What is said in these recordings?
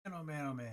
Man, oh man, oh man.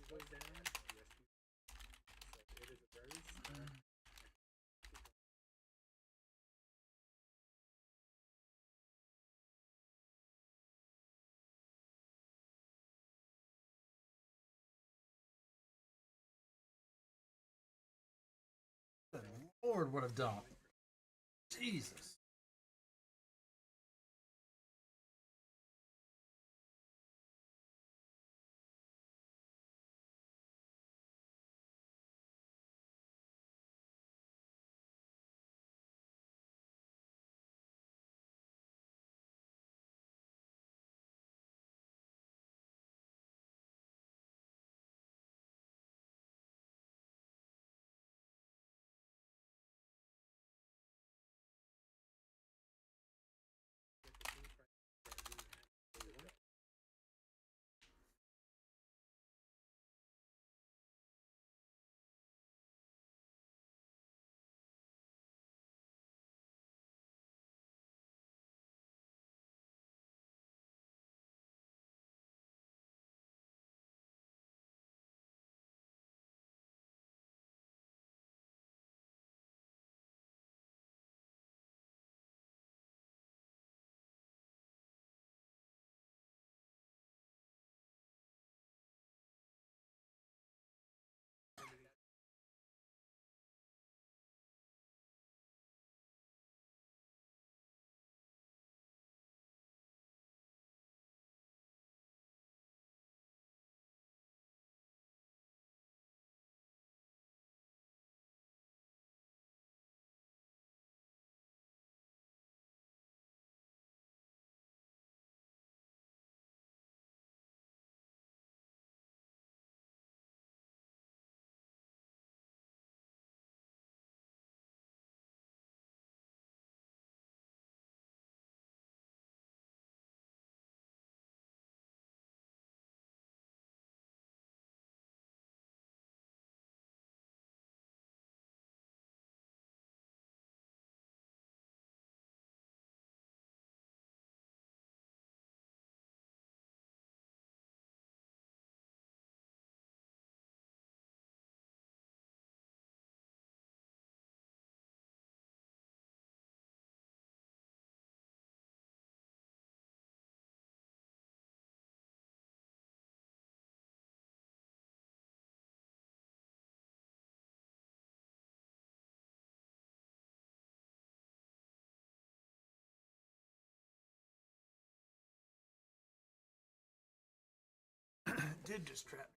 Goes down, USP. So it is a very small. Good Lord, what a dump. Jesus. Did just trap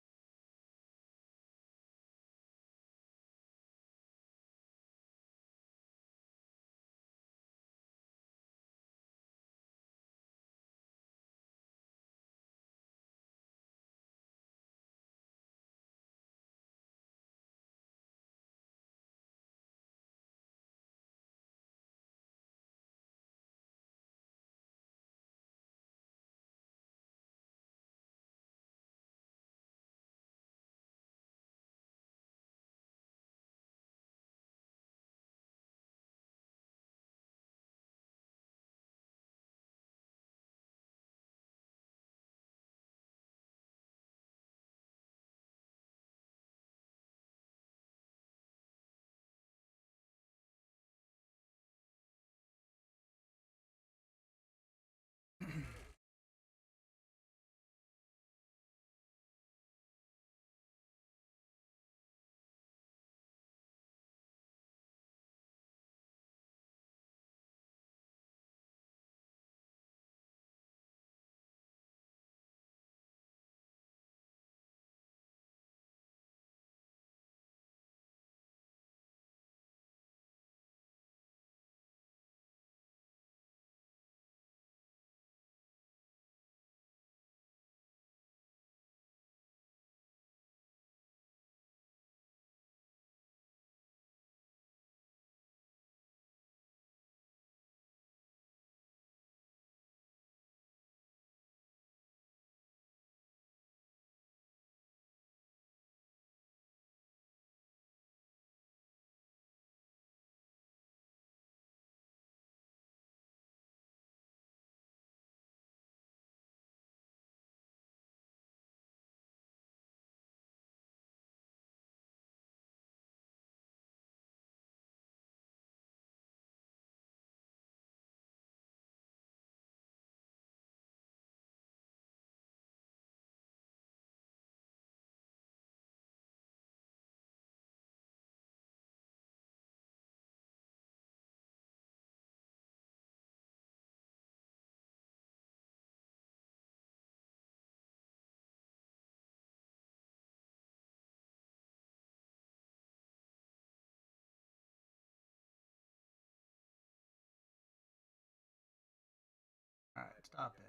Alright, stop it.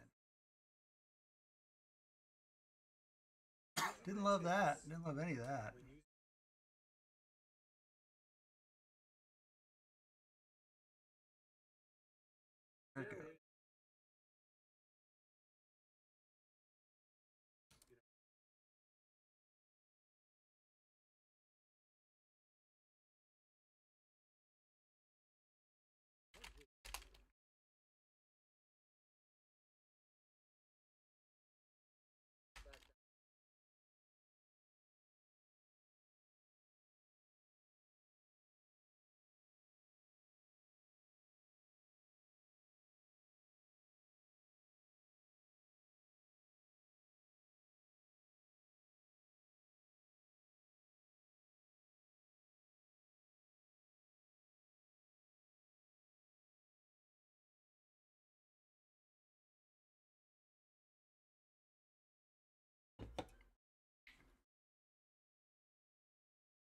Didn't love that. Didn't love any of that. Okay.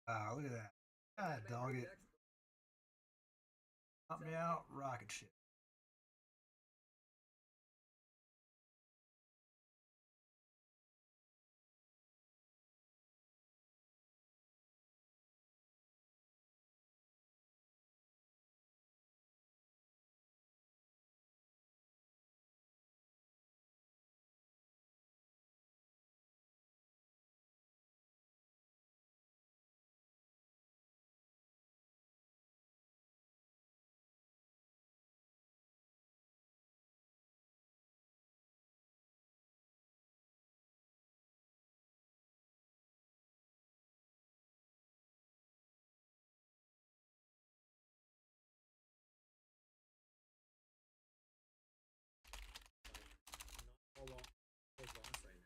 Wow, look at that. God dog it. Pump me out, rocket ship. Not all long was lost right now.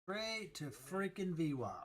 Straight to freaking VWAP.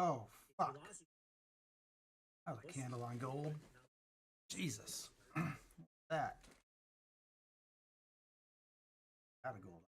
Oh, fuck. That was a candle on gold. Jesus. That. Out of gold.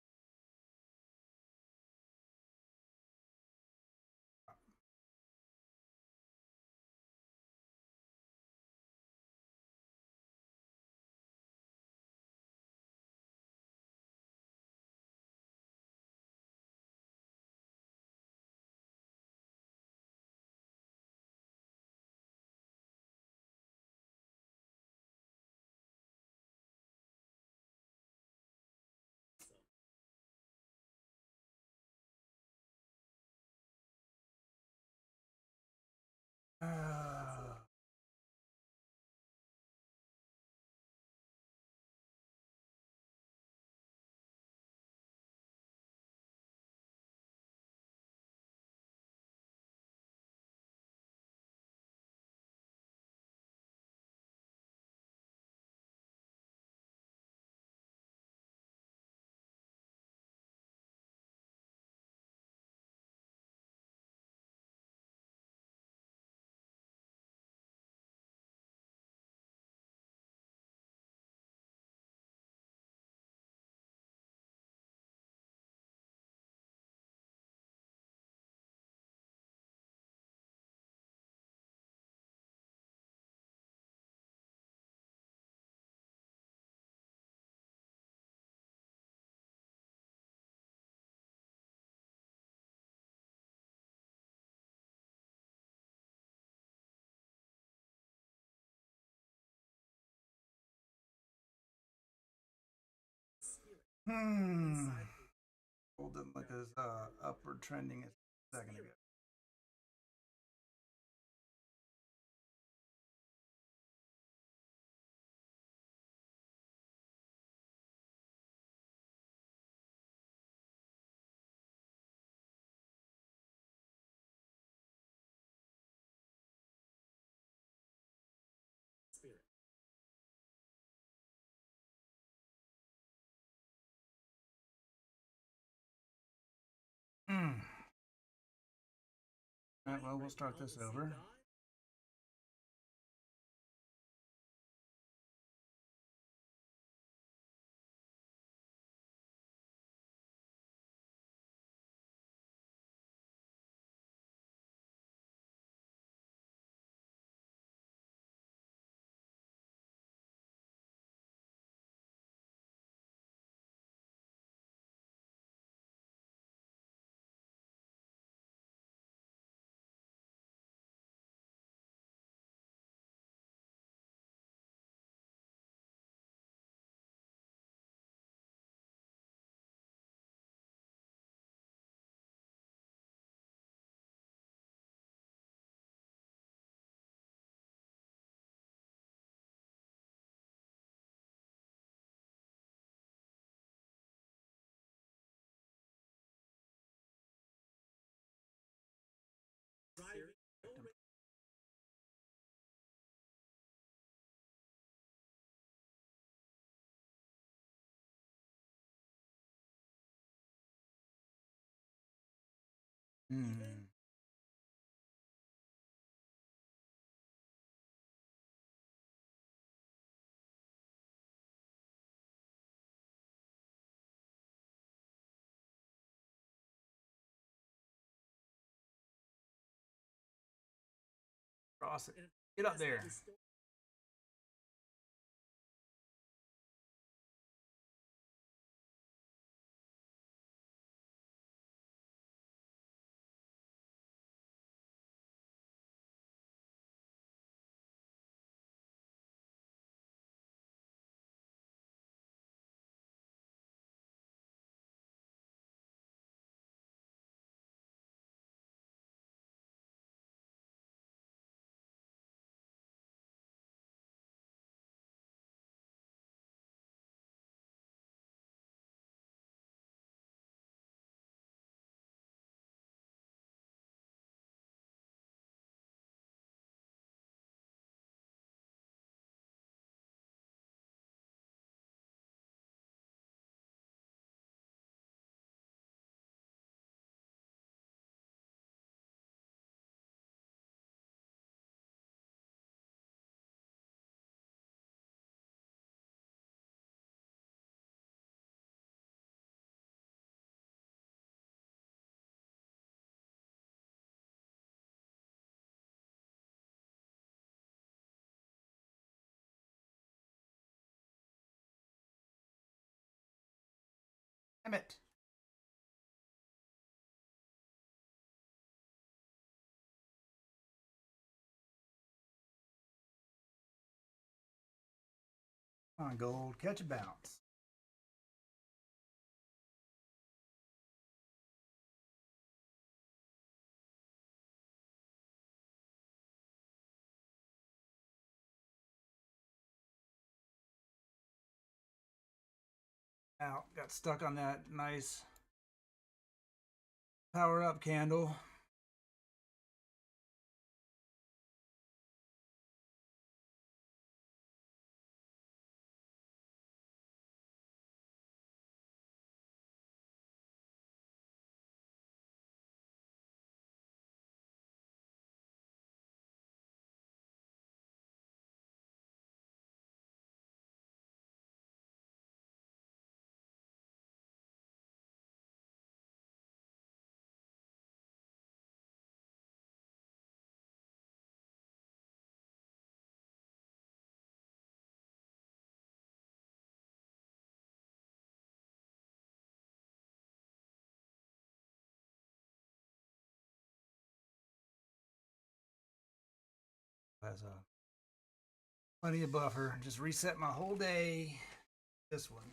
Gold didn't look as upward trending as a second ago. Spirit. Alright, well, we'll start this over. Cross it. Get up there. Damn it. Come on, gold. Catch a bounce. Out. Got stuck on that nice power up candle. Has plenty of buffer. Just reset my whole day. This one.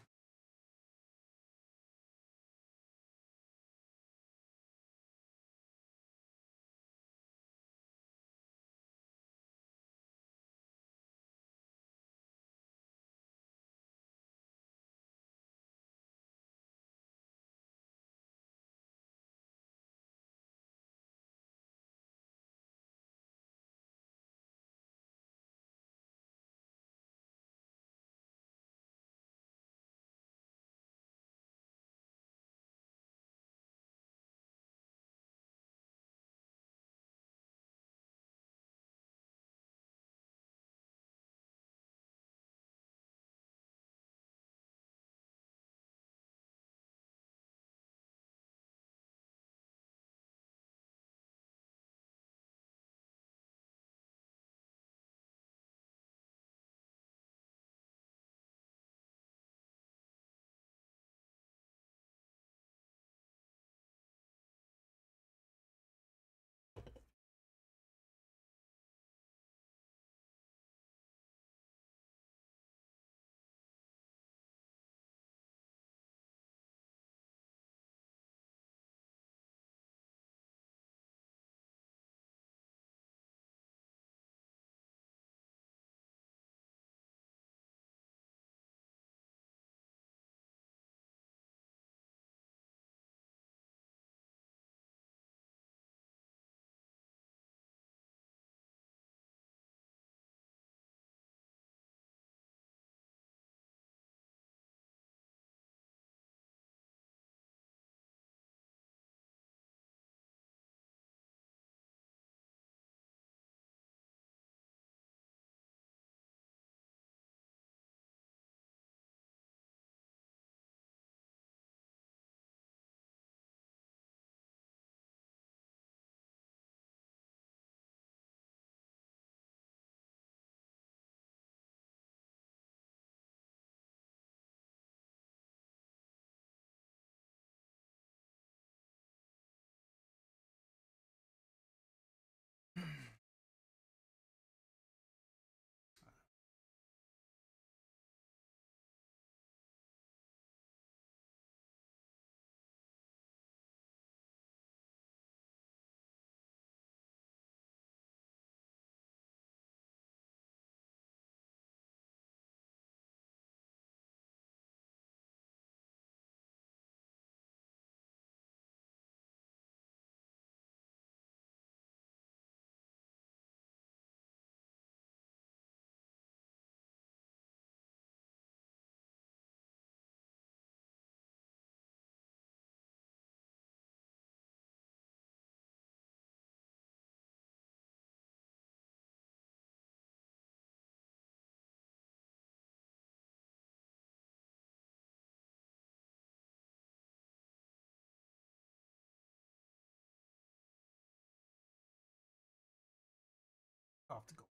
off the gold.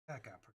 That got pretty.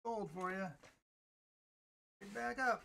Gold for you. Get back up.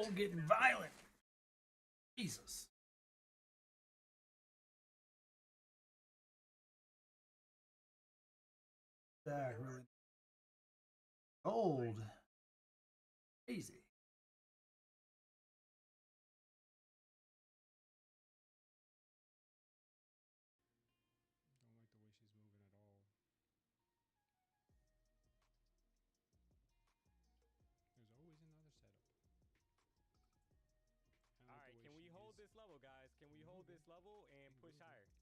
gold getting violent. Jesus. That really gold. Easy. Don't like the way she's moving at all. There's always another setup. All right, can we hold this level, guys? Can we hold this level and push higher?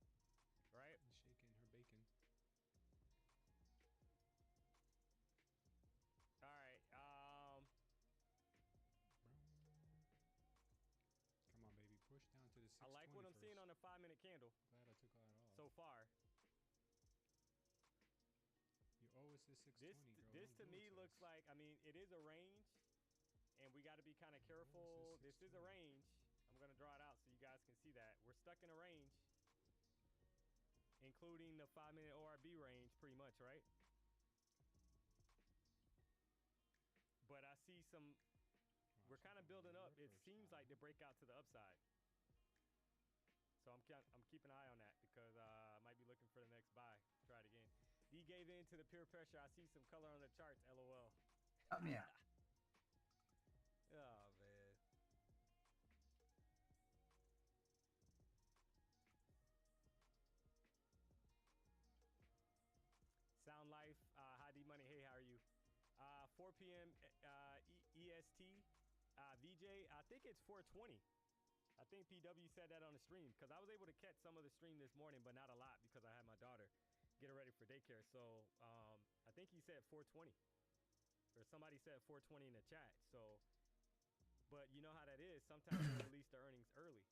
Right? Shaking her bacon. All right. Come on, baby. Push down to the 620. I like what I'm seeing on the 5-minute candle. Glad I took that off. So far. You always say 620, girl. This to me looks like, I mean, it is a range, and we got to be kind of careful. This is a range. I'm going to draw it out so you guys can see that. We're stuck in a range, including the 5-minute ORB range pretty much, right? But I see some, we're kind of building up. It seems like to break out to the upside. So I'm keeping an eye on that because I might be looking for the next buy. Try it again. D gave in to the peer pressure. I see some color on the charts. LOL. Yeah. Oh, man. Sound Life. Hi, D Money. Hey, how are you? 4 p.m. EST. VJ, I think it's 4:20. I think PW said that on the stream because I was able to catch some of the stream this morning, but not a lot because I had my daughter get her ready for daycare. So I think he said 4:20, or somebody said 4:20 in the chat. So, but you know how that is. Sometimes they release the earnings early.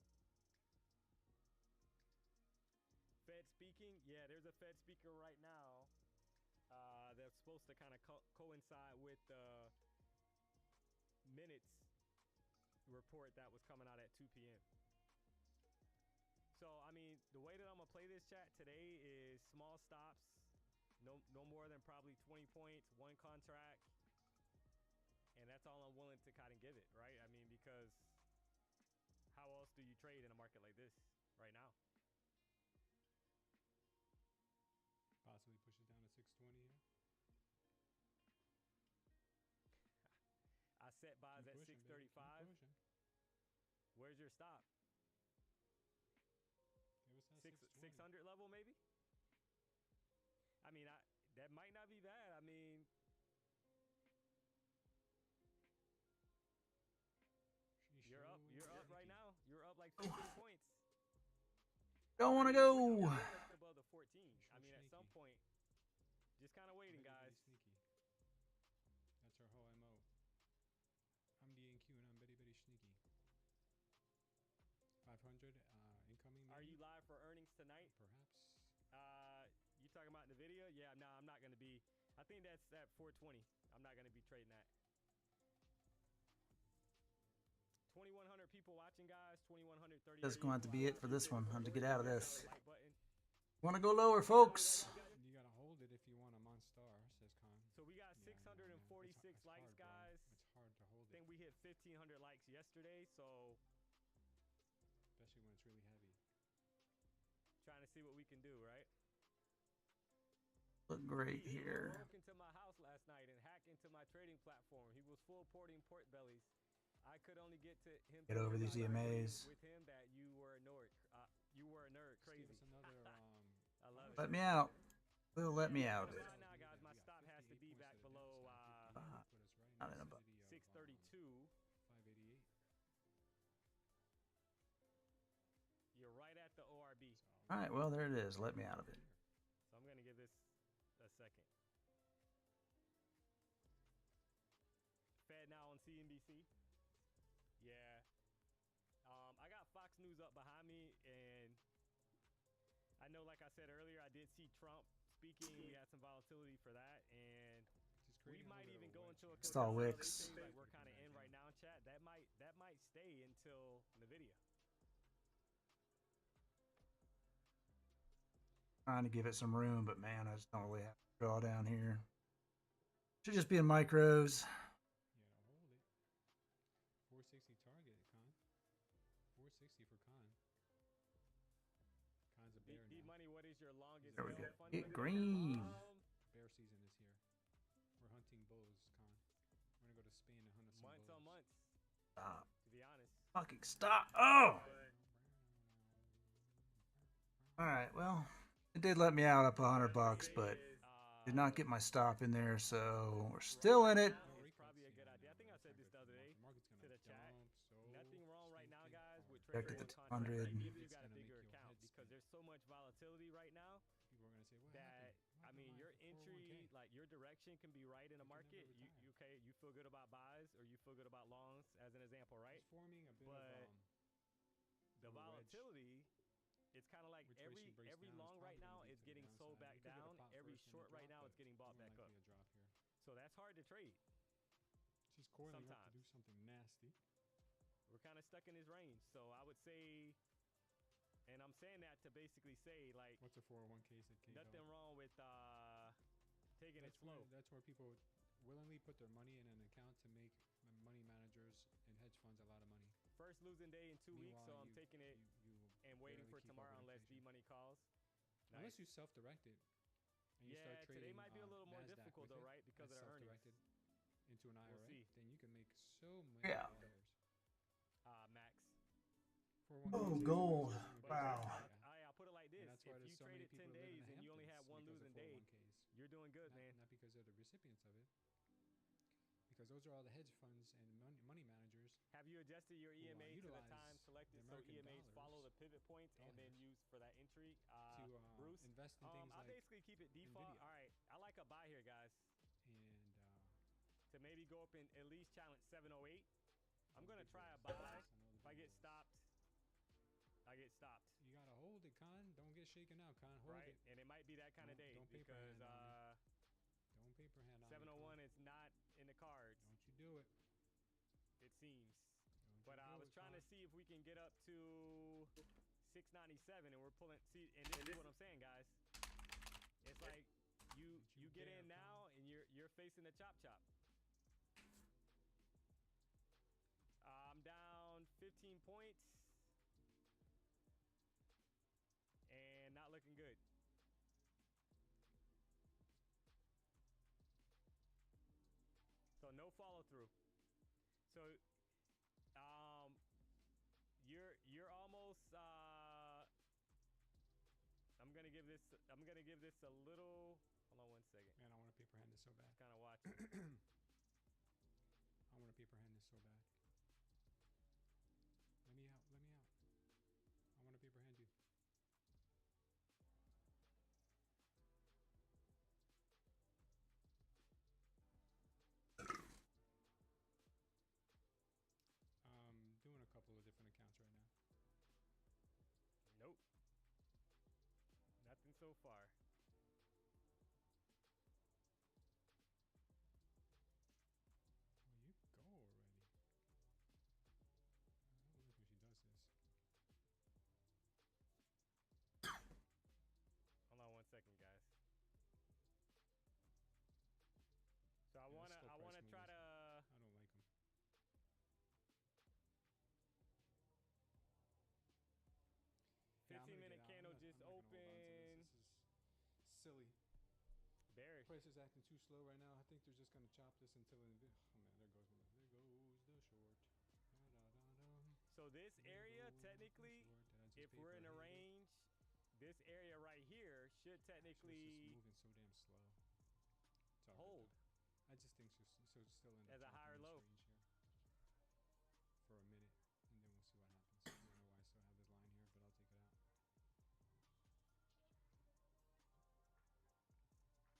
Fed speaking, yeah, there's a Fed speaker right now that's supposed to kind of coincide with the minutes report that was coming out at 2 p.m. So, I mean, the way that I'm going to play this chat today is small stops, no more than probably 20 points, one contract, and that's all I'm willing to kind of give it, right? I mean, because how else do you trade in a market like this right now? Possibly pushes down to 620 here. I set buys at 635. Where's your stop? 600 level, maybe? I mean, that might not be bad. I mean, you're up right now. You're up like 15 points. Don't want to go. Above the 14. I mean, at some point, just kind of waiting, guys. Sneaky. That's our whole MO. I'm DNQ and I'm very, very sneaky. 500 incoming. Maybe? Are you live for earnings tonight? Perhaps. You talking about NVIDIA? Yeah, no, I'm not going to be. I think that's at 420. I'm not going to be trading that. 2,100 people watching, guys. 2,130. That's going to have to be it for this one. I have to get out of this. Want to go lower, folks? You gotta hold it if you want a Monstar, says Khan. So we got 646 likes, guys. It's hard to hold it. I think we hit 1,500 likes yesterday, so especially when it's really heavy. Trying to see what we can do, right? Look great here. He broke into my house last night and hacked into my trading platform. He was full porting pork bellies. I could only get to him. Get over these EMAs. With him that you were a nerd. You were a nerd. Crazy. Give us another, I love it. Let me out. Will let me out of it. Now, guys, my stop has to be back below not in a buck. 632. 588. You're right at the ORB. All right, well, there it is. Let me out of it. So I'm going to give this a second. Fed now on CNBC. Yeah. I got Fox News up behind me, and I know, like I said earlier, I did see Trump speaking. We had some volatility for that, and we might even go into a consolidation like we're kind of in right now in chat. That might stay until NVIDIA. Trying to give it some room, but man, I just don't really have to draw down here. Should just be in micros. Yeah, hold it. 460 is your longest There we held go. fund Get limit? green. Bear season is here. We're hunting bulls, Con. We're gonna go to Spain and hunt some months bulls. on months, Stop. to be honest. Fucking stop. Oh! Alright, well, it did let me out up $100, but did not get my stop in there, so we're still in it. Now is probably a good idea. I think I said this the other day to the chat. Nothing wrong right now, guys, with Back trading to the one contract, 200. even if you got a bigger account, because there's so much volatility right now People are gonna say, what that happened? I mean, your entry, like your direction, can be right in a market. You okay? You feel good about buys or you feel good about longs, as an example, right? It's forming a bit But of the a wedge. volatility, it's kind of like Which way she breaks every down is long right probably now gonna be is to the getting sold downside. back We could get a down. pop Every first and a short right drop, now but is getting more bought back up. likely a drop here. So that's hard to trade. She's coiling up to Sometimes. do something nasty. We're kind of stuck in his range. So I would say, and I'm saying that to basically say, like, What's a 401k, said K? nothing wrong with taking it That's slow. that's where people willingly put their money in an account to make money managers and hedge funds a lot of money. First losing day in 2 weeks, so Meanwhile, I'm taking it you and waiting barely for keep up tomorrow with unless inflation. D-Money calls. Unless you self-direct it and you Yeah, start trading today might be a little more NASDAQ difficult with though, it right? Because as of the earnings. self-directed into an IRA, see. then you can make so many Yeah. dollars. Max. 401k Oh, is gold. expensive. Wow. I'll put it like this. And that's why If there's you so many traded people 10 that live in days the and you only Hamptons had one because of losing day, 401ks. you're doing good, man. Not because they're the recipients of it. Because those are all the hedge funds and money managers. Have you adjusted your who, EMA to the utilize time selected the so American EMAs follow the dollars, pivot points and then use for that entry? to Bruce, invest in things I'll like basically keep it default. NVIDIA. All right, I like a buy here, guys. And To maybe go up and at least challenge 708. I'm gonna big try a bulls. buy. I know the If I big get bulls. stopped, I get stopped. You gotta hold it, Con. Don't get shaken out, Con. Hold Right, it. and it might be that kind of day Don't paper because hand on Don't paper hand on 701 me, Con. is not in the cards. Don't you do it. It seems. Don't But you I do was it, trying to Con. see if we can get up to 697, and we're pulling. See, and this is what I'm saying, guys. It's like you get dare, in now, and you're facing the chop. I'm down 15 points, and not looking good. So no follow through. So you're almost I'm gonna give this a little. Hold on one second. Man, I want to paper hand this so bad. Kind of watch it. I want to paper hand this so bad. Let me out. Let me out. I want to paper hand you. Doing a couple of different accounts right now. Nope. Nothing so far. Well, you go already. I don't like when she does this. Hold on one second, guys. So I Yeah, wanna still price try movers. to. I don't like them. 15-minute candle just open. This is silly. Bearish. Price is acting too slow right now. I think they're just gonna chop this until. Oh man, there goes the short. Da-da-da-dum. So this There area, goes the technically, short. Did I just if we're in a paper hand it? range, this area right here should She's just technically moving so damn slow. It's all good, hold. though. I just think she's so still in As a higher low. range here for a minute, and then we'll see what happens. I don't know why I still have this line here, but I'll take it out.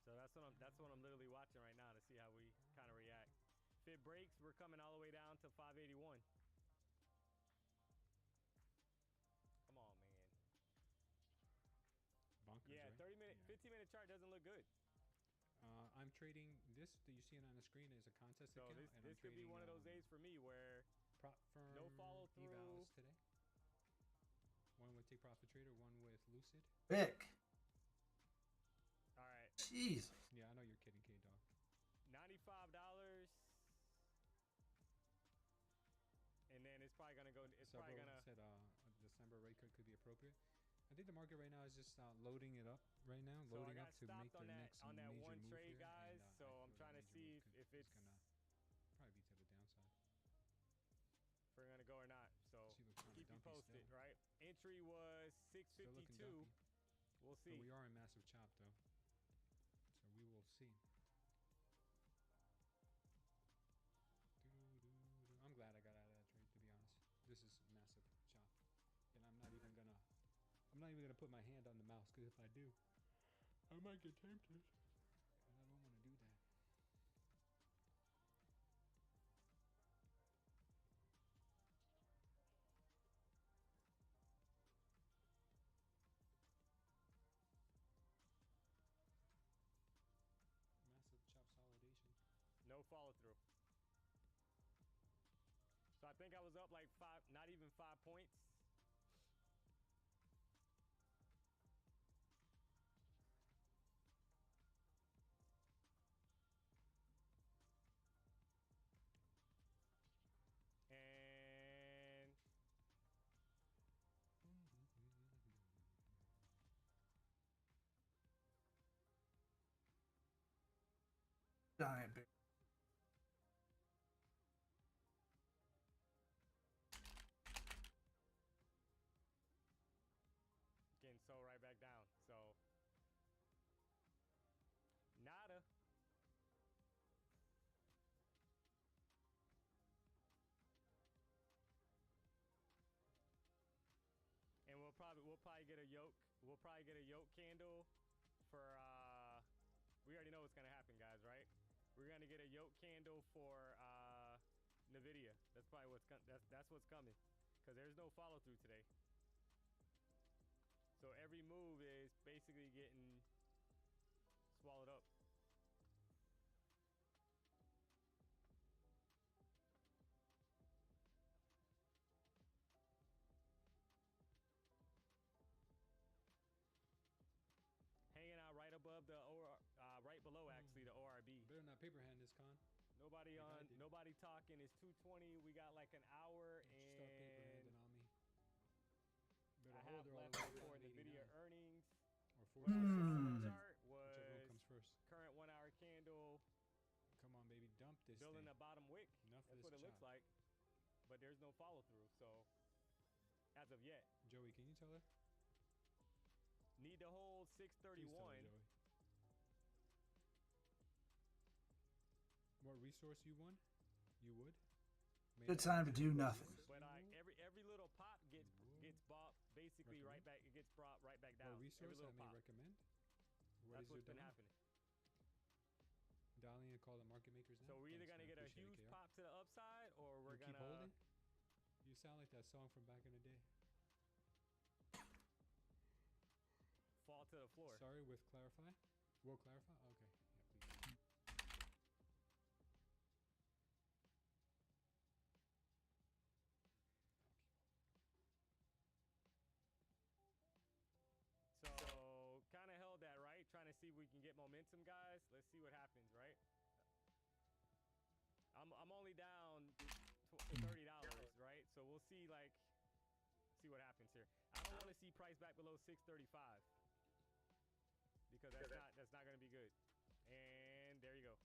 So that's what I'm literally watching right now to see how we kind of react. If it breaks, we're coming all the way down to 581. Come on, man. Bonkers, Yeah, right? 30-minute, Yeah. 15-minute chart doesn't look good. I'm trading this that you see it on the screen is a contest So account, and this I'm could be trading, one of those days for me where prop firm no follow through. evals today. One with Take Profit Trader, one with Lucid. Vic. all right, Jesus. Yeah, I know you're kidding, K-Dog. $95, and then it's probably gonna go. It's Several probably gonna. said a December rate cut could be appropriate. I think the market right now is just loading it up right now, So I loading got up to make stopped their next on that major one move trade, here. guys. And So I I'm feel trying to that major see move if is it's gonna probably be to the downside. if we're gonna go or not. So She looks kind of keep you dumpy posted, still. right? Entry was Still looking 652. dumpy. We'll But see. we are in massive chop though, so we will see. I'm glad I got out of that trade, to be honest. This is massive chop, and I'm not even gonna put my hand on the mouse, because if I do, I might get tempted, and I don't want to do that. Massive chop solidation. No follow through. So I think I was up like not even 5 points. And Giant bear. getting sold right back down. So nada. And we'll probably get a yoke. We'll probably get a yoke candle for we already know what's gonna happen, guys, right? We're gonna get a yoke candle for Nvidia. That's probably that's what's coming, because there's no follow through today. So every move is basically getting swallowed up. Hanging out right above the right below actually the ORB. Better not paper hand this, Con. Nobody talking. It's 2:20. We got like an hour Don't you start paper and handing on me. I Better have hold her all left the way before down to Nvidia 89. earnings. Or What I 46. saw on the chart Whichever one was comes first. current 1 hour candle Come on, baby, dump this building thing. a bottom wick. Enough of That's this what it chop. looks like. But there's no follow through. So as of yet, Joey, can you tell her? need to hold Please tell her, 631. Joey. What resource you won? You would? Good time to do nothing. But every little pop gets bought basically right back. It gets brought right back down. What resource I little may pop. recommend? What That's is your what's been dollar? happening. Dialing and call the market makers now. So we're either Thanks, gonna man. get a Appreciate it, huge KR. pop to the upside, or we're You gonna keep holding. You sound like that song from back in the day. fall to the floor. Sorry, with clarify. Will clarify? Okay. Yeah, please. So kind of held that, right? Trying to see if we can get momentum, guys. Let's see what happens, right? I'm only down $30, right? So we'll see see what happens here. I don't want to see price back below 635 because that's not going to be good. And there you go.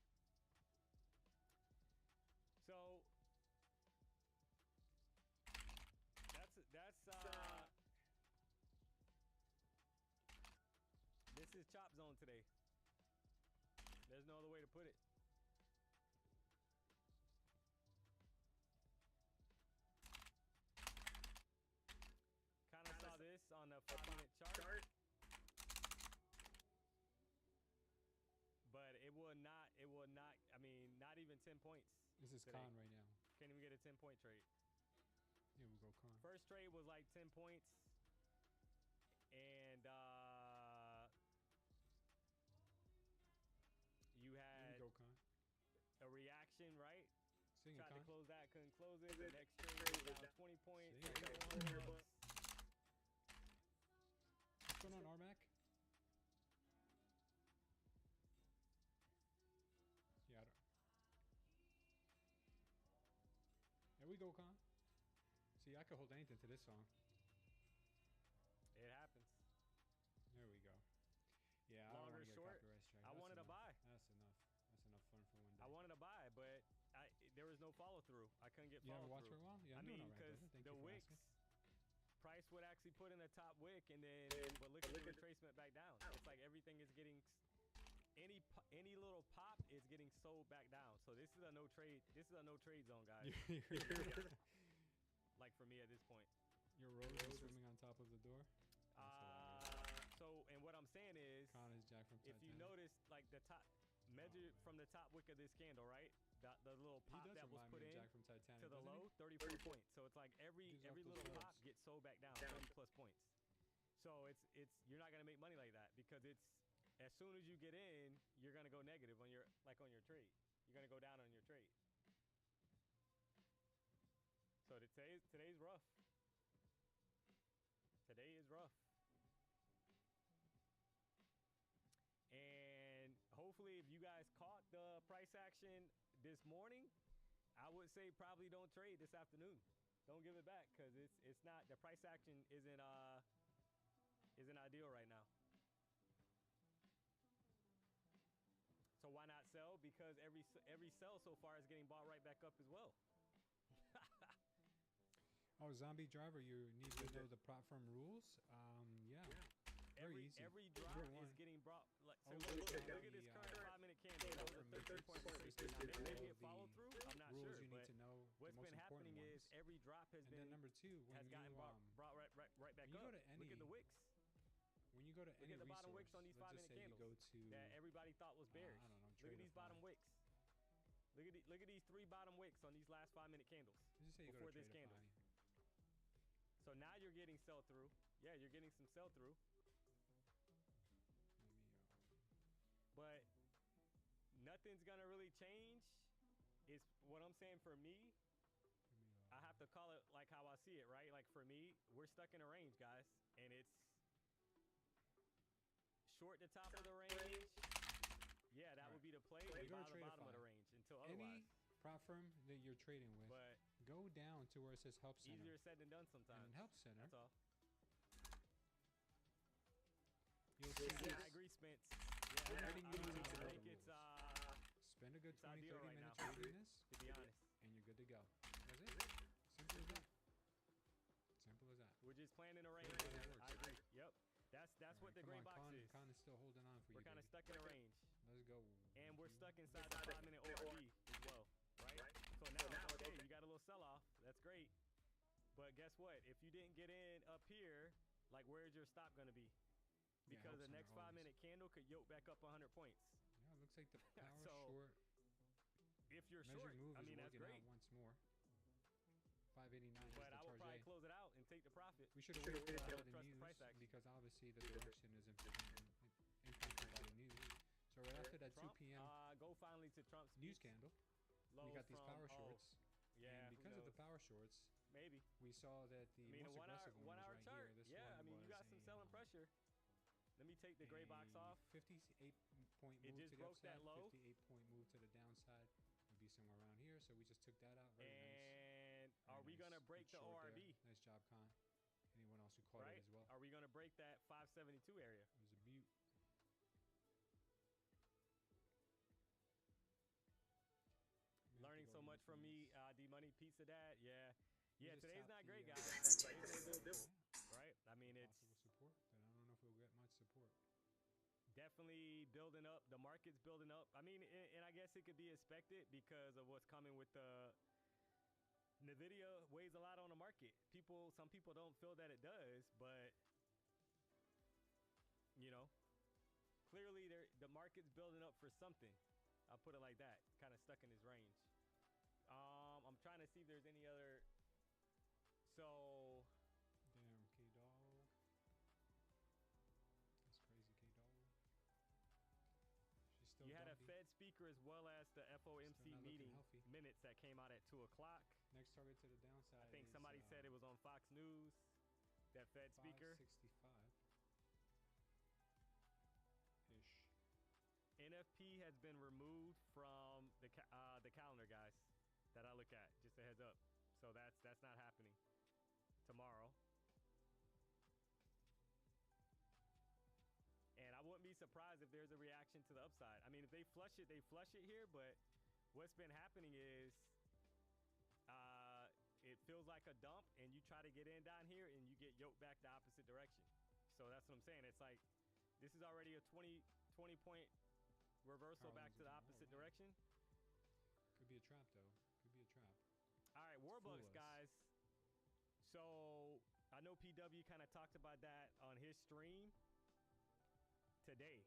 So this is chop zone today. There's no other way to put it. Kind of saw this on the 5-minute chart. But it will not, I mean, not even 10 points. This is today. Con right now. Can't even get a 10-point trade. Here we go, Con. First trade was like 10 points. And you Here had we go, Con. a reaction, right? Sing it, Tried Con. to close that, couldn't close it. The next trade was down 20 points. Sing it. $400. What's going on, Armac? Yeah, I don't. There we go, Con. See, I could hold anything to this song. It happens. follow through. I couldn't get You follow haven't watched through. for a while? Yeah, I I'm doing mean, all right, because brother. Thank the you for wicks asking. price would actually put in the top wick, and then but look at the retracement back down. It's like everything is getting any little pop is getting sold back down. So this is a no trade. This is a no trade zone, guys. Like for me at this point. Your rose is swimming on top of the door. So and what I'm saying is, Con is Jack from if Titanic. you notice, like the top, measure from the top wick of this candle, right? The little pop that was put in Jack from Titanic, to the low, 34 points. So it's like every little pop gets sold back down 30 plus points. So it's you're not gonna make money like that, because it's as soon as you get in, you're gonna go negative on your trade. You're gonna go down on your trade. So today's rough. Today is rough. And hopefully, if you guys caught the price action this morning, I would say probably don't trade this afternoon. Don't give it back, because it's not, the price action isn't ideal right now. So why not sell? Because every sell so far is getting bought right back up as well. Oh, Zombie Driver, you need to know the prop firm rules? Yeah. Very easy. Every drop is getting brought. Like, so look at this current 5-minute candle. That was a 13.6. Maybe it follow through. I'm not sure. You need to know. What's been happening is every drop has been. And then number two, has gotten brought right back up. Look at the wicks. When you go to any look at the bottom wicks on these 5-minute candles that everybody thought was bearish. I don't know, look at these bottom wicks. Look at these 3 bottom wicks on these last 5-minute candles before this candle. So now you're getting sell through. Yeah, you're getting some sell through. But nothing's gonna really change. It's what I'm saying for me. I have to call it like how I see it, right? Like for me, we're stuck in a range, guys, and it's short the top of the range. Yeah, that would be the play. Buy the bottom of the range until otherwise. Any prop firm that you're trading with, but go down to where it says Help Center. Easier said than done sometimes. And Help Center. That's all. You'll see yeah, I agree, Spence. Yeah, I think it's spend a good 20-30 right minutes now, reading this, to be honest, and you're good to go. That's it. Simple as that. Simple as that. We're just playing in a range. I agree. Yep. That's what the gray box is. Con is still holding on for you. We're kind of stuck in a range. Let's go. And we're stuck inside the 5-minute ORB as well, right? So now it's okay. You got a little sell-off. That's great. But guess what? If you didn't get in up here, like where's your stop going to be? Because the next 5-minute candle could yoke back up 100 points. Yeah, it looks like the power so, short. If you're short, I mean, that's great. Once more. 589. But I will probably close it out and take the profit. We should have waited for the news because obviously the direction is impacted by the news. So right after that Trump, 2 p.m. Go finally to Trump's news candle. We got these power shorts. Yeah, and because of the power shorts, maybe we saw that the most aggressive one was right chart. here. This yeah, one I mean you got some selling pressure. Let me take the gray box off. 58-point move just to the broke upside. that low. 58-point move to the downside. Would be somewhere around here. So we just took that out. Very nice. And are we gonna break the ORB? ORB? Nice job, Con. Anyone else who caught it as well? Are we gonna break that 572 area? It was a mute. Learning so much from me, D-Money, Pizza Dad. Yeah. Yeah, today's not great, guys. Right? I mean, it's possible support, but I don't know if we'll get much support. Definitely building up. The market's building up. I mean, and I guess it could be expected because of what's coming with the Nvidia weighs a lot on the market. Some people don't feel that it does, but you know, clearly the market's building up for something. I'll put it like that. Kind of stuck in this range. I'm trying to see if there's any other. So. Damn, K-Dog. That's crazy, K-Dog. She's still You had dumpy. a Fed speaker as well as the FOMC meeting minutes that came out at 2 o'clock. Next target to the downside. I think somebody said it was on Fox News. That Fed speaker. 565. Ish. NFP has been removed from the calendar, guys, that I look at. Just a heads up. So that's not happening tomorrow. And I wouldn't be surprised if there's a reaction to the upside. I mean, if they flush it, they flush it here. But what's been happening is feels like a dump and you try to get in down here and you get yoked back the opposite direction. So that's what I'm saying. It's like this is already a 20 point reversal back to the opposite direction. Could be a trap though. Could be a trap. All right, Warbucks guys. So I know PW kind of talked about that on his stream today,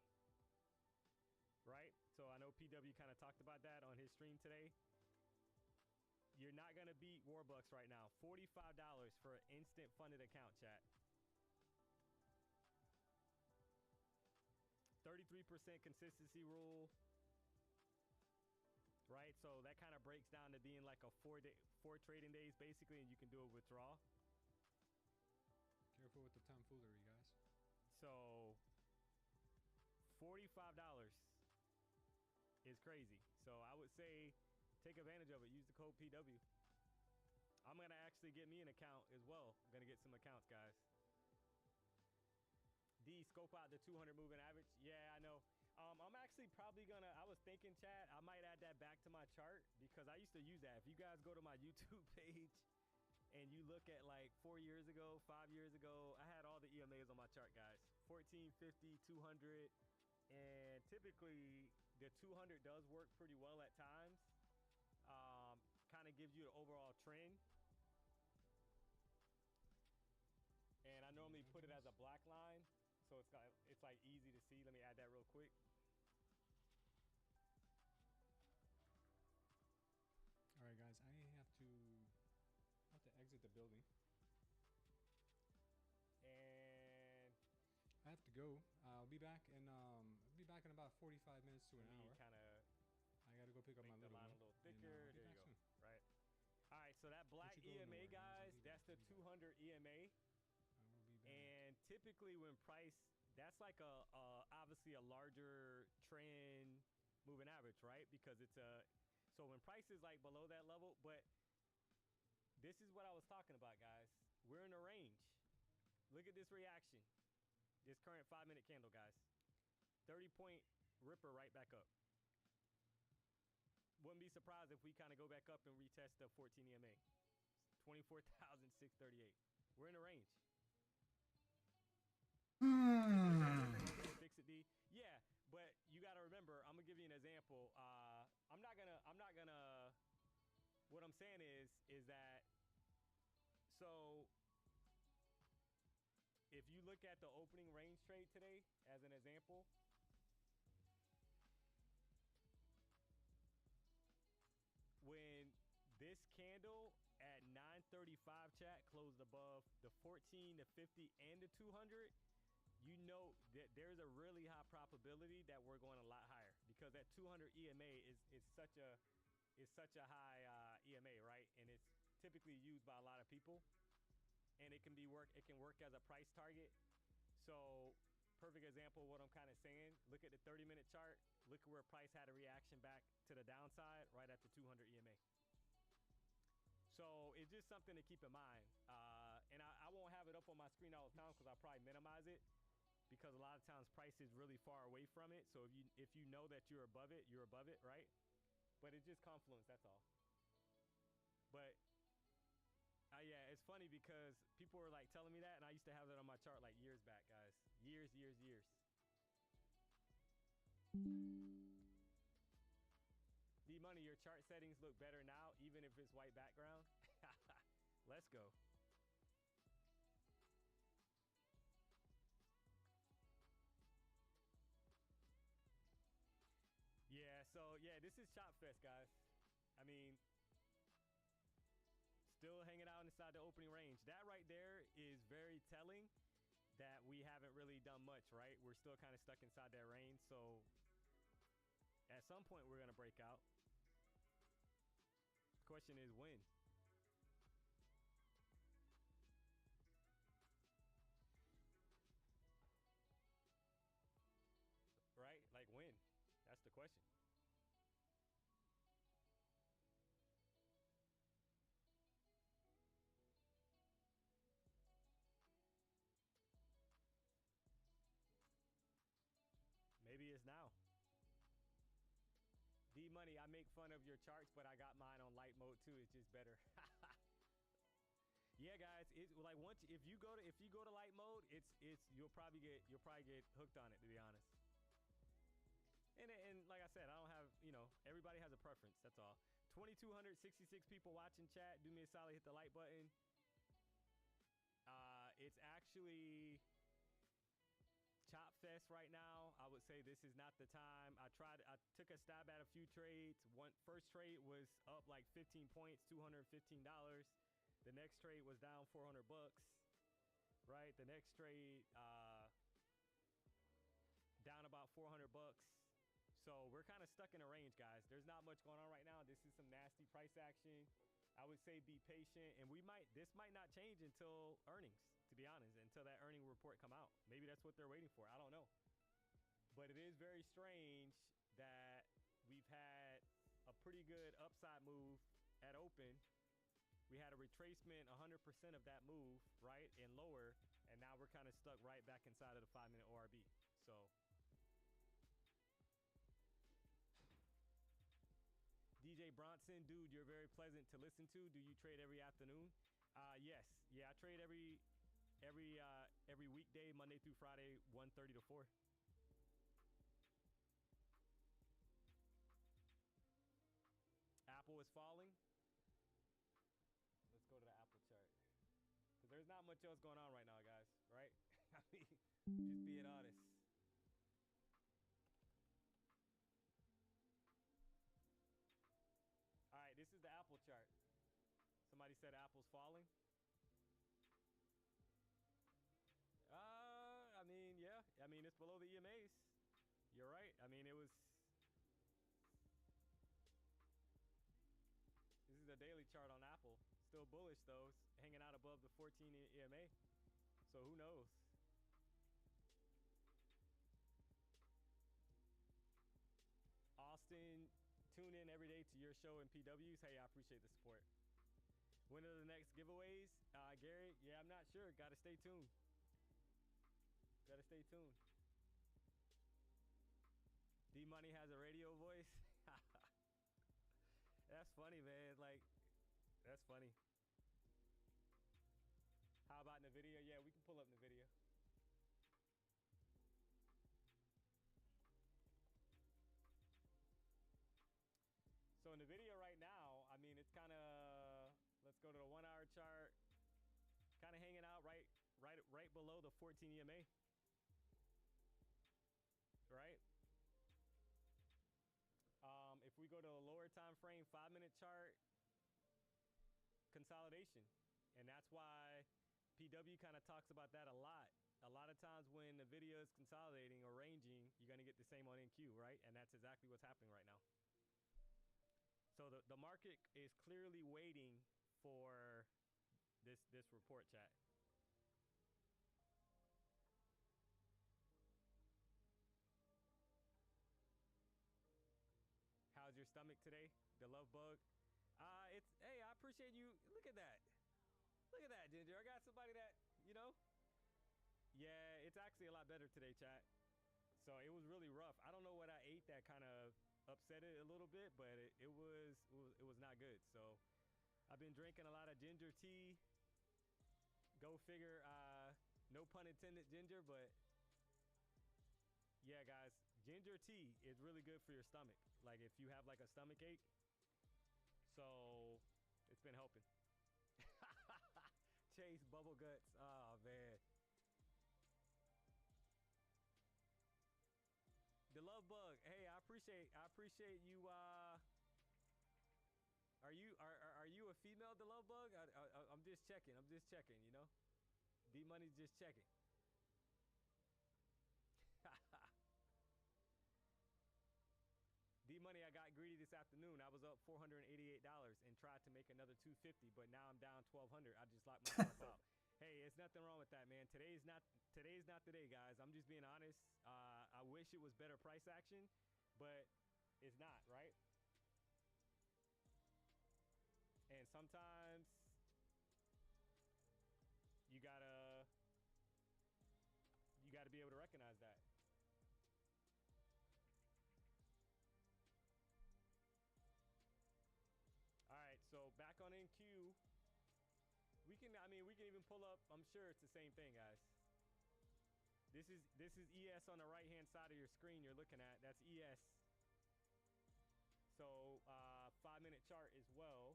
right? So I know PW kind of talked about that on his stream today. You're not going to beat Warbucks right now. $45 for an instant funded account, chat. 33% consistency rule, right? So that kind of breaks down to being like a 4 trading days basically, and you can do a withdrawal. Careful with the tomfoolery, guys. So $45 is crazy. So I would say take advantage of it. Use the code PW. I'm going to actually get me an account as well. I'm going to get some accounts, guys. D, scope out the 200 moving average. Yeah, I know. I'm actually probably gonna, I was thinking, chat, I might add that back to my chart because I used to use that. If you guys go to my YouTube page and you look at like 4 years ago, 5 years ago, I had all the EMAs on my chart, guys. 14, 50, 200. And typically the 200 does work pretty well at times. Kind of gives you the overall trend. And I normally put it as a black line. So it's like easy to see. Let me add that real quick. All right, guys, I have to exit the building. And I have to go. I'll be back in about 45 minutes to an hour. I gotta go pick up my little one. A little thicker. There you go. Soon. Right. All right. So that black EMA, guys, that's the 200 EMA. And typically when price, that's like obviously a larger trend moving average, right? Because it's so when price is like below that level, but this is what I was talking about, guys. We're in a range. Look at this reaction. This current 5-minute candle, guys. 30-point ripper right back up. Wouldn't be surprised if we kind of go back up and retest the 14 EMA. 24,638. We're in a range. Fix it, D. Yeah, but you got to remember, I'm gonna give you an example. I'm not gonna. What I'm saying is that. So, if you look at the opening range trade today as an example, when this candle at 9:35 chat closed above the 14, the 50, and the 200. You know that there's a really high probability that we're going a lot higher because that 200 EMA is such a high EMA, right? And it's typically used by a lot of people, and it can work as a price target. So perfect example of what I'm kind of saying. Look at the 30-minute chart. Look at where price had a reaction back to the downside right at the 200 EMA. So it's just something to keep in mind. And I won't have it up on my screen all the time because I'll probably minimize it. Because a lot of times price is really far away from it. So if you know that you're above it, right? But it's just confluence, that's all. But yeah, it's funny because people were like telling me that, and I used to have that on my chart like years back, guys. Years. D-Money, your chart settings look better now, even if it's white background. Let's go. Yeah, so yeah, this is Chop Fest, guys. I mean, still hanging out inside the opening range. That right there is very telling that we haven't really done much, right? We're still kind of stuck inside that range. So at some point we're going to break out. The question is when? Right? Like when? That's the question. Maybe it's now. D-Money, I make fun of your charts, but I got mine on light mode too. It's just better. Yeah, guys, it's like once if you go to light mode, it's you'll probably get hooked on it, to be honest. And like I said, I don't have, everybody has a preference. That's all. 2,266 people watching chat. Do me a solid, hit the like button. It's actually Chop Fest right now. I would say this is not the time. I took a stab at a few trades. First trade was up like 15 points, $215. The next trade was down 400 bucks, right? The next trade down about 400 bucks. So we're kind of stuck in a range, guys. There's not much going on right now. This is some nasty price action. I would say be patient, and this might not change until earnings, to be honest, until that earning report come out. Maybe that's what they're waiting for. I don't know. But it is very strange that we've had a pretty good upside move at open. We had a retracement 100% of that move, right, and lower, and now we're kind of stuck right back inside of the 5-minute ORB. So DJ Bronson, dude, you're very pleasant to listen to. Do you trade every afternoon? Yes. Yeah, I trade every weekday, Monday through Friday, 1:30 to 4. Apple is falling. Let's go to the Apple chart. Because there's not much else going on right now, guys, right? I mean, just being honest. All right, this is the Apple chart. Somebody said Apple's falling. I mean, yeah. I mean, it's below the EMAs. You're right. I mean, it was... This is the daily chart on Apple. Still bullish, though. It's hanging out above the 14 EMA. So who knows? Austin, tune in every day to your show in PWs. Hey, I appreciate the support. When are the next giveaways? Gary, yeah, I'm not sure. Gotta stay tuned. Gotta stay tuned. D-Money has a radio voice. That's funny, man. Like, that's funny. How about NVIDIA? Yeah, we can pull up NVIDIA. So NVIDIA right now, I mean, it's kind of, let's go to the 1-hour chart. Kind of hanging out right below the 14 EMA. Right? If we go to a lower time frame, 5-minute chart, consolidation. And that's why PW kind of talks about that a lot. A lot of times when the video is consolidating or ranging, you're going to get the same on NQ, right? And that's exactly what's happening right now. So the market is clearly waiting for this report, chat. How's your stomach today? The love bug. Hey, I appreciate you. Look at that. Look at that, Ginger. I got somebody that, Yeah, it's actually a lot better today, chat. So it was really rough. I don't know what I ate that kind of upset it a little bit, but it was not good. So I've been drinking a lot of ginger tea. Go figure. No pun intended, ginger, but yeah, guys, ginger tea is really good for your stomach. Like if you have like a stomach ache. So it's been helping. Chase bubble guts. Oh man. The love bug. Hey, I appreciate you. Are you a female, the love bug? I'm just checking. D-Money's just checking. D-Money, I got greedy this afternoon. I was up $488 and tried to make another $250, but now I'm down $1,200. I just locked myself out. Hey, it's nothing wrong with that, man. Today's not the day, guys. I'm just being honest. I wish it was better price action, but it's not, right? And sometimes you gotta be able to recognize that. All right, so back on NQ, we I mean, we can even pull up. I'm sure it's the same thing, guys. This is ES on the right-hand side of your screen you're looking at. That's ES. So 5-minute chart as well.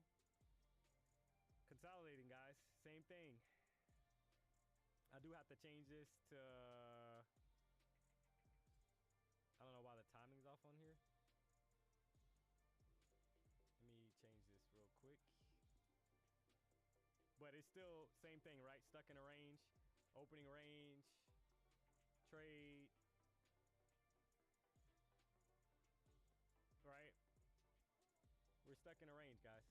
Consolidating, guys. Same thing. I do have to change this to... I don't know why the timing's off on here. Let me change this real quick. But it's still same thing, right? Stuck in a range, opening range, trade, right? We're stuck in a range, guys.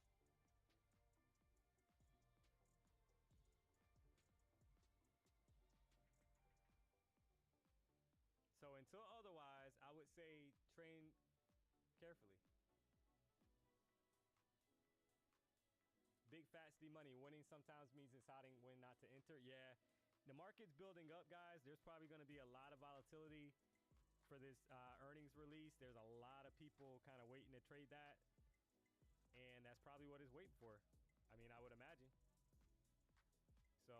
So until otherwise, I would say train carefully. Big fat steady money. Winning sometimes means deciding when not to enter. Yeah, the market's building up, guys. There's probably going to be a lot of volatility for this earnings release. There's a lot of people kind of waiting to trade that. And that's probably what it's waiting for. I mean, I would imagine. So...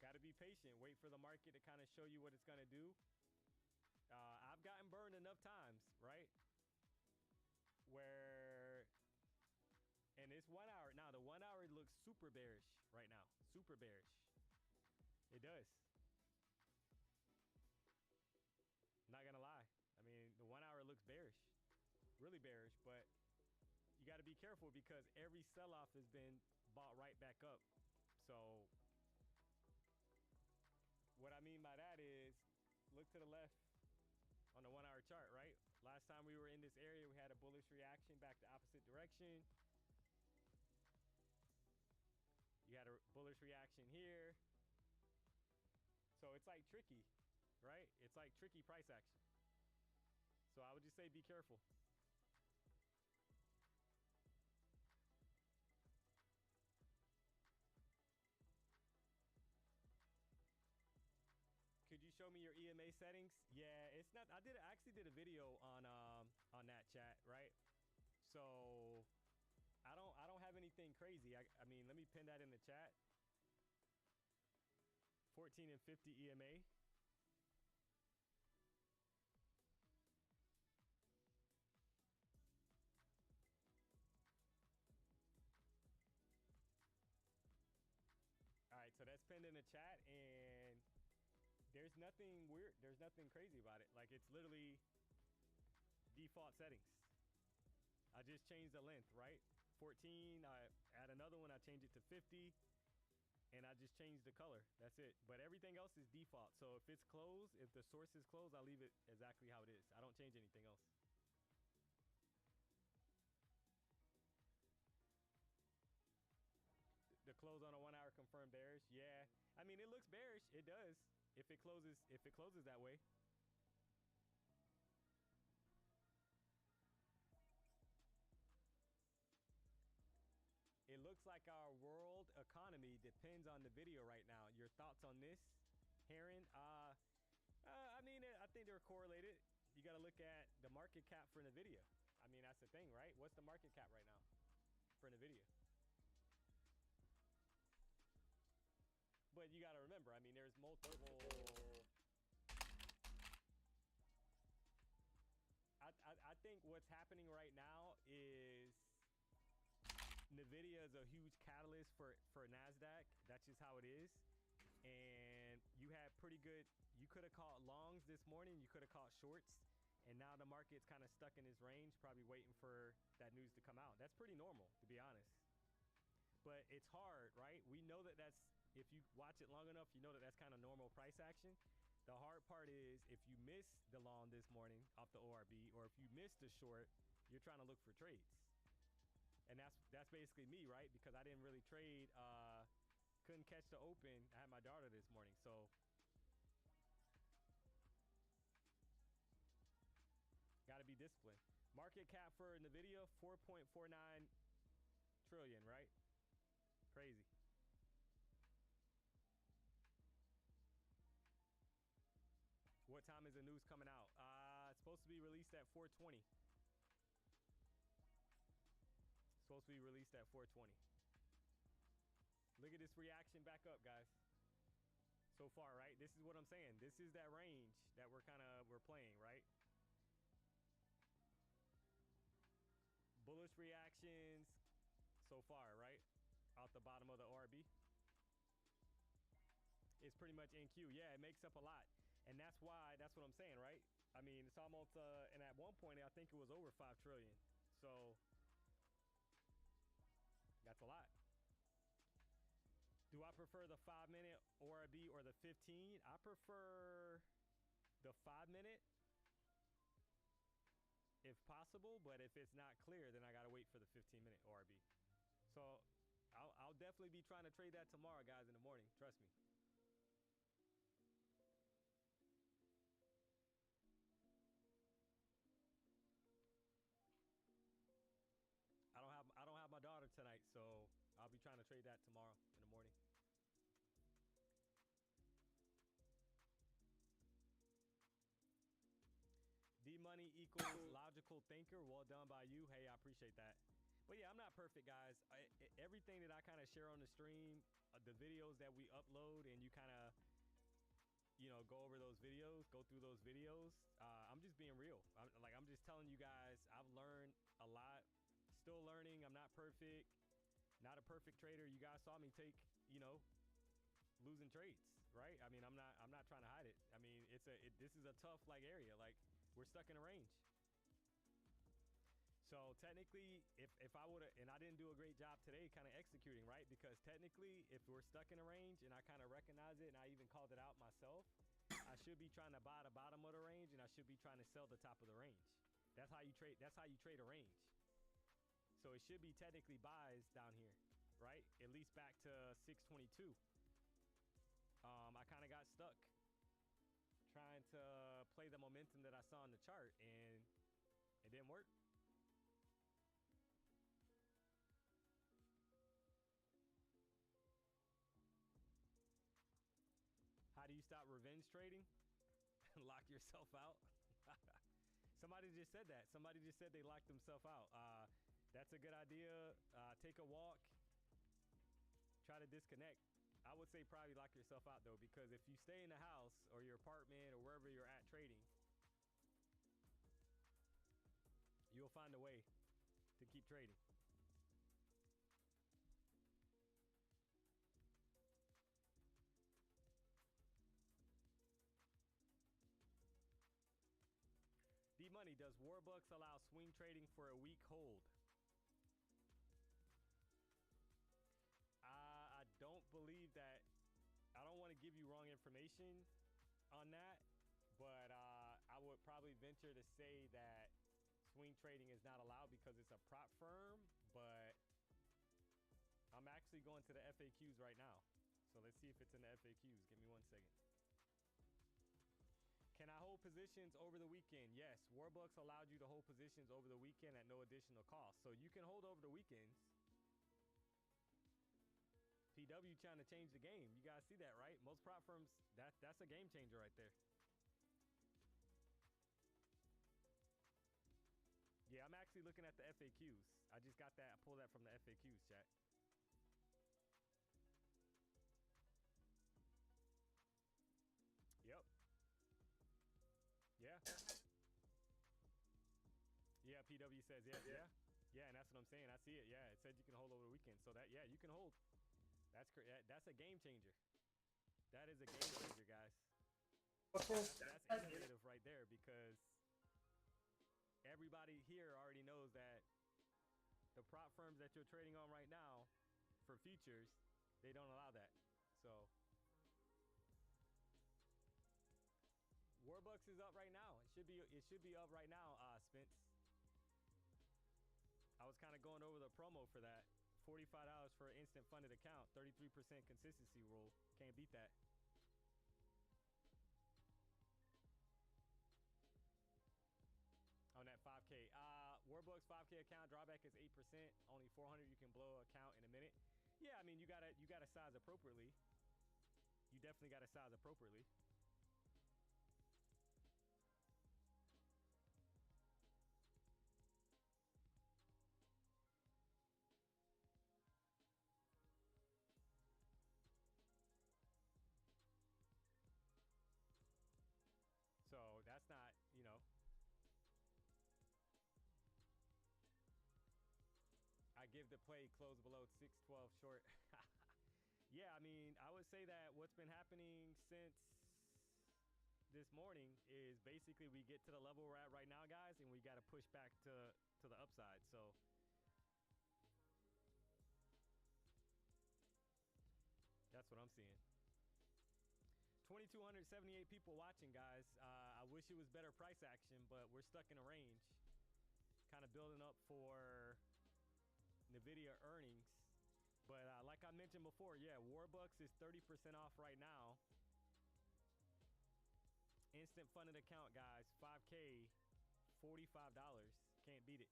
got to be patient. Wait for the market to kind of show you what it's going to do. I've gotten burned enough times, right? Where, and it's 1 hour. Now, the 1 hour looks super bearish right now. Super bearish. It does. Not going to lie. I mean, the 1 hour looks bearish. Really bearish, but you got to be careful because every sell-off has been bought right back up. So... what I mean by that is, look to the left on the 1 hour chart, right? Last time we were in this area, we had a bullish reaction back the opposite direction. You had a bullish reaction here. So it's like tricky, right? It's like tricky price action. So I would just say be careful. Could you show me your EMA settings? Yeah, it's not. I actually did a video on that chat, right? So I don't have anything crazy. I mean, let me pin that in the chat. 14 and 50 EMA. All right, so that's pinned in the chat, and there's nothing weird. There's nothing crazy about it. Like, it's literally default settings. I just changed the length, right? 14, I add another one, I change it to 50, and I just changed the color. That's it. But everything else is default. So if it's closed, if the source is closed, I leave it exactly how it is. I don't change anything else. The close on a 1 hour confirmed bearish. Yeah. I mean, it looks bearish. It does. If it closes that way. It looks like our world economy depends on the video right now. Your thoughts on this, Heron? I mean, I think they're correlated. You got to look at the market cap for NVIDIA. I mean, that's the thing, right? What's the market cap right now for NVIDIA? But you got to remember, I mean, there's multiple... I think what's happening right now is NVIDIA is a huge catalyst for NASDAQ. That's just how it is. And you had pretty good... You could have caught longs this morning. You could have caught shorts. And now the market's kind of stuck in this range, probably waiting for that news to come out. That's pretty normal, to be honest. But it's hard, right? We know that that's... If you watch it long enough, you know that that's kind of normal price action. The hard part is if you miss the long this morning off the ORB, or if you missed the short, you're trying to look for trades. And that's basically me, right? Because I didn't really trade, couldn't catch the open. I had my daughter this morning, so. Gotta be disciplined. Market cap for NVIDIA, 4.49 trillion, right? Crazy. What time is the news coming out? Supposed to be released at 420. Supposed to be released at 420. Look at this reaction back up, guys. So far, right? This is what I'm saying. This is that range that we're playing, right? Bullish reactions so far, right? Out the bottom of the ORB. It's pretty much NQ. Yeah, it makes up a lot. And that's why, that's what I'm saying, right? I mean, it's almost, and at one point, I think it was over 5 trillion. So that's a lot. Do I prefer the 5-minute ORB or the 15? I prefer the 5-minute if possible, but if it's not clear, then I gotta wait for the 15-minute ORB. So I'll definitely be trying to trade that tomorrow, guys, in the morning. Trust me. I don't have my daughter tonight, so I'll be trying to trade that tomorrow in the morning. D-Money equals logical thinker. Well done by you. Hey, I appreciate that. But yeah, I'm not perfect, guys. Everything that I kind of share on the stream, the videos that we upload, and you kind of, you know, go over those videos, go through those videos. I'm just being real. I'm just telling you guys, I've learned a lot. Still learning. I'm not perfect. Not a perfect trader. You guys saw me take, you know, losing trades, right? I mean, I'm not trying to hide it. I mean, this is a tough like area. Like, we're stuck in a range. So technically, if I would have, and I didn't do a great job today kind of executing, right? Because technically, if we're stuck in a range and I kind of recognize it and I even called it out myself, I should be trying to buy the bottom of the range and I should be trying to sell the top of the range. That's how you trade. That's how you trade a range. So it should be technically buys down here, right? At least back to 622. I kind of got stuck trying to play the momentum that I saw on the chart and it didn't work. How do you stop revenge trading? Lock yourself out. Somebody just said that. Somebody just said they locked themselves out. That's a good idea. Take a walk. Try to disconnect. I would say probably lock yourself out though, because if you stay in the house or your apartment or wherever you're at trading, you'll find a way to keep trading. D-Money, does Warbucks allow swing trading for a week hold? I don't believe that. I don't want to give you wrong information on that, but I would probably venture to say that swing trading is not allowed because it's a prop firm, but I'm actually going to the FAQs right now. So let's see if it's in the FAQs. Give me 1 second. Can I hold positions over the weekend? Yes, Warbucks allowed you to hold positions over the weekend at no additional cost. So you can hold over the weekends. PW trying to change the game. You guys see that, right? Most prop firms, that's a game changer right there. Yeah, I'm actually looking at the FAQs. I just got that. I pulled that from the FAQs, chat. Yep. Yeah. Yeah, PW says, yeah, and that's what I'm saying. I see it. Yeah, it said you can hold over the weekend. So that, yeah, you can hold. That's a game changer. That is a game changer, guys. That's innovative right there, because everybody here already knows that the prop firms that you're trading on right now for futures, they don't allow that. So Warbucks is up right now. It should be up right now, Spence. I was kind of going over the promo for that. $45 for an instant funded account, 33% consistency rule. Can't beat that. On that 5K. Warbucks 5K account drawback is 8%. Only 400 you can blow account in a minute. Yeah, I mean, you gotta size appropriately. You definitely gotta size appropriately. give the play close below 612 short. Yeah, I mean, I would say that what's been happening since this morning is basically we get to the level we're at right now, guys, and we got to push back to the upside. So that's what I'm seeing. 2,278 people watching, guys. I wish it was better price action, but we're stuck in a range. Kind of building up for NVIDIA earnings. But like I mentioned before, yeah, Warbucks is 30% off right now. Instant funded account, guys, 5K, $45. Can't beat it.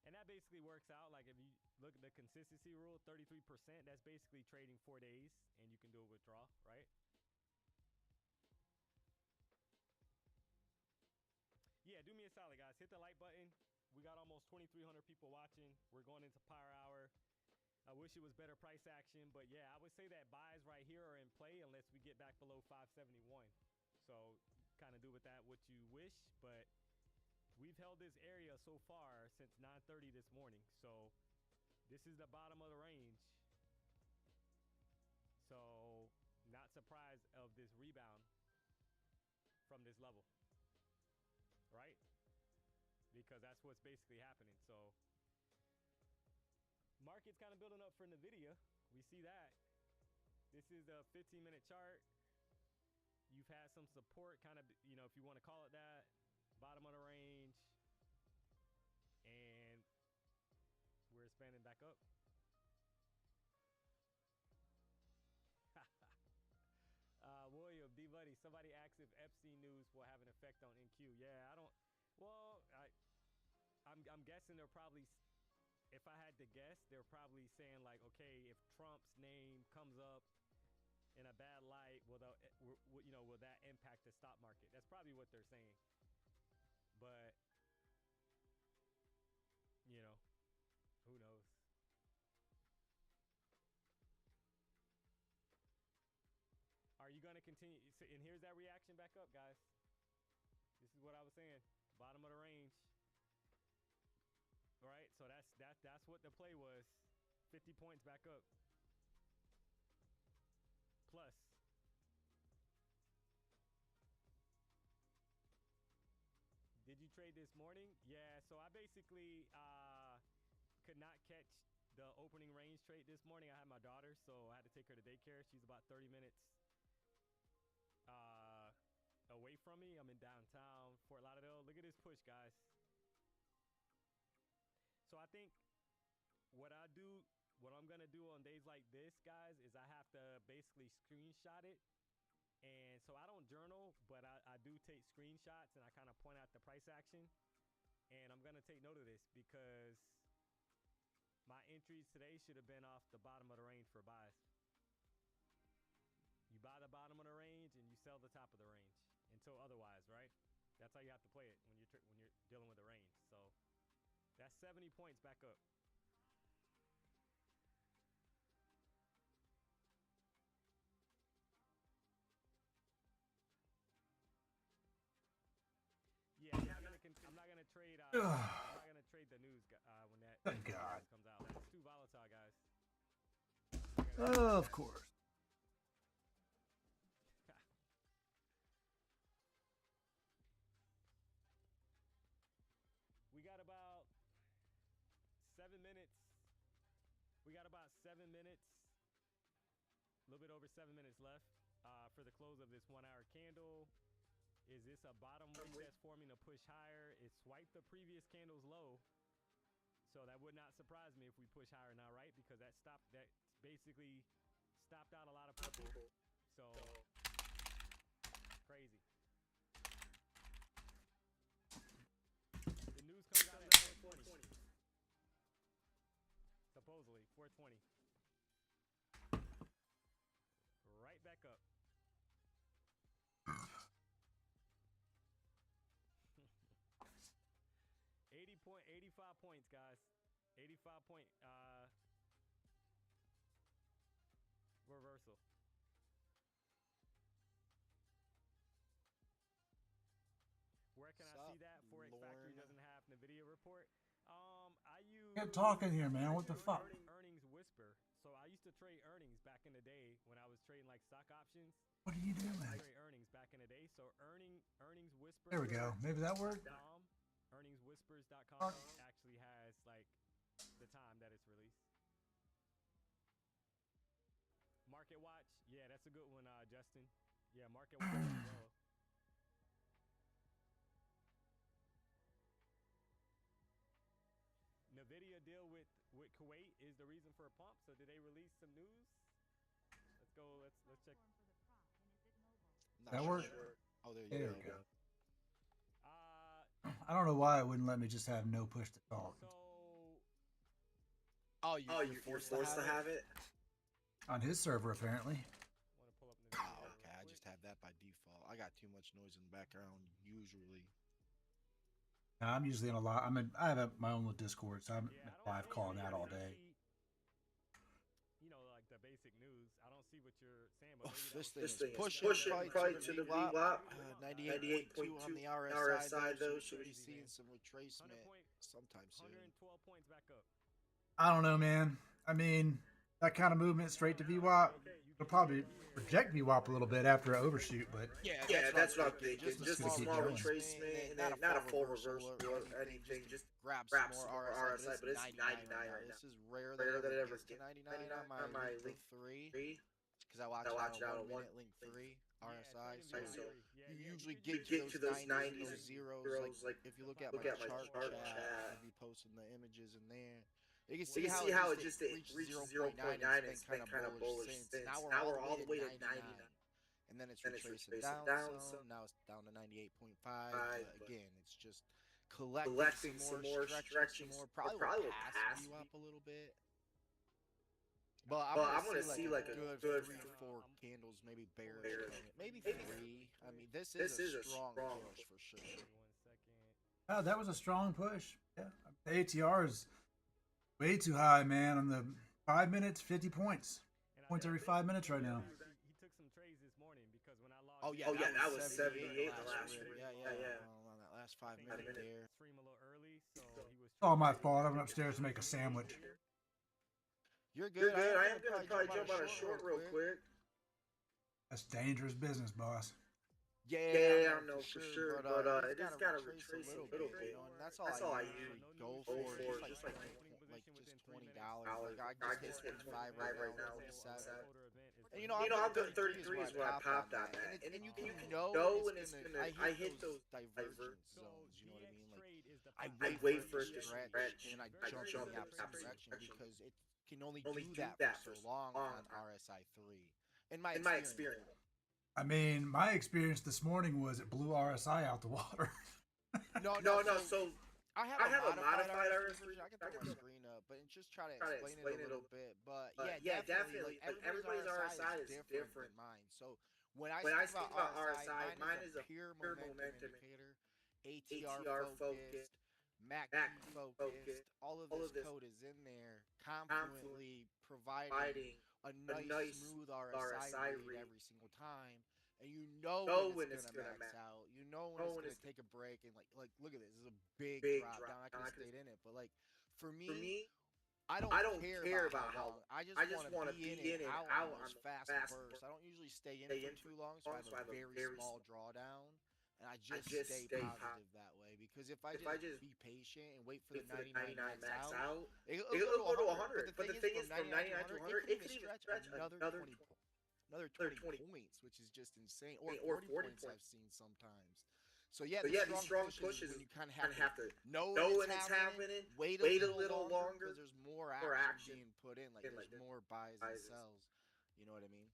And that basically works out. Like if you look at the consistency rule, 33%, that's basically trading 4 days and you can do a withdrawal, right? Yeah, do me a solid, guys. Hit the like button. We got almost 2,300 people watching. We're going into Power Hour. I wish it was better price action, but yeah, I would say that buys right here are in play unless we get back below 571. So kind of do with that what you wish, but we've held this area so far since 9:30 this morning. So this is the bottom of the range. So not surprised of this rebound from this level, right? Because that's what's basically happening. So market's kind of building up for NVIDIA. We see that. This is the 15-minute chart. You've had some support, kind of, you know, if you want to call it that, bottom of the range. And we're expanding back up. William, D-Buddy, somebody asked if Epstein news will have an effect on NQ. Yeah, I don't, well, I'm guessing they're probably, if I had to guess, they're probably saying like, okay, if Trump's name comes up in a bad light, will that impact the stock market? That's probably what they're saying. But, you know, who knows? Are you going to continue? And here's that reaction back up, guys. This is what I was saying. Bottom of the range. All right, so that's what the play was. 50 points back up. Plus. Did you trade this morning? Yeah, so I basically could not catch the opening range trade this morning. I had my daughter, so I had to take her to daycare. She's about 30 minutes away from me. I'm in downtown Fort Lauderdale. Look at this push, guys. So I think what I'm gonna do on days like this, guys, is I have to basically screenshot it. And so I don't journal, but I do take screenshots and I kind of point out the price action. And I'm gonna take note of this because my entries today should have been off the bottom of the range for buys. You buy the bottom of the range and you sell the top of the range until otherwise, right? That's how you have to play it when you're dealing with the range. So that's 70 points back up. Yeah, I'm not gonna trade. I'm not gonna trade the news when that God comes out. That's too volatile, guys. Of course. We got about 7 minutes. We got about 7 minutes. A little bit over 7 minutes left for the close of this 1 hour candle. Is this a bottom retest forming to push higher? It swiped the previous candle's low. So that would not surprise me if we push higher now, right? Because that basically stopped out a lot of people. So crazy. The news comes out at 4:20. Supposedly 4:20. Right back up. 85 points, guys. 85 point reversal. Where can I see that? Forex Factory doesn't have NVIDIA report. I use Get talking here, man. What the fuck? earnings whisper. So I used to trade earnings back in the day when I was trading like stock options. What are you doing? Trade earnings back in the day. So earnings whisper. There we go. Maybe that worked. Earningswhispers.com actually has like the time that it's released. MarketWatch, yeah, that's a good one, Justin. Yeah, MarketWatch as well. Nvidia deal with Kuwait is the reason for a pump. So did they release some news? Let's go. Let's check. Not That sure. worked? Oh, there There you we go. go. I don't know why it wouldn't let me just have no push to talk. So Oh, you're forced to have it? On his server, apparently. want to pull up Nvidia. Oh, okay. I just have that by default. I got too much noise in the background usually. I'm usually in a lot. I have my own little Discord, so I'm live calling that all day. You know, like the basic news. I don't see what you're saying, Oh, but maybe this that thing was is pushing probably to the VWAP. VWAP. 98.2 on the RSI, though. So we should be seeing some retracement sometime soon. 112 points back up. I don't know, man. I mean, that kind of movement straight to VWAP. It'll probably reject VWAP a little bit after an overshoot, but Yeah, that's what I'm thinking. Just a gonna keep small going. retracement, and then not a full reversal or anything. Just grab some more RSI, but it's 99 right now. This is rare that it ever gets to 99 on my link 3. Because I watch it out on 1 minute link 3 RSI. So you usually get to those 90s and those zeros. Like if you look at my chart chat, I'll be posting the images in there. You can see how it just reached 0.9 and it's been kind of bullish since. Now we're all the way to 99. And then it's retracing down some. Now it's down to 98.5. Again, it's just collecting some more, stretching some more. Probably will pass you up a little bit. But I'm gonna see like a good 3-4 candles, maybe bearish, maybe 3. I mean, this is a strong push for sure. 1 second. oh, that was a strong push. Yeah, the ATR is way too high, man. On the 5 minutes, 50 points. And Points every 5 minutes right now. He took some trades this morning because when I logged Oh yeah, that was 78 the last rip. Yeah. On that last 5 minute there. stream a little early, so he was. It's all my fault. I went upstairs to make a sandwich. You're good. I am gonna probably jump on a short real quick. That's dangerous business, boss. Yeah, I know for sure. But it just gotta retrace a little bit. You know, and that's all I usually go for. Just like $20. Like I just hit 25 right now. 7. And I'm doing 33 is what I popped on that. And you can know when it's gonna. I hit those divergence zones. You know what I mean? Like I wait for it to stretch and I jump in the opposite direction because it can only do that for so long on RSI 3. In my experience. I mean, my experience this morning was it blew RSI out the water. No. So I have a modified RSI. I can throw my screen up, but just try to explain it a little bit. But yeah, definitely. Like everybody's RSI is different than mine. So when I speak about RSI, mine is a pure momentum indicator, ATR focused, MACD focused. All of this code is in there, confidently providing a nice smooth RSI read every single time. And you know when it's gonna max out. You know when it's gonna take a break and like look at this. This is a big drop down. I could have stayed in it, but like for me, I don't care about how long. I just want to be in and out on those fast bursts. I don't usually stay in for too long, so I have a very small drawdown, and I just stay positive that way. Because if I just be patient and wait for the 99 max out, it'll go to 100. But the thing is, from 99 to 100, it could even stretch another 20 points, which is just insane. Or 40 points I've seen sometimes. So yeah, these strong pushes when you kind of have to know when it's happening, wait a little longer because there's more action being put in. Like there's more buys and sells. You know what I mean?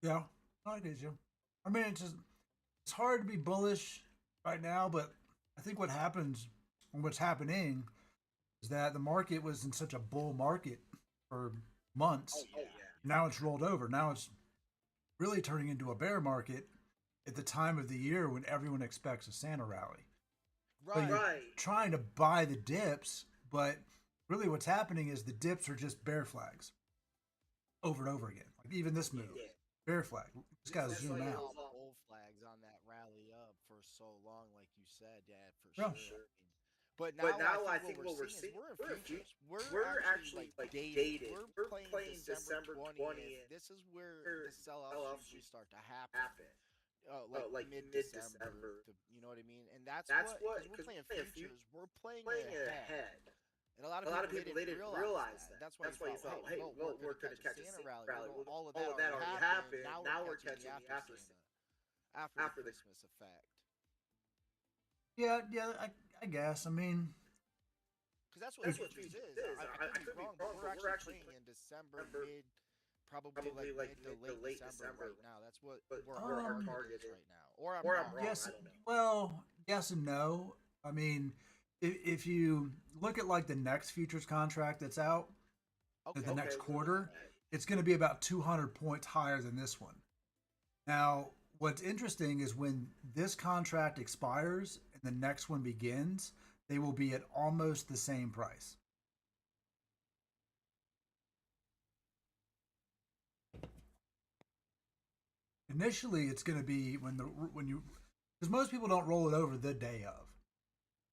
Yeah, I get you. I mean, it's hard to be bullish right now, but I think what happens and what's happening is that the market was in such a bull market for months. Oh, yeah. Now it's rolled over. Now it's really turning into a bear market at the time of the year when everyone expects a Santa rally. Right. So you're trying to buy the dips, but really what's happening is the dips are just bear flags over and over again. Like even this move, bear flag. Just gotta zoom out. Bull flags on that rally up for so long, like you said, Dad, for sure. But now I think what we're seeing is we're in futures. We're actually like dated. We're playing December 20th. This is where the sell-offs usually start to happen. Like mid-December. You know what I mean? And that's what, because we're playing futures. We're playing ahead. And a lot of people they didn't realize that. That's why you thought, hey, well, we're going to catch a Santa rally. Well, all of that already happened. Now we're catching the after the Christmas effect. Yeah, I guess. I mean, because that's what futures is. I could be wrong, but we're actually playing in December, probably like mid to late December right now. That's what our target is right now. Or I'm wrong. Yes, I don't know. well, yes and no. I mean, if you look at like the next futures contract that's out, the next quarter, it's going to be about 200 points higher than this one. Now, what's interesting is when this contract expires and the next one begins, they will be at almost the same price. Initially, it's going to be when you, because most people don't roll it over the day of.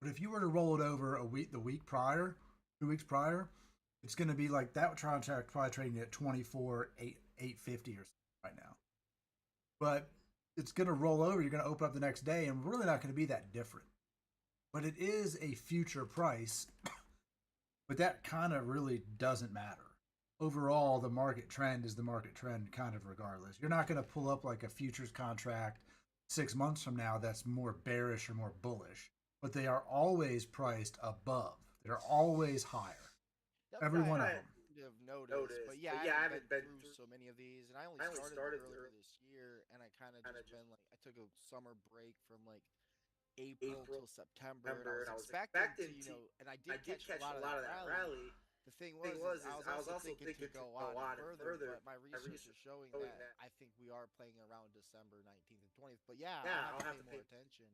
But if you were to roll it over the week prior, 2 weeks prior, it's going to be like that contract probably trading at 24,850 or something right now. But it's going to roll over. You're going to open up the next day, and really not going to be that different. But it is a future price. But that kind of really doesn't matter. Overall, the market trend is the market trend, kind of regardless. You're not going to pull up like a futures contract 6 months from now that's more bearish or more bullish. But they are always priced above. They're always higher. Every one of them. Have noticed, but yeah, I haven't been through so many of these, and I only started earlier this year, and I kind of just been like, I took a summer break from like April till September, and I was expecting to, and I did catch a lot of that rally. The thing was, I was also thinking to go on further, but my research is showing that I think we are playing around December 19th and 20th. But yeah, I'll have to pay more attention,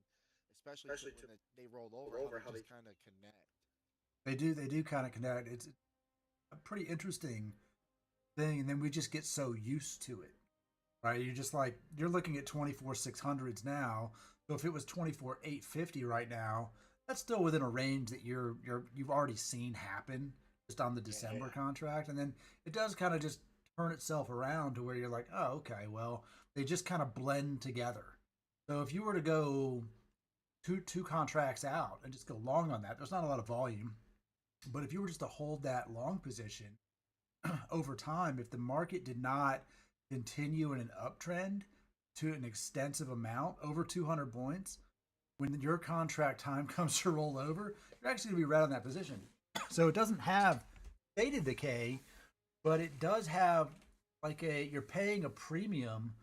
especially to when they roll over, how they just kind of connect. They do kind of connect. It's a pretty interesting thing, and then we just get so used to it, right? You're just like, you're looking at 24,600s now. So if it was 24,850 right now, that's still within a range that you've already seen happen just on the December contract. And then it does kind of just turn itself around to where you're like, oh, okay, well, they just kind of blend together. So if you were to go two contracts out and just go long on that, there's not a lot of volume. But if you were just to hold that long position over time, if the market did not continue in an uptrend to an extensive amount, over 200 points, when your contract time comes to roll over, you're actually going to be right on that position. So it doesn't have stated decay, but it does have like you're paying a premium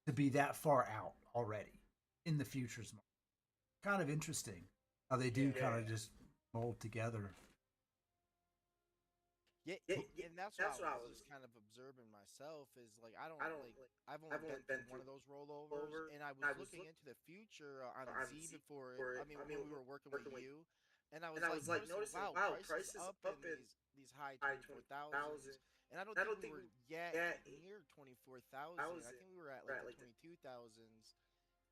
to be that far out already in the futures market. Kind of interesting how they do kind of just mold together. Yeah, and that's what I was just kind of observing myself is like I've only been through one of those rollovers, and I was looking into the future on Z before. I mean, when we were working with you, and I was like noticing, wow, prices up in these high 24,000s, and I don't think we were yet near 24,000. I think we were at like the 22,000s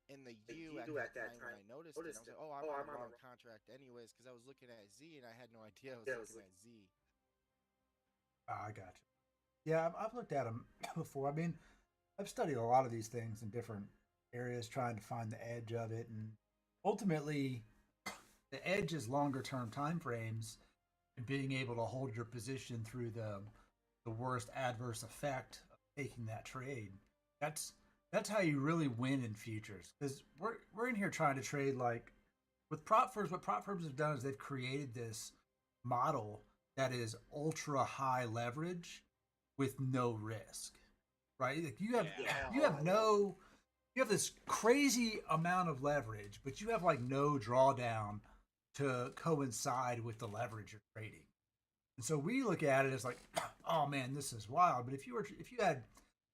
in the U at that time when I noticed it. I was like, oh, I'm on the wrong contract anyways, because I was looking at Z and I had no idea I was looking at Z. I got you. Yeah, I've looked at them before. I mean, I've studied a lot of these things in different areas, trying to find the edge of it, and ultimately, the edge is longer term time frames and being able to hold your position through the worst adverse effect of taking that trade. That's how you really win in futures, because we're in here trying to trade like with prop firms. What prop firms have done is they've created this model that is ultra high leverage with no risk, right? Like you have this crazy amount of leverage, but you have like no drawdown to coincide with the leverage you're trading. And so we look at it as like, oh man, this is wild. But if you had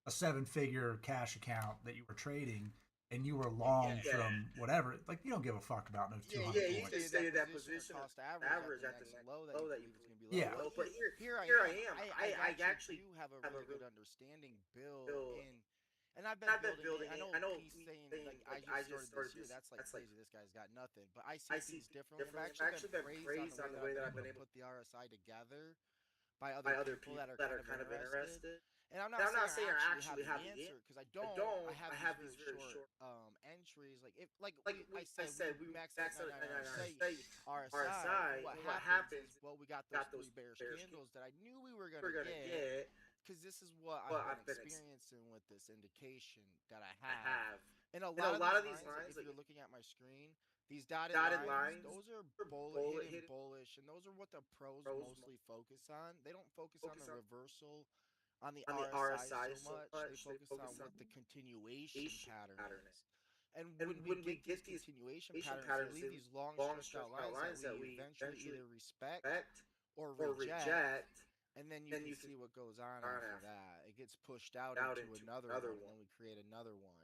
a 7-figure cash account that you were trading and you were long from whatever, like you don't give a fuck about no 200 points. You can stay in that position cost average at the next low that you believe is going to be low. But here I am. I actually do have a really good understanding, Bill, in And I've been building it. I know he's saying like I just started this year. That's like crazy. This guy's got nothing. But I see things differently. And I've actually been praised on the way that I've been able to put the RSI together by other people that are kind of interested. And I'm not saying I actually have the answer because I don't. I have these very short entries. Like I said, we maxed out 99 RSI. And what happens is, well, we got those 3 bearish candles that I knew we were gonna get. Because this is what I've been experiencing with this indication that I have. And a lot of these lines, if you're looking at my screen, these dotted lines, those are hidden bullish, and those are what the pros mostly focus on. They don't focus on the reversal on the RSI so much. They focus on what the continuation pattern is. And when we get these continuation patterns, they leave these long stretched out lines that we eventually either respect or reject. And then you can see what goes on after that. It gets pushed out into another one, and then we create another one.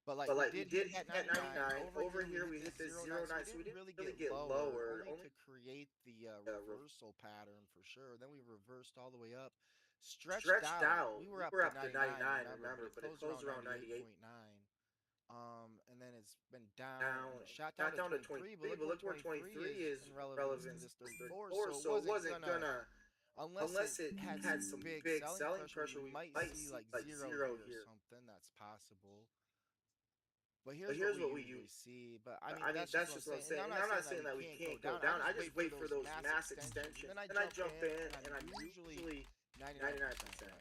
But we did hit that 99. Over here, we hit this 09, so we didn't really get lower, only to create the reversal pattern for sure. Then we reversed all the way up, stretched out. We were up to 99, remember, but it closed around 98.9. And then it's been down, shot down to 23, but look where 23 is relevant to this 34, so it wasn't gonna, unless it had some big selling pressure, we might see like zero here or something, that's possible. But here's what we usually see, but I mean, that's just what I'm saying, and I'm not saying that we can't go down, I just wait for those mass extensions, and then I jump in, and I'm usually 99% right.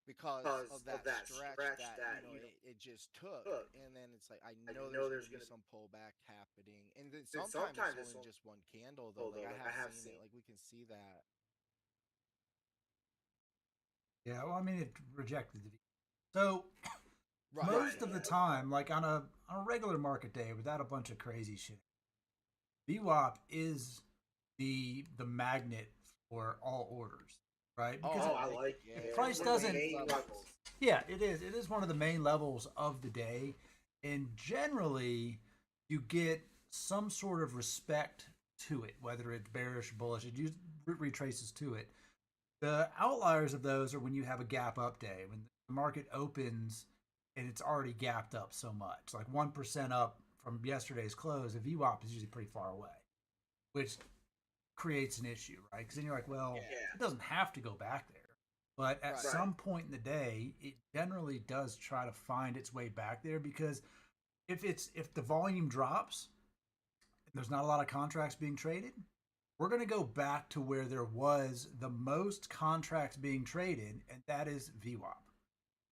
Because of that stretch that it just took, and then it's like I know there's gonna be some pullback happening, and then sometimes it's only just one candle though. Like I have seen it, like we can see that. Yeah, well, I mean, it rejected the. So most of the time, like on a regular market day without a bunch of crazy shit, VWAP is the magnet for all orders. Right? Because I like it. Price doesn't. Yeah, it is. It is one of the main levels of the day, and generally, you get some sort of respect to it, whether it's bearish, bullish. It retraces to it. The outliers of those are when you have a gap up day, when the market opens and it's already gapped up so much, like 1% up from yesterday's close. The VWAP is usually pretty far away, which creates an issue, right? Because then you're like, well, it doesn't have to go back there. But at some point in the day, it generally does try to find its way back there, because if the volume drops and there's not a lot of contracts being traded, we're going to go back to where there was the most contracts being traded, and that is VWAP,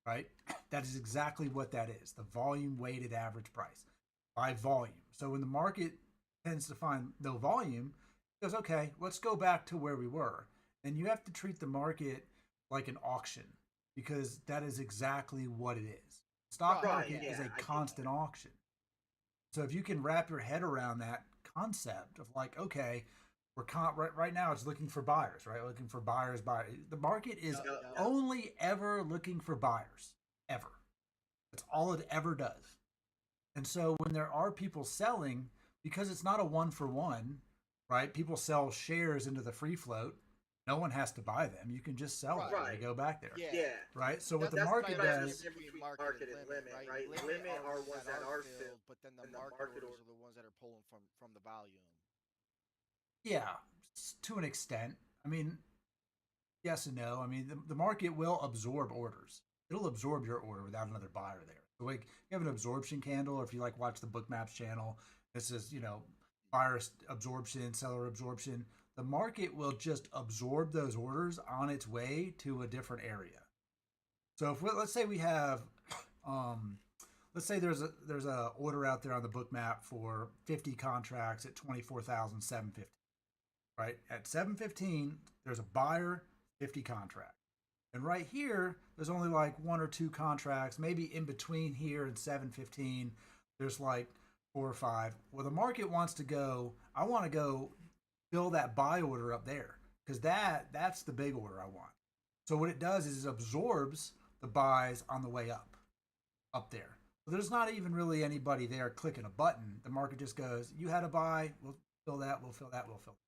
right? That is exactly what that is, the volume weighted average price by volume. So when the market tends to find no volume, goes, okay, let's go back to where we were. And you have to treat the market like an auction, because that is exactly what it is. Stock market is a constant auction. So if you can wrap your head around that concept of like, okay, we're right now it's looking for buyers, right? Looking for buyers. The market is only ever looking for buyers, ever. That's all it ever does. And so when there are people selling, because it's not a 1-for-1, right? People sell shares into the free float. No one has to buy them. You can just sell them. They go back there. Yeah. Right? So what the market does... Market and limit, right? Limit are ones that are filled, but then the market orders are the ones that are pulling from the volume. Yeah, to an extent. I mean, yes and no. I mean, the market will absorb orders. It'll absorb your order without another buyer there. So like, you have an absorption candle, or if you like watch the Bookmaps channel, this is, buyer absorption, seller absorption. The market will just absorb those orders on its way to a different area. So if let's say we have, let's say there's a order out there on the Bookmap for 50 contracts at 24,750. Right at 715, there's a buyer, 50 contract, and right here there's only like 1 or 2 contracts, maybe in between here and 715. There's like 4 or 5. Well, the market wants to go. I want to go fill that buy order up there, because that's the big order I want. So what it does is it absorbs the buys on the way up there. So there's not even really anybody there clicking a button. The market just goes, you had a buy, we'll fill that, we'll fill that, we'll fill that.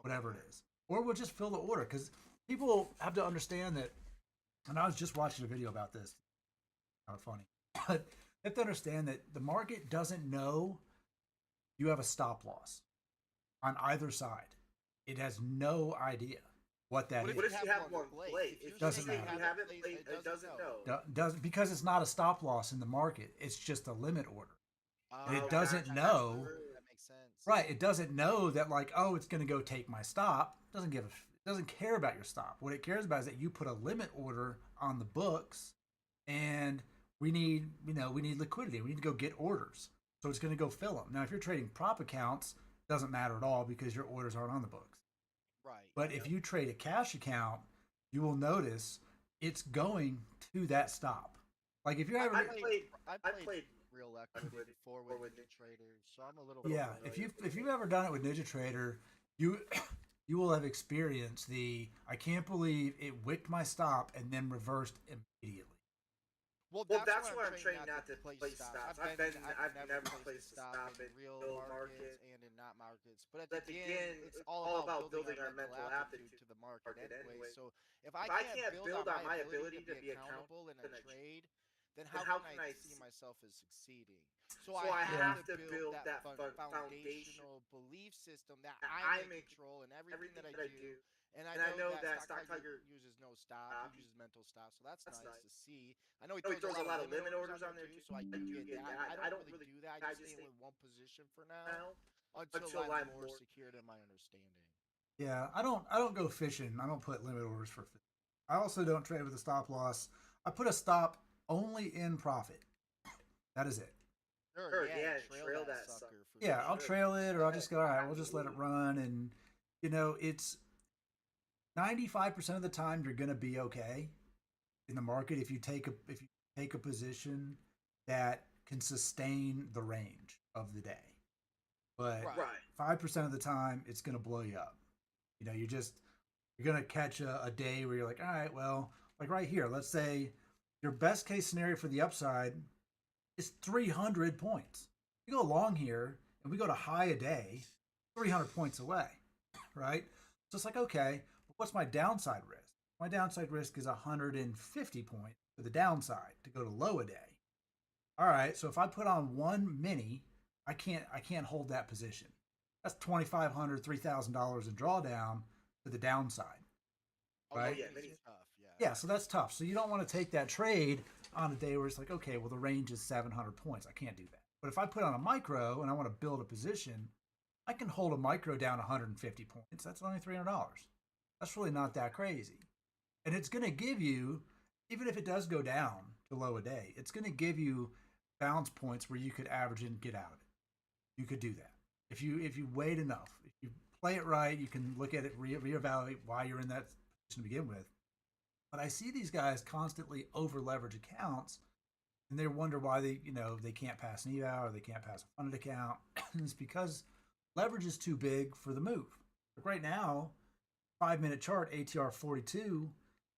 Whatever it is. or we'll just fill the order. Because people have to understand that, and I was just watching a video about this, kind of funny, but they have to understand that the market doesn't know you have a stop loss on either side. It has no idea what that is. What if you have one played? If doesn't matter. You haven't played, it doesn't know. Doesn't, because it's not a stop loss in the market. It's just a limit order. And it doesn't Gotcha. know. That makes sense. Right. It doesn't know that, like, oh, it's going to go take my stop. It doesn't care about your stop. What it cares about is that you put a limit order on the books, and we need liquidity. We need to go get orders. So it's going to go fill them. Now, if you're trading prop accounts, it doesn't matter at all because your orders aren't on the books. Right. But if you trade a cash account, you will notice it's going to that stop. Like if you're ever, I played real equity before with NinjaTrader, so I'm a little yeah. If you've ever done it with NinjaTrader, you will have experienced I can't believe it wicked my stop and then reversed immediately. Well, that's why I'm trained not to play stops. I've never placed a stop in real markets and in not markets. But at the end, it's all about building our mental aptitude to the market anyway. So if I can't build on my ability to be accountable in a trade, then how can I see myself as succeeding? So I have to build that foundational belief system that I'm in control in everything that I do. And I know that Stock Tiger uses no stop, he uses mental stop, so that's nice to see. I know he throws a lot of limit orders on there too, so I do get that. I don't really do that. I just stay with one position for now until I'm more secured in my understanding. Yeah, I don't go fishing. I don't put limit orders for fishing. I also don't trade with a stop loss. I put a stop only in profit. That is it. Sure, yeah, trail that sucker. Yeah, I'll trail it, or I'll just go, all right, we'll just let it run. And, it's 95% of the time you're going to be okay in the market if you take a position that can sustain the range of the day. But 5% of the time it's going to blow you up. You're going to catch a day where you're like, all right, well, like right here, let's say your best case scenario for the upside is 300 points. You go long here and we go to high a day, 300 points away, right? So it's like, okay, what's my downside risk? My downside risk is 150 points for the downside to go to low a day. All right, so if I put on one mini, I can't hold that position. That's $2,500, $3,000 in drawdown to the downside, right? Oh, yeah, mini's tough. Yeah, so that's tough. So you don't want to take that trade on a day where it's like, okay, well the range is 700 points. I can't do that. But if I put on a micro and I want to build a position, I can hold a micro down 150 points. That's only $300. That's really not that crazy. And it's going to give you, even if it does go down to low a day, it's going to give you bounce points where you could average and get out of it. You could do that. If you wait enough, if you play it right, you can look at it, reevaluate why you're in that position to begin with. But I see these guys constantly over leverage accounts, and they wonder why they can't pass an eval or they can't pass a funded account. And it's because leverage is too big for the move. Like right now, 5-minute chart, ATR 42.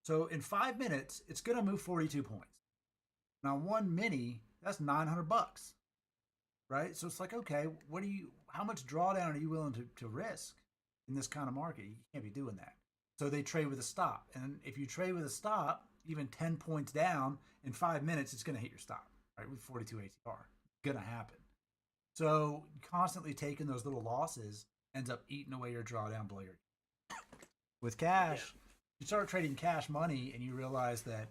So in 5 minutes, it's going to move 42 points. Now one mini, that's $900, right? So it's like, okay, how much drawdown are you willing to risk in this kind of market? You can't be doing that. So they trade with a stop. And if you trade with a stop, even 10 points down in 5 minutes, it's going to hit your stop, right? With 42 ATR. Going to happen. So constantly taking those little losses ends up eating away your drawdown below your. With cash, you start trading cash money and you realize that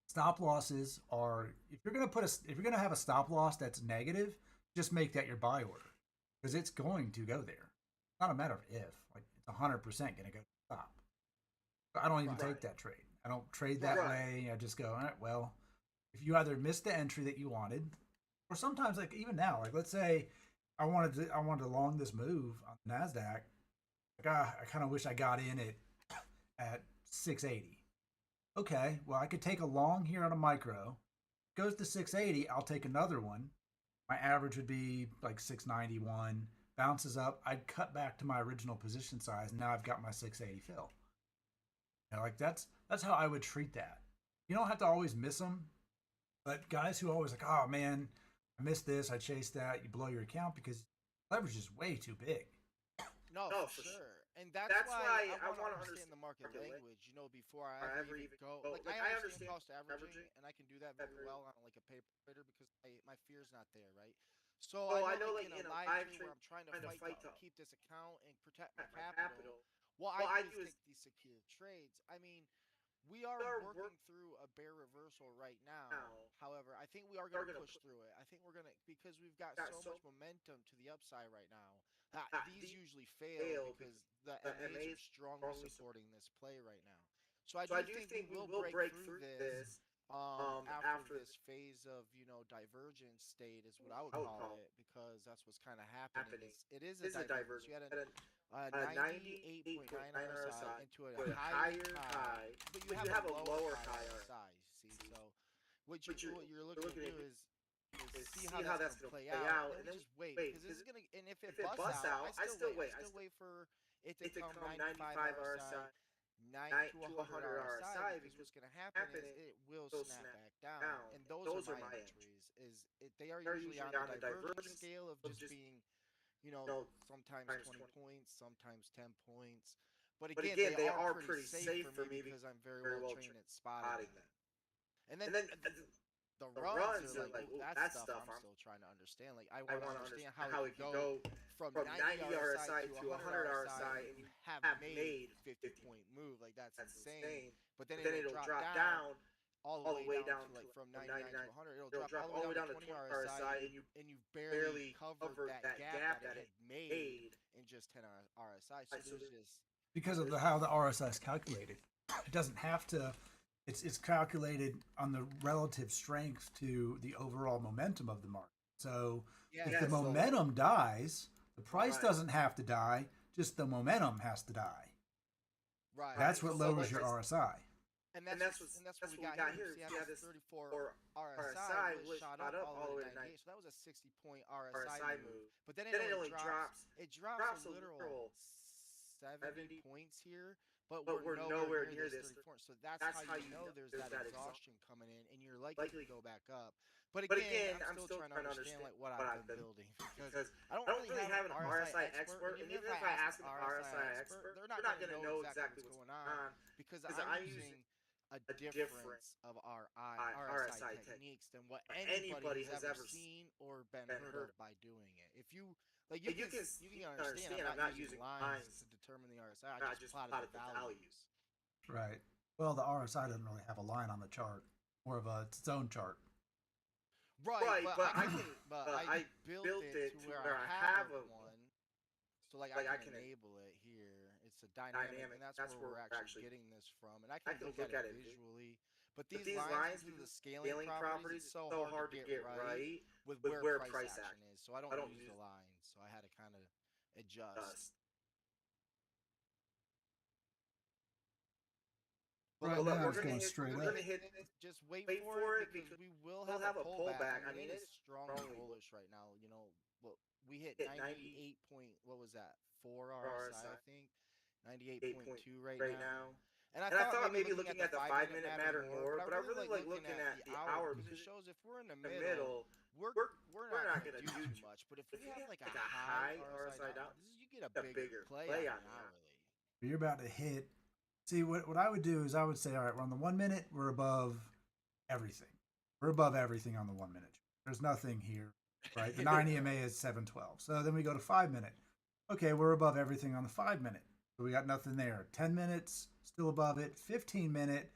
stop losses are, if you're going to have a stop loss that's negative, just make that your buy order because it's going to go there. It's not a matter of if, like it's 100% going to go to stop. I don't even take that trade. I don't trade that way. I just go, all right, well, if you either missed the entry that you wanted, or sometimes like even now, like let's say I wanted to long this move on the NASDAQ. Like, I kind of wish I got in it at 680. Okay, well, I could take a long here on a micro. Goes to 680, I'll take another one. My average would be like 691. Bounces up, I'd cut back to my original position size, and now I've got my 680 fill. Like that's how I would treat that. You don't have to always miss them, but guys who always like, oh man, I missed this, I chased that, you blow your account because leverage is way too big. No, for sure. And that's why I want to understand the market language, before I ever even go. Like, I understand cost averaging, and I can do that very well on like a paper trader because my fear's not there, right? So I know, like, in a live trade where I'm trying to fight to keep this account and protect my capital, what I do is take these secure trades. I mean, we are working through a bear reversal right now. However, I think we are going to push through it. I think we're going to, because we've got so much momentum to the upside right now. These usually fail because the MAs are strongly supporting this play right now. So I do think we will break through this after this phase of, divergence state is what I would call it, because that's what's kind of happening. It is a divergence. You had a 98.9 RSI into a higher high, but you have a lower high RSI. See, so what you're looking to do is see how that's going to play out, and then just wait, because this is going to. And if it busts out, I still wait. I still wait for it to come 95 RSI, 9 to 100 RSI, because what's going to happen is it will snap back down, and those are my entries. They are usually on the divergence scale of just being, sometimes 20 points, sometimes 10 points. But again, they are pretty safe for me because I'm very well trained at spotting them. And then the runs are like, that stuff I'm still trying to understand. Like, I want to understand how it can go from 90 RSI to 100 RSI, and you have made 50-point move. Like, that's insane. But then it'll drop down all the way down to, like, from 99 to 100. It'll drop all the way down to 20 RSI, and you've barely covered that gap that it made in just 10 RSI. So there's just... Because of how the RSI is calculated. It doesn't have to... It's calculated on the relative strength to the overall momentum of the market. So if the momentum dies, the price doesn't have to die, just the momentum has to die. Right. That's what lowers your RSI. And that's what we got here. See, I have this 34 RSI, which shot up all the way to 98. So that was a 60-point RSI move. But then it only drops. It drops a literal 70 points here. But we're nowhere near this 34. So that's how you know there's that exhaustion coming in, and you're likely to go back up. But again, I'm still trying to understand like what I've been building, because I don't really have an RSI expert. And even if I ask an RSI expert, they're not going to know exactly what's going on, because I'm using a difference of our RSI techniques than what anybody has ever seen or been heard of by doing it. If you you can understand, I'm not using lines to determine the RSI. I just plotted the values. Right. Well, the RSI doesn't really have a line on the chart, more of its own chart. Right, but I built it to where I have one, so like I can enable it here. It's a dynamic, and that's where we're actually getting this from. And I can look at it visually. But these lines, because of the scaling properties, it's so hard to get right with where price action is. So I don't use the lines. So I had to kind of adjust. Right now it's going straight up. Just wait for it, because we will have a pullback. I mean, it's strongly bullish right now. Look, we hit 98 point, what was that? 4 RSI, I think. 98.2 right now. And I thought maybe looking at the 5-minute mattered more, but I really like looking at the hour, because it shows if we're in the middle, we're not going to do too much. But if we have like a high RSI down, you get a bigger play on the hourly. You're about to hit. See, what I would do is I would say, all right, we're on the 1 minute, we're above everything. We're above everything on the 1 minute. There's nothing here, right? The 9 EMA is 712. So then we go to 5 minute. Okay, we're above everything on the 5 minute. So we got nothing there. 10 minutes, still above it. 15 minute.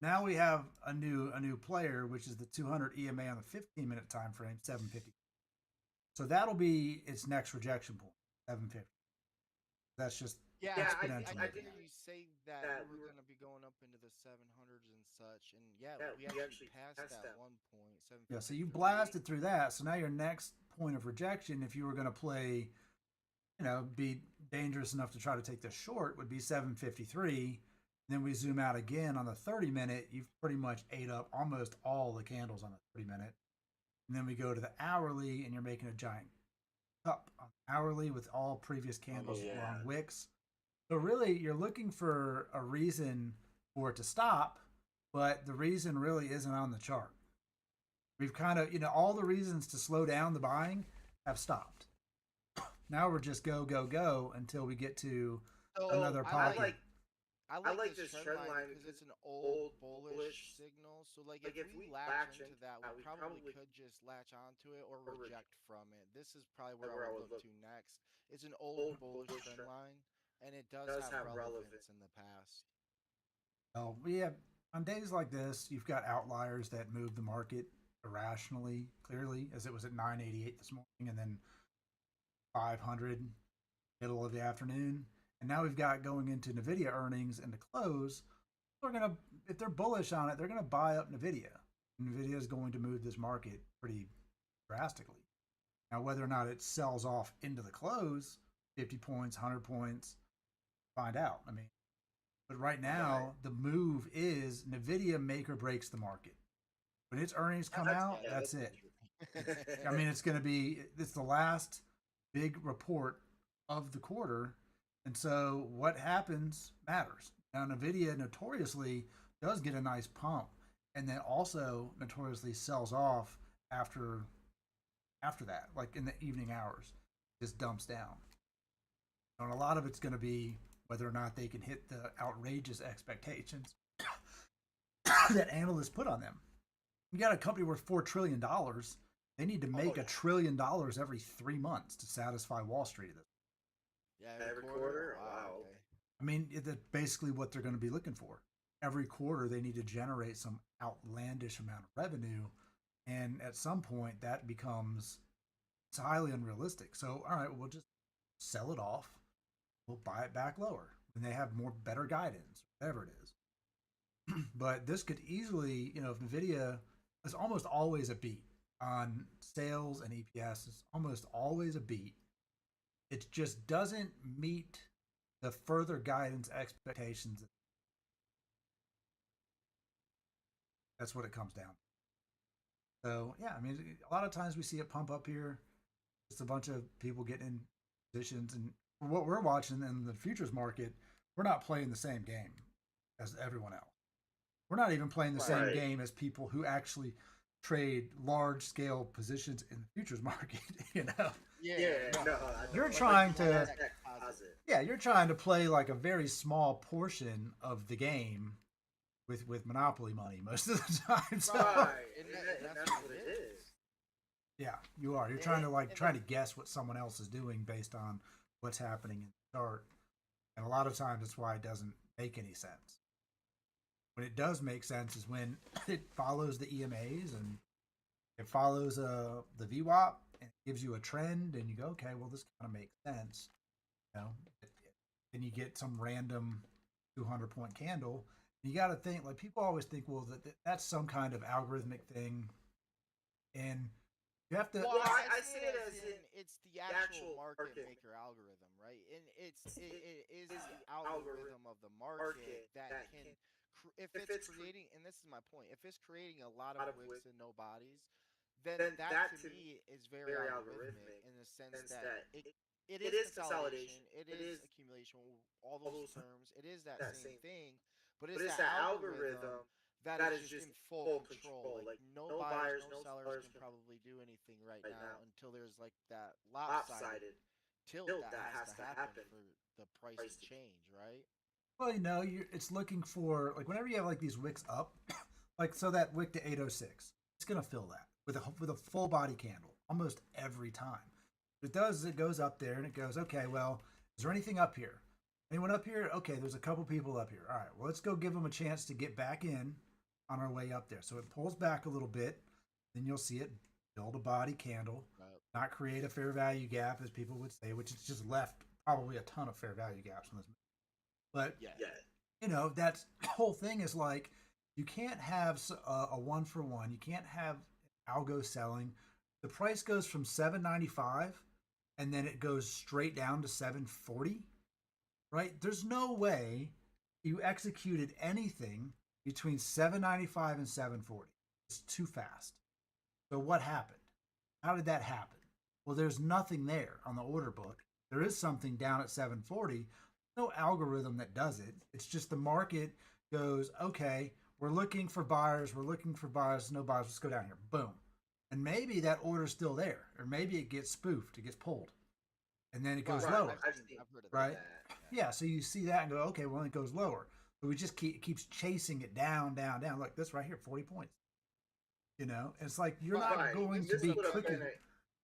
Now we have a new player, which is the 200 EMA on the 15-minute time frame, 750. So that'll be its next rejection point, 750. That's just exponential. I didn't hear you say that we were going to be going up into the 700s and such, and we actually passed that one point. 750. Yeah, so you blasted through that. So now your next point of rejection, if you were going to play, be dangerous enough to try to take this short, would be 753. Then we zoom out again on the 30-minute. You've pretty much ate up almost all the candles on the 30-minute. And then we go to the hourly, and you're making a giant cup on the hourly with all previous candles long wicks. So really, you're looking for a reason for it to stop, but the reason really isn't on the chart. We've kind of, all the reasons to slow down the buying have stopped. Now we're just go, go, go until we get to another pocket. I like this trend line because it's an old bullish signal. So like if we latch into that, we probably could just latch onto it or reject from it. This is probably where I would look to next. It's an old bullish trend line, and it does have relevance in the past. Oh, yeah. On days like this, you've got outliers that move the market irrationally, clearly, as it was at 988 this morning, and then 500 middle of the afternoon. And now we've got going into Nvidia earnings and to close. They're gonna, if they're bullish on it, they're gonna buy up Nvidia. Nvidia is going to move this market pretty drastically. Now, whether or not it sells off into the close, 50 points, 100 points, find out. I mean, but right now, the move is Nvidia make or breaks the market. When its earnings come out, that's it. I mean, it's the last big report of the quarter. And so what happens matters. Now, Nvidia notoriously does get a nice pump and then also notoriously sells off after that, like in the evening hours, just dumps down. And a lot of it's going to be whether or not they can hit the outrageous expectations that analysts put on them. You got a company worth $4 trillion. They need to make $1 trillion every 3 months to satisfy Wall Street. Yeah, every quarter? Wow. Okay. I mean, that's basically what they're going to be looking for. Every quarter, they need to generate some outlandish amount of revenue. And at some point, that becomes highly unrealistic. So, all right, we'll just sell it off. We'll buy it back lower when they have better guidance, whatever it is. But this could easily, if NVIDIA is almost always a beat on sales and EPS, is almost always a beat. It just doesn't meet the further guidance expectations. That's what it comes down to. So, yeah, I mean, a lot of times we see it pump up here. Just a bunch of people getting in positions. And what we're watching in the futures market, we're not playing the same game as everyone else. We're not even playing the same game as people who actually trade large scale positions in the futures market, You're trying to you're trying to play like a very small portion of the game with monopoly money most of the time. So. And that's what it is. Yeah, you are. You're trying to guess what someone else is doing based on what's happening in the chart. And a lot of times that's why it doesn't make any sense. When it does make sense is when it follows the EMAs and it follows the VWAP and it gives you a trend and you go, okay, well, this kind of makes sense. Then you get some random 200-point candle. You got to think, like, people always think, well, that's some kind of algorithmic thing. And you have to. Well, I see it as it's the actual market maker algorithm, right? And it is the algorithm of the market that can, if it's creating, and this is my point, if it's creating a lot of wicks and no bodies, then that to me is very algorithmic in the sense that it is consolidation, it is accumulation, all those terms, it is that same thing, but it's that algorithm that is just in full control. Like no buyers, no sellers can probably do anything right now until there's like that lopsided tilt that has to happen for the price to change, right? Well, it's looking for, like, whenever you have like these wicks up, like, so that wick to 806, it's gonna fill that with a full body candle almost every time. What it does is it goes up there and it goes, okay, well, is there anything up here? Anyone up here? Okay, there's a couple people up here. All right, well, let's go give them a chance to get back in on our way up there. So it pulls back a little bit, then you'll see it build a body candle, not create a fair value gap, as people would say, which is just left probably a ton of fair value gaps on this. But that whole thing is like, you can't have a 1-for-1. You can't have algo selling. The price goes from $7.95 and then it goes straight down to $7.40, right? There's no way you executed anything between $7.95 and $7.40. It's too fast. So what happened? How did that happen? Well, there's nothing there on the order book. There is something down at $7.40. No algorithm that does it. It's just the market goes, okay, we're looking for buyers. No buyers. Let's go down here. Boom. And maybe that order's still there, or maybe it gets spoofed. It gets pulled, and then it goes lower. I've heard of right? That. Yeah, so you see that and go, okay, well, it goes lower. But we just keeps chasing it down, down, down. Look, this right here, 40 points. It's like you're not going to be clicking.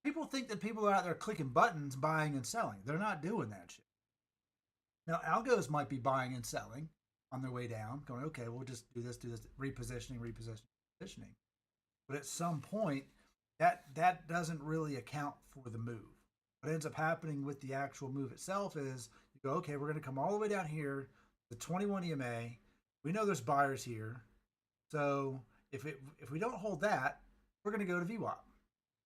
People think that people are out there clicking buttons, buying and selling. They're not doing that shit. Now, algos might be buying and selling on their way down, going, okay, we'll just do this, repositioning, repositioning. But at some point, that doesn't really account for the move. What ends up happening with the actual move itself is you go, okay, we're going to come all the way down here, the 21 EMA. We know there's buyers here. So if we don't hold that, we're going to go to VWAP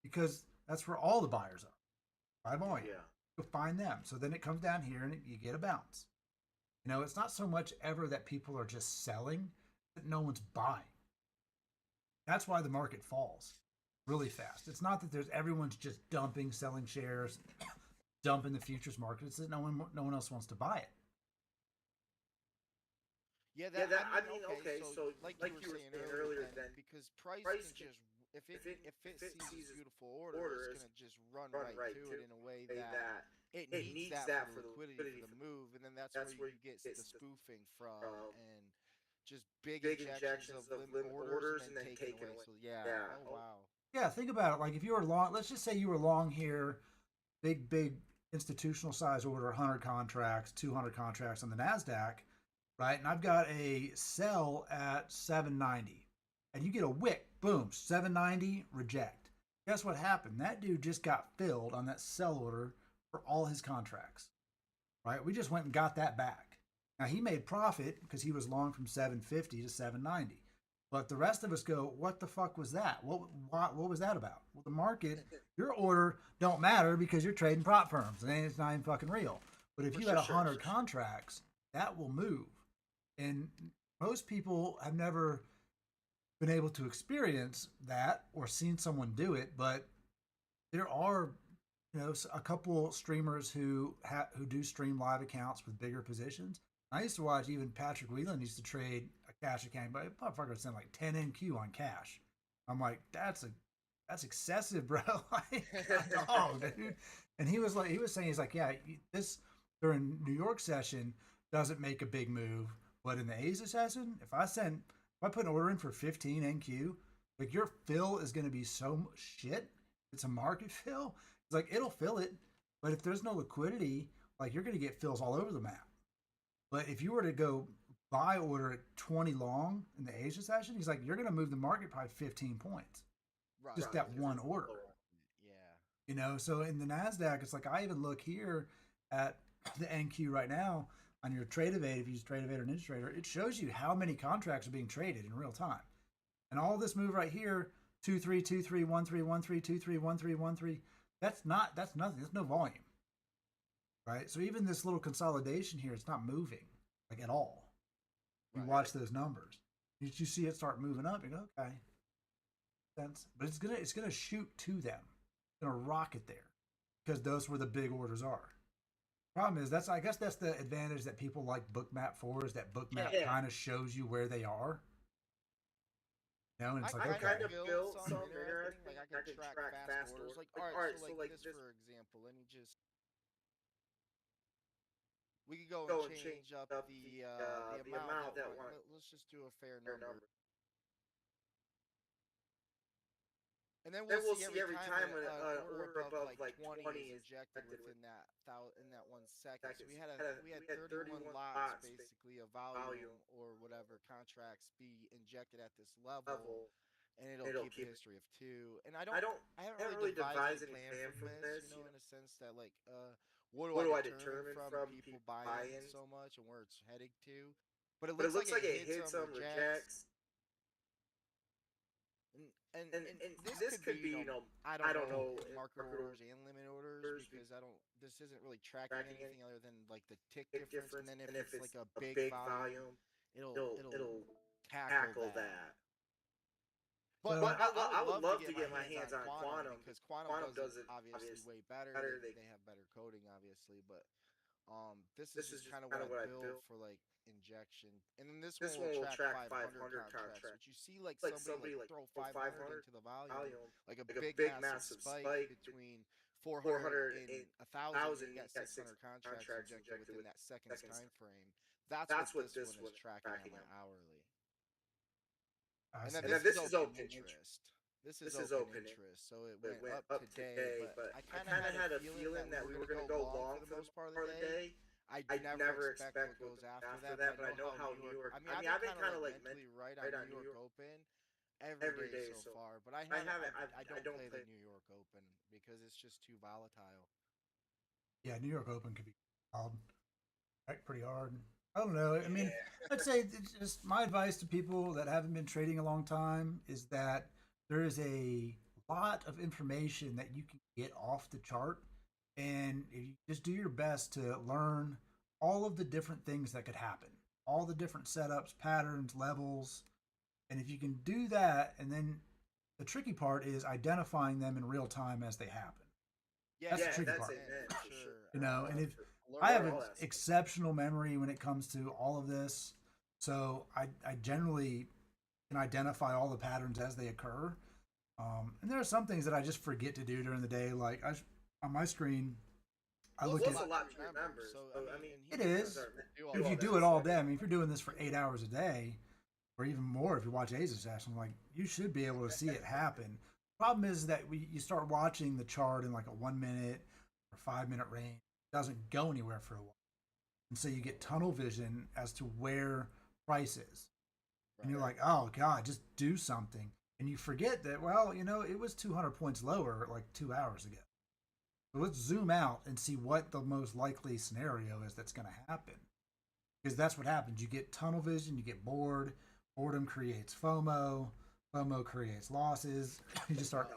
because that's where all the buyers are. By volume. Yeah. You'll find them. So then it comes down here and you get a bounce. It's not so much ever that people are just selling, that no one's buying. That's why the market falls really fast. It's not that everyone's just dumping, selling shares, dumping the futures market. It's that no one else wants to buy it. Yeah, I mean, okay. So like you were saying earlier, then because price can just if it sees a beautiful order, it's gonna just run right to it in a way that it needs that for the liquidity for the move, and then that's where you get the spoofing from and just big injections of limit orders and then taken away. So yeah, oh wow. Yeah, think about it. Like if you were long, let's just say you were long here, big institutional size order, 100 contracts, 200 contracts on the NASDAQ, right? And I've got a sell at 790, and you get a wick, boom, 790, reject. Guess what happened? That dude just got filled on that sell order for all his contracts, right? We just went and got that back. Now he made profit because he was long from 750 to 790. But the rest of us go, what the fuck was that? What was that about? Well, the market, your order don't matter because you're trading prop firms and it's not even fucking real. But if you had 100 contracts, that will move. And most people have never been able to experience that or seen someone do it. But there are, a couple streamers who do stream live accounts with bigger positions. I used to watch even Patrick Whelan used to trade a cash account, but motherfucker would send like 10 NQ on cash. I'm like, that's excessive, bro. Dog, dude. And he was saying, he's like, yeah, this during New York session doesn't make a big move, but in the Asia session, if I put an order in for 15 NQ, like your fill is going to be so shit. It's a market fill. It's like it'll fill it, but if there's no liquidity, like you're going to get fills all over the map. But if you were to go buy order at 20 long in the Asia session, he's like, you're going to move the market by 15 points. Right, just that one order. Yeah. So in the NASDAQ, it's like I even look here at the NQ right now on your Trade Evade. If you use Trade Evade or Ninja Trader, it shows you how many contracts are being traded in real time. And all this move right here, 2 3 2 3 1 3 1 3 2 3 1 3 1 3, that's nothing. There's no volume. Right? So even this little consolidation here, it's not moving like at all. You watch those numbers. You see it start moving up, you go, okay. Sense. But it's gonna shoot to them. It's gonna rocket there. Because those where the big orders are. Problem is I guess that's the advantage that people like Bookmap for, is that Bookmap kind of shows you where they are. And it's I kind of feel some interesting. Like I can track fast orders. Like alright, so like this for example, let me just we could go and change up the amount that let's just do a fair number. And then we'll see every time an order above like 20 is injected within that 1 second. So we had 31 lots basically of volume or whatever contracts be injected at this level, and it'll keep a history of 2. And I haven't really devised any plan from this, in a sense that like what do I determine from people buying so much and where it's heading to? But it looks like it hits some, rejects. And this could be, I don't know, market orders and limit orders, because this isn't really tracking anything other than like the tick difference. And then if it's like a big volume, it'll tackle that. But I would love to get my hands on Quantum, because Quantum does it obviously way better. They have better coding, obviously, but this is just kind of what I built for like injection. And then this one will track 500 contracts, which you see like somebody like throw 500 into the volume, like a big massive spike between 400 in 1,000, you got 600 contracts injected within that second's time frame. That's what this one is tracking on my hourly. And then this is open interest. This is open interest, so it went up today, but I kind of had a feeling that we were going to go long for the most part of the day. I never expect what goes after that, but I know how New York. I mean, I've been kind of like mentally right on New York Open every day so far, but I don't play the New York Open because it's just too volatile. Yeah, New York Open could be wild, pretty hard. I don't know. I mean, I'd say it's just my advice to people that haven't been trading a long time is that there is a lot of information that you can get off the chart. And if you just do your best to learn all of the different things that could happen, all the different setups, patterns, levels. And if you can do that, and then the tricky part is identifying them in real time as they happen. Yeah, that's the tricky part. Sure. You know, and if I have an exceptional memory when it comes to all of this, so I generally can identify all the patterns as they occur. And there are some things that I just forget to do during the day. Like on my screen, I look at. A lot to remember. So I mean, it is. If you do it all day, I mean, if you're doing this for 8 hours a day, or even more, if you watch Asia Session, like you should be able to see it happen. Problem is that you start watching the chart in like a 1 minute or 5 minute range. It doesn't go anywhere for a while, and so you get tunnel vision as to where price is, and you're like, oh god, just do something. And you forget that, well, you know, it was 200 points lower like 2 hours ago. So let's zoom out and see what the most likely scenario is that's going to happen. Because that's what happens. You get tunnel vision, you get bored. Boredom creates FOMO. FOMO creates losses. You just start,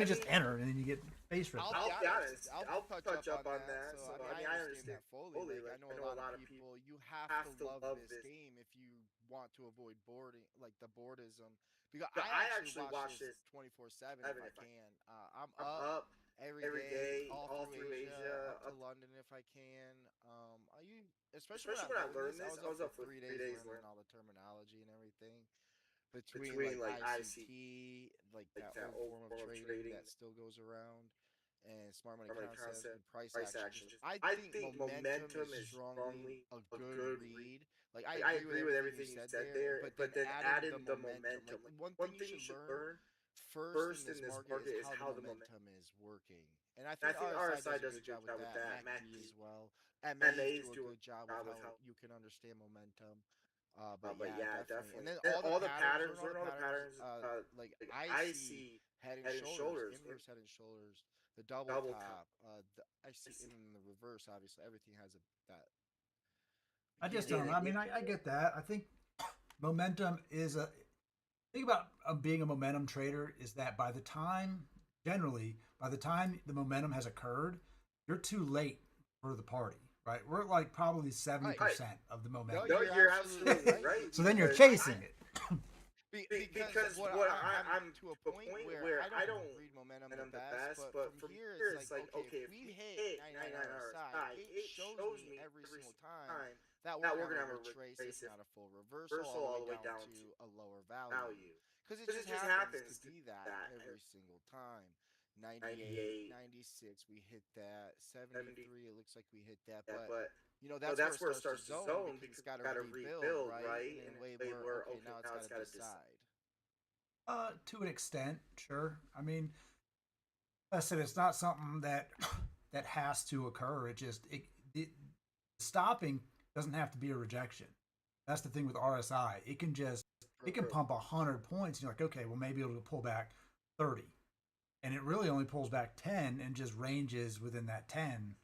just enter, and then you get face ripped. I'll be honest. I'll touch up on that. So, I understand that fully. Like, I know a lot of people, you have to love this game if you want to avoid boarding, like the boardism. Because I actually watch this 24/7 if I can. I'm up every day, all through Asia, up to London if I can. Especially when I learned this, I was up for 3 days learning all the terminology and everything. Between like ICT, like that old form of trading that still goes around, and smart money concepts and price action. I think momentum is strongly a good read. Like I agree with everything you said there, but then added the momentum. Like one thing you should learn first in this market is how the momentum is working. And I think RSI does a good job with that. MACD as well. MAs do a good job with how you can understand momentum. But yeah, definitely. And then all the patterns, like I see head and shoulders, inverse head and shoulders, the double top. I see in the reverse. Obviously, everything has that. I just don't know. I mean, I get that. I think momentum is a thing about being a momentum trader is that by the time the momentum has occurred, you're too late for the party. Right, we're at like probably 70% of the momentum. No, you're absolutely right. So then you're chasing it. Because I'm to a point where I don't read momentum the best, but from here it's like, okay, if we hit 99 RSI, it shows me every single time that we're going to have a retrace, if not a full reversal, all the way down to a lower value. Because it just happens to be that every single time. 98, 96, we hit that. 73, it looks like we hit that. But you know, that's where it starts to zone because it's got to rebuild, right? In a way where, okay, now it's got to decide. To an extent, sure. I mean, I said it's not something that has to occur. Stopping doesn't have to be a rejection. That's the thing with RSI. It can pump 100 points. And you're like, okay, well maybe it'll pull back 30. And it really only pulls back 10 and just ranges within that 10.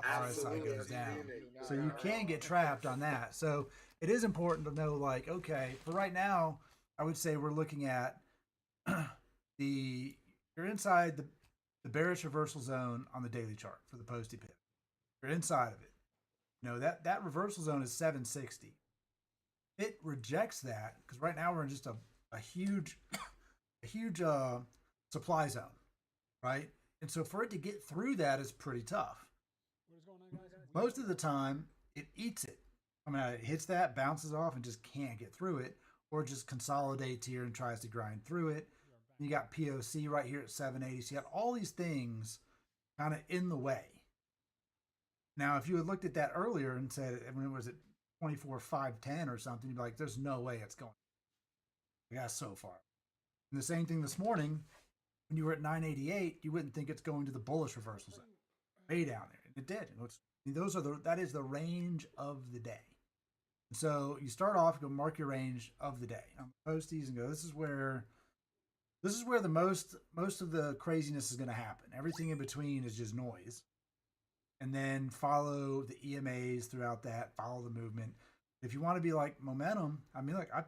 RSI goes down. So you can get trapped on that. So it is important to know, like, okay, for right now, I would say we're looking at you're inside the bearish reversal zone on the daily chart for the posty pip. You're inside of it. You know, that reversal zone is 760. It rejects that because right now we're in just a huge supply zone, right? And so for it to get through that is pretty tough. What is going on, guys? Most of the time, it eats it. I mean, it hits that, bounces off, and just can't get through it, or just consolidates here and tries to grind through it. You got POC right here at 780. So you got all these things kind of in the way. Now, if you had looked at that earlier and said, when it was at 24,510 or something, you'd be like, there's no way it's going. Yeah, so far. And the same thing this morning, when you were at 988, you wouldn't think it's going to the bullish reversal zone. Way down there. And it did. That is the range of the day. And so you start off, go mark your range of the day. I'm gonna post these and go, this is where the most of the craziness is going to happen. Everything in between is just noise. And then follow the EMAs throughout that, follow the movement. If you want to be like momentum, I mean, like I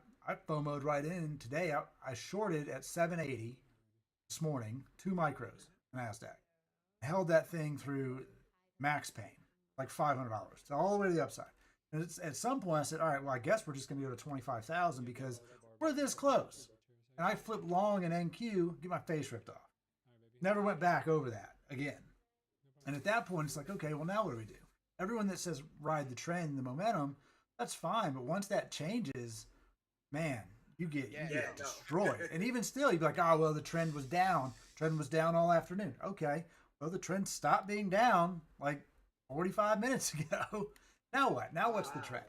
FOMO'd right in today. I shorted at 780 this morning, 2 micros, NASDAQ. Held that thing through max pain, like $500, so all the way to the upside. And it's, at some point I said, all right, well, I guess we're just going to go to 25,000 because we're this close. And I flipped long in NQ, get my face ripped off. Never went back over that again. And at that point, it's like, okay, well, now what do we do? Everyone that says ride the trend, the momentum, that's fine. But once that changes, man, you get destroyed. And even still, you'd be like, oh, well, the trend was down. Trend was down all afternoon. Okay, well, the trend stopped being down like 45 minutes ago. Now what? Now what's the trend?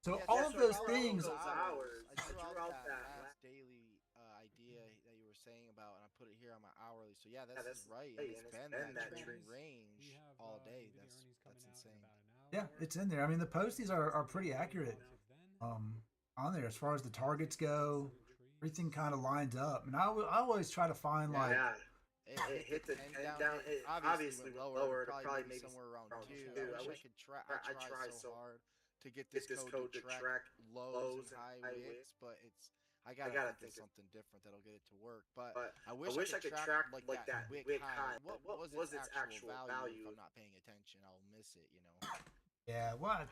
So all of those things. I drew out that last daily idea that you were saying about, and I put it here on my hourly. So yeah, that's right. And it's been that trending range all day. That's insane. Yeah, it's in there. I mean, the posties are pretty accurate on there as far as the targets go. Everything kind of lines up, and I always try to find like. It hit the 10 down. It obviously lower. Probably maybe somewhere around 2. I wish I could try. I try so hard to get this code to track lows and high wicks, but I gotta think of something different that'll get it to work. But I wish I could track like that wick high. What was its actual value? If I'm not paying attention, I'll miss it. Yeah, well,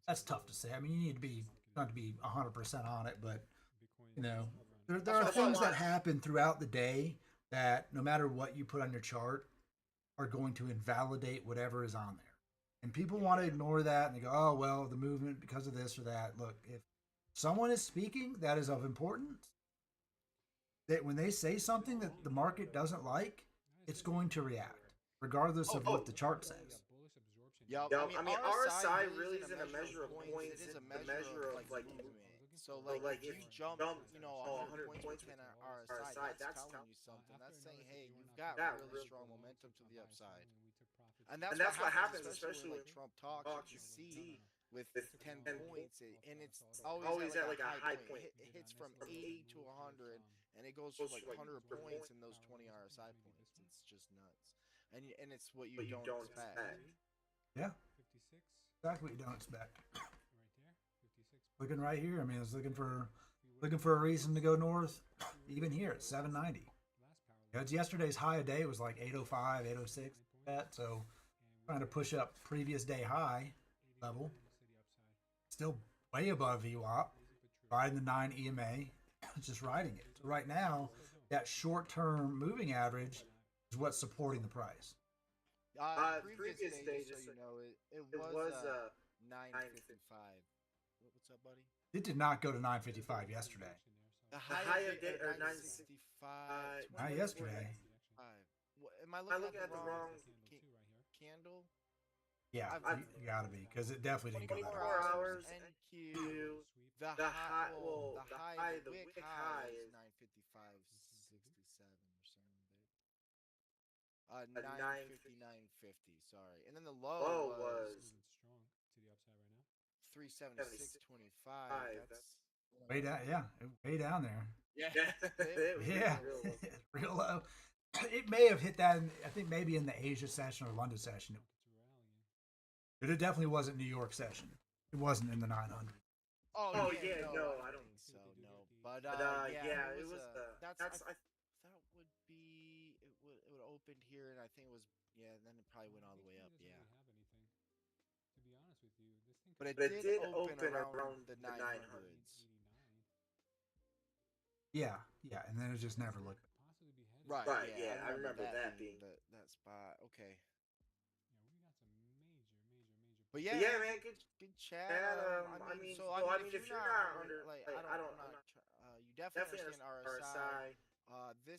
that's tough to say. I mean, you need to be not to be 100% on it, but there are things that happen throughout the day that no matter what you put on your chart are going to invalidate whatever is on there. And people want to ignore that and they go, oh, well, the movement because of this or that. Look, if someone is speaking that is of importance, that when they say something that the market doesn't like, it's going to react, regardless of what the chart says. Yeah, I mean, RSI really isn't a measure of points. It's a measure of like movement. So like if you jump 100 points within an RSI, that's telling you something. That's saying, hey, you've got really strong momentum to the upside. And that's what happens, especially when Trump talks. You see with 10 points, and it's always at like a high point. It hits from 80 to 100, and it goes to like 100 points in those 20 RSI points. It's just nuts, and it's what you don't expect. Yeah, 56. Exactly what you don't expect. Looking right here. I mean, I was looking for a reason to go north. Even here at 790. It's yesterday's high a day. It was like 805, 806. That so trying to push up previous day high level. Still way above VWAP. Riding the 9 EMA. Just riding it. So right now, that short-term moving average is what's supporting the price. Previous day, just so you know, it was 955. What's up, buddy? It did not go to 955 yesterday. The high of day or 965. Not yesterday. Am I looking at the wrong candle? Yeah, you gotta be, because it definitely didn't go that 24 hours NQ. The wick high is 955.67 or something. 959.50. Sorry, and then the low was 376.25. That's way down. Yeah, way down there. Yeah, yeah, real low. It may have hit that. I think maybe in the Asia session or London session. But it definitely wasn't New York session. It wasn't in the 900. Oh yeah, no, I don't think so. No, but yeah, it was. That would be. It would opened here, and I think it was. Yeah, and then it probably went all the way up. Yeah. But it did open around the 900s. Yeah, and then it just never looked. Right. Yeah, I remember that being that spot. Okay. But yeah, man, good chat. I mean, if you're not under, like, I don't know, you definitely understand RSI.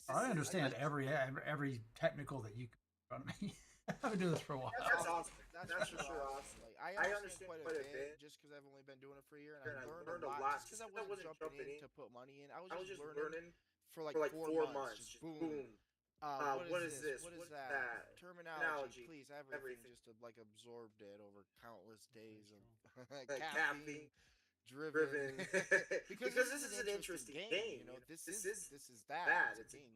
I understand every technical that you can front of me. I've been doing this for a while. That's awesome. That's For for sure sure awesome. awesome. Like I understand quite a bit just because I've only been doing it for a year, and I learned a lot. Just because I wasn't jumping in to put money in, I was just learning for like 4 months. Just boom. What is this? What is that? Terminology, please. Everything just like absorbed it over countless days of caffeine driven. because this is an interesting game. You know, this is that. It's a game.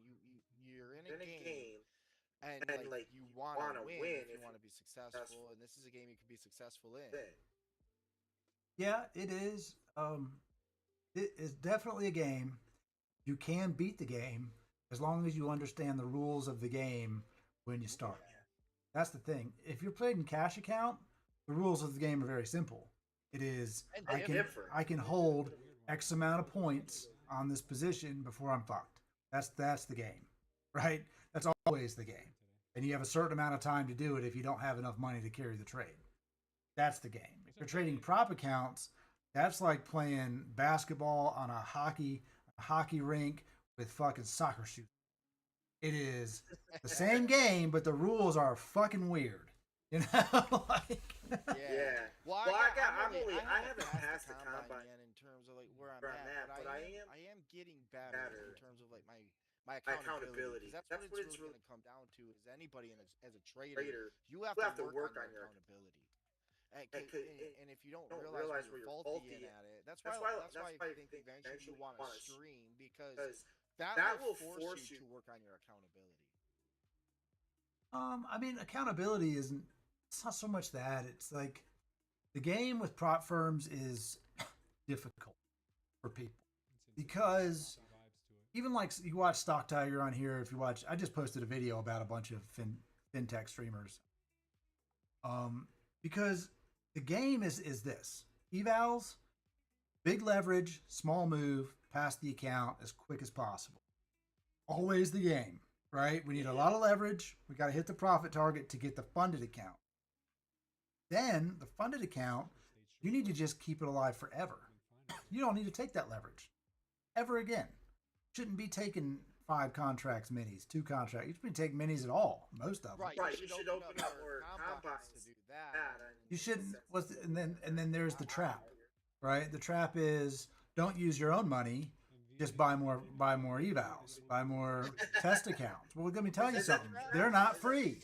You're in a game, and like you want to win if you want to be successful, and this is a game you can be successful in. Yeah, it is. It is definitely a game. You can beat the game as long as you understand the rules of the game when you start. That's the thing. If you're playing cash account, the rules of the game are very simple. It is I can hold X amount of points on this position before I'm fucked. That's the game, right? That's always the game. And you have a certain amount of time to do it if you don't have enough money to carry the trade. That's the game. If you're trading prop accounts, that's like playing basketball on a hockey rink with fucking soccer shoes. It is the same game, but the rules are fucking weird. You know, like yeah. Well, I haven't passed the combine yet in terms of like where I'm at, but I am getting better in terms of like my accountability. That's what it's really going to come down to. Is anybody as a trader, you have to work on your accountability. And if you don't realize where you're faulty at it, that's why I think eventually you want to stream, because that will force you to work on your accountability. I mean, accountability isn't. It's not so much that. It's like the game with prop firms is difficult for people because even like you watch Stock Tiger on here. If you watch, I just posted a video about a bunch of fintech streamers. Because the game is this evals, big leverage, small move, pass the account as quick as possible. Always the game, right? We need a lot of leverage. We got to hit the profit target to get the funded account. Then the funded account, you need to just keep it alive forever. You don't need to take that leverage ever again. Shouldn't be taking 5 contracts minis, 2 contracts. You shouldn't be taking minis at all. Most of them. Right. You should open up more combines to do that. You shouldn't. And then there's the trap, right? The trap is don't use your own money. Just buy more evals, buy more test accounts. Well, let me tell you something. They're not free.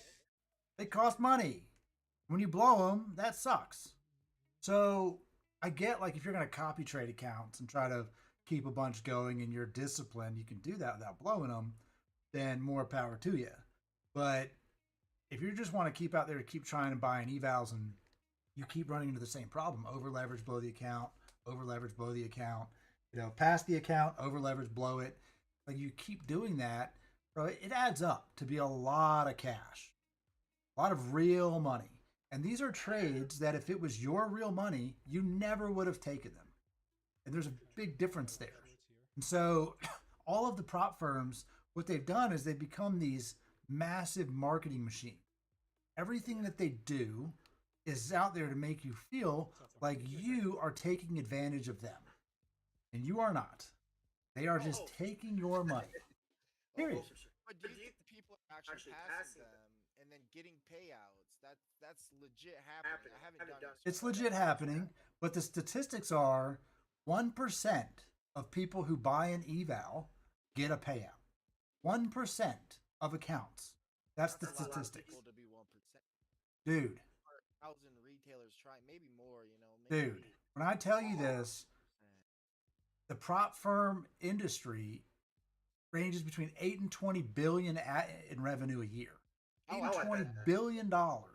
They cost money. When you blow them, that sucks. So I get like if you're going to copy trade accounts and try to keep a bunch going and you're disciplined, you can do that without blowing them, then more power to you. But if you just want to keep out there to keep trying to buy an evals and you keep running into the same problem, over leverage, blow the account, over leverage, blow the account, you know, pass the account, over leverage, blow it. Like you keep doing that, bro, it adds up to be a lot of cash, a lot of real money. And these are trades that if it was your real money, you never would have taken them. And there's a big difference there. And so all of the prop firms, what they've done is they've become these massive marketing machines. Everything that they do is out there to make you feel like you are taking advantage of them. And you are not. They are just taking your money. Period. But do you think the people are actually passing them and then getting payouts? That's legit happening. I haven't done it. It's legit happening, but the statistics are 1% of people who buy an eval get a payout. 1% of accounts. That's the statistics. To be 1%. Dude. 1,000 retailers try, maybe more, you know. Dude, when I tell you this, the prop firm industry ranges between 8 and 20 billion in revenue a year. 8 and 20 billion dollars.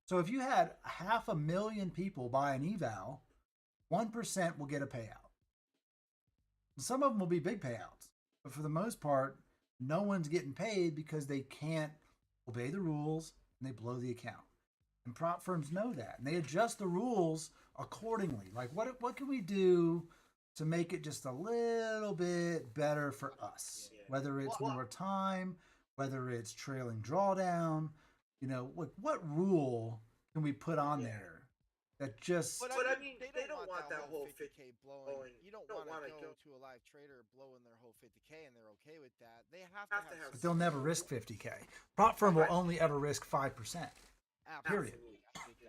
So if you had 500,000 people buy an eval, 1% will get a payout. Some of them will be big payouts, but for the most part, no one's getting paid because they can't obey the rules and they blow the account. And prop firms know that, and they adjust the rules accordingly. Like, what can we do to make it just a little bit better for us? Whether it's more time, whether it's trailing drawdown, you know, what rule can we put on there that just. But I mean, they don't want that whole 50K blowing. You don't want to go to a live trader blowing their whole 50K and they're okay with that. They have to have. But they'll never risk 50K. Prop firm will only ever risk 5%. Period.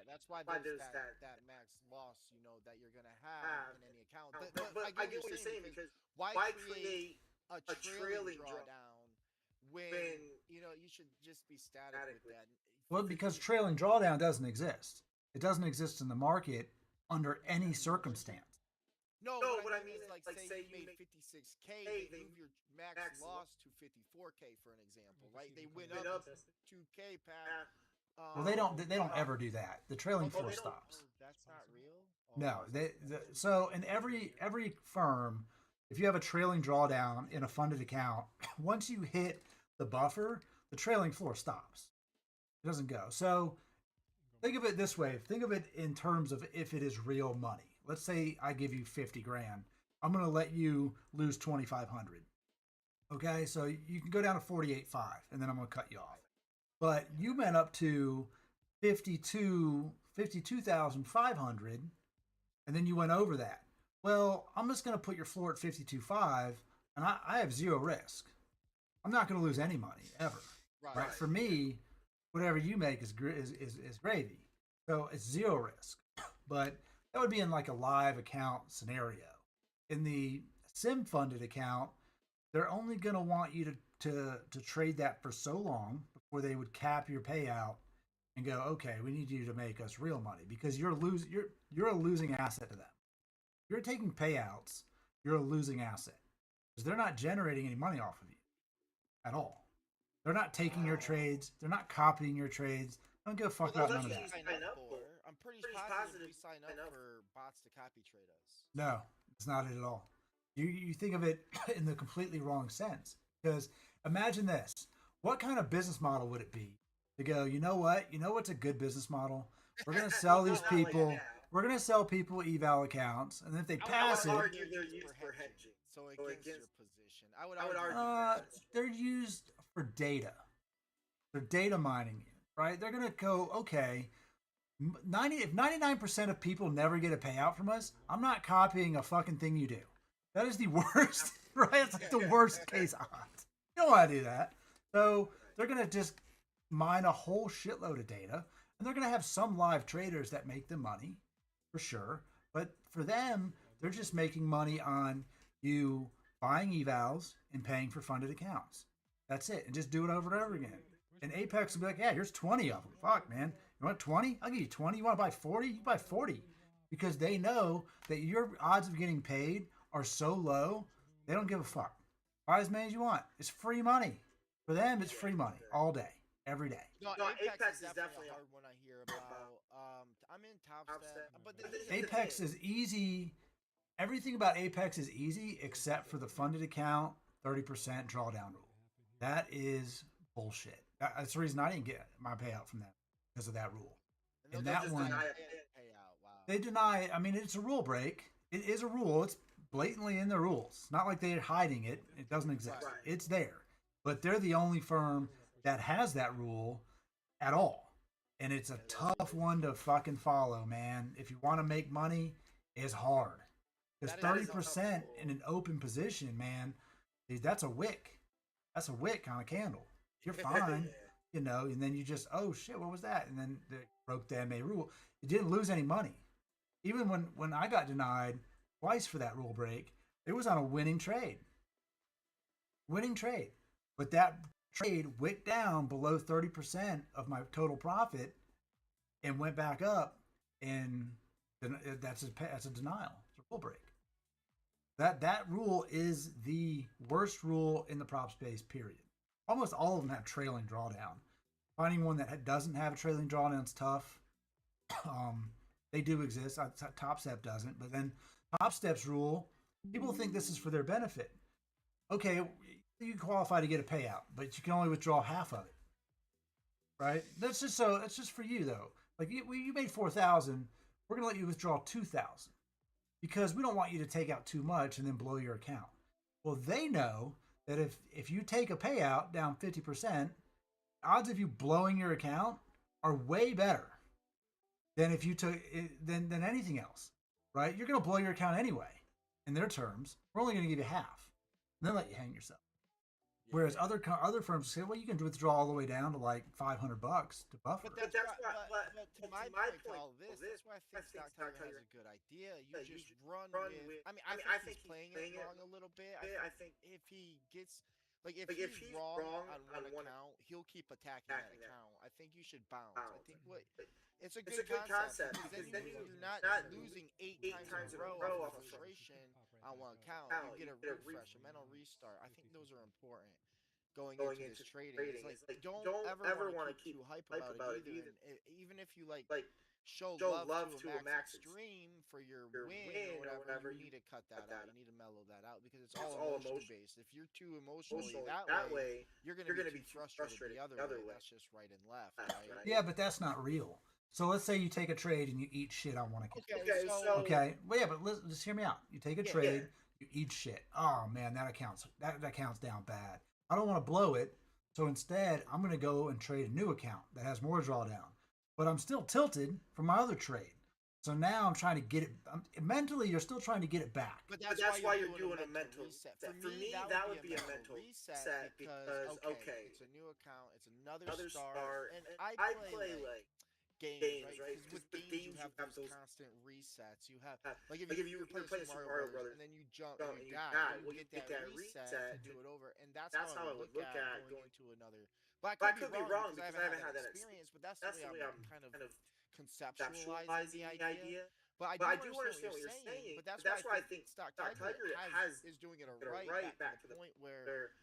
That's why there's that max loss, that you're gonna have in any account. But I get what you're saying because why create a trailing drawdown when you should just be static with that? Well, because trailing drawdown doesn't exist. It doesn't exist in the market under any circumstance. No, what I mean is like say you made 56K, they move your max loss to 54K for an example, right? They went up 2K past. Well, they don't ever do that. The trailing floor stops. That's not real. No, so in every firm, if you have a trailing drawdown in a funded account, once you hit the buffer, the trailing floor stops. It doesn't go. So think of it this way. Think of it in terms of if it is real money. Let's say I give you 50 grand. I'm going to let you lose 2,500. Okay, so you can go down to 48.5, and then I'm going to cut you off. But you went up to 52,500, and then you went over that. Well, I'm just going to put your floor at 52.5, and I have zero risk. I'm not going to lose any money ever. Right? For me, whatever you make is gravy. So it's zero risk. But that would be in like a live account scenario. In the sim funded account, they're only going to want you to trade that for so long before they would cap your payout and go, okay, we need you to make us real money because you're a losing asset to them. If you're taking payouts, you're a losing asset because they're not generating any money off of you at all. They're not taking your trades. They're not copying your trades. I don't give a fuck about none of that. I'm pretty positive we sign up for bots to copy trade us. No, it's not it at all. You think of it in the completely wrong sense. Because imagine this. What kind of business model would it be to go, you know what? You know what's a good business model? We're going to sell these people. We're going to sell people eval accounts. And if they pass it. I would argue they're used for hedging. So against your position. I would argue they're used for data. They're data mining you, right? They're going to go, okay, if 99% of people never get a payout from us, I'm not copying a fucking thing you do. That is the worst, right? It's like the worst case odds. You don't want to do that. So they're going to just mine a whole shitload of data, and they're going to have some live traders that make them money, for sure. But for them, they're just making money on you buying evals and paying for funded accounts. That's it. And just do it over and over again. And Apex will be like, yeah, here's 20 of them. Fuck, man. You want 20? I'll give you 20. You want to buy 40? You buy 40. Because they know that your odds of getting paid are so low, they don't give a fuck. Buy as many as you want. It's free money. For them, it's free money all day, every day. No, Apex is definitely a hard one I hear about. I'm in Top Step, but Apex is easy. Everything about Apex is easy except for the funded account 30% drawdown rule. That is bullshit. That's the reason I didn't get my payout from them because of that rule. And that one, they deny it. I mean, it's a rule break. It is a rule. It's blatantly in the rules. It's not like they're hiding it. It doesn't exist. Right. It's there. But they're the only firm that has that rule at all. And it's a tough one to fucking follow, man. If you want to make money, it's hard. Because 30% in an open position, man, dude, that's a wick. That's a wick on a candle. You're fine, and then you just, oh shit, what was that? And then they broke the MA rule. You didn't lose any money. Even when I got denied twice for that rule break, it was on a winning trade. But that trade wicked down below 30% of my total profit and went back up, and that's a denial. It's a rule break. That rule is the worst rule in the prop space, period. Almost all of them have trailing drawdown. Finding one that doesn't have a trailing drawdown is tough. They do exist. Top Step doesn't. But then Top Step's rule, people think this is for their benefit. Okay, you qualify to get a payout, but you can only withdraw half of it. Right? That's just for you though. Like you made 4,000, we're gonna let you withdraw 2,000 because we don't want you to take out too much and then blow your account. Well, they know that if you take a payout down 50%, odds of you blowing your account are way better than if you took it, than anything else, right? You're going to blow your account anyway. In their terms, we're only going to give you half, and then let you hang yourself. Whereas other firms say, well, you can withdraw all the way down to like $500 to buffer. But to my point, Carl, that's why I think Stock Tiger has a good idea. You just run with. I mean, I think he's playing it wrong a little bit. I think if he gets. Like, if he's wrong on one account, he'll keep attacking that account. I think you should bounce. I think it's a good concept because then you're not losing 8 times in a row of frustration on one account. You get a refresh, a mental restart. I think those are important going into this trading. It's like don't ever want to keep too hype about it either. And even if you show love to a max extreme for your win or whatever, you need to cut that out. You need to mellow that out because it's all emotion based. If you're too emotionally that way, you're going to be too frustrated the other way. That's just right and left, right? Yeah, but that's not real. So let's say you take a trade and you eat shit on one account. Okay. Well, yeah, but just hear me out. You take a trade, you eat shit. Oh man, that account's down bad. I don't want to blow it, so instead I'm going to go and trade a new account that has more drawdown. But I'm still tilted from my other trade. So now I'm trying to get it. Mentally, you're still trying to get it back. But that's why you're doing a mental reset. For me, that would be a mental reset because, okay, it's a new account. It's another start. And I play like games, right? Because with games, you have those constant resets. You have, like if you're playing Super Mario Brothers, and then you jump and you die, well, you get that reset to do it over. And that's how I would look at going into another. But I could be wrong because I haven't had that experience. But that's the way I'm kind of conceptualizing the idea. But I do understand what you're saying. But that's why I think Stock Tiger is doing it right back to the point where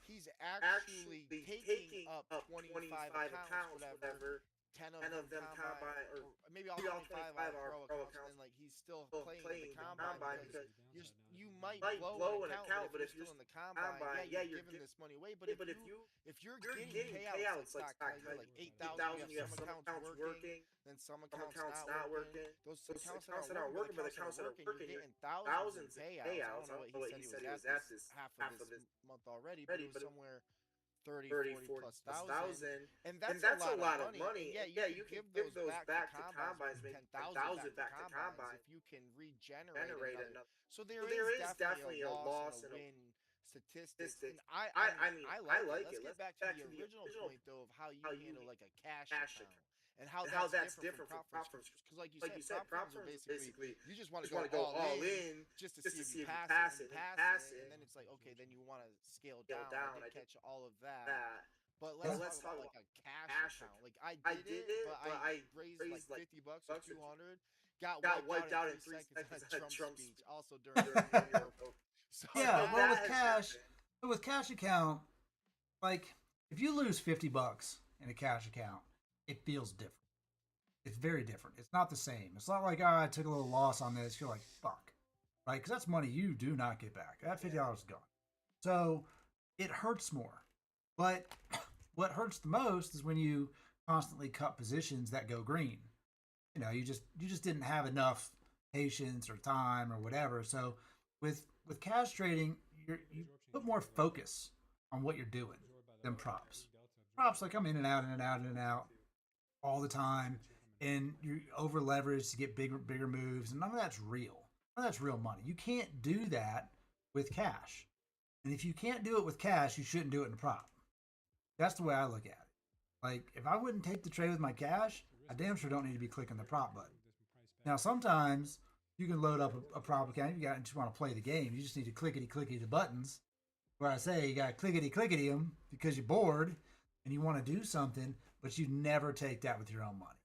he's actually taking up 25 accounts, whatever. 10 of them combine, or maybe all 25 are pro accounts, and he's still playing the combine because you might blow an account, but if you're still in the combine, you're giving this money away. But if you're getting payouts like Stock Tiger, like 8,000, you have some accounts working, then some accounts not working. Those accounts that aren't working, but the accounts that are working, you're getting thousands in payouts. I don't know what he said he was at this half of this month already, but it was somewhere 30, 40 plus thousand, and that's a lot of money. Yeah, you can give those back to combines, maybe 10,000 back to combines if you can regenerate another. So there is definitely a loss and a win statistics. And I mean, I like it. Let's get back to the original point though of how you handle like a cash account. And how that's different from prop firms. Because like you said, prop firms are basically, you just want to go all in just to see if you pass it. And then it's like, okay, then you want to scale down. I didn't catch all of that. But let's talk about like a cash account. Like I did it, but I raised like $50 or 200. Got wiped out in 3 seconds at Trump's speech. Also during the New York. So yeah, well with cash account, like if you lose $50 in a cash account, it feels different. It's very different. It's not the same. It's not like, I took a little loss on this. You're like, fuck. Right? Because that's money you do not get back. That $50 is gone. So it hurts more. But what hurts the most is when you constantly cut positions that go green. You just didn't have enough patience or time or whatever. So with cash trading, you put more focus on what you're doing than props. Props, like I'm in and out all the time, and you're over leveraged to get bigger moves, and none of that's real. None of that's real money. You can't do that with cash, and if you can't do it with cash, you shouldn't do it in a prop. That's the way I look at it. Like if I wouldn't take the trade with my cash, I damn sure don't need to be clicking the prop button. Now sometimes you can load up a prop account. You just want to play the game. You just need to clickety the buttons. Where I say you got clickety them because you're bored and you want to do something. But you'd never take that with your own money.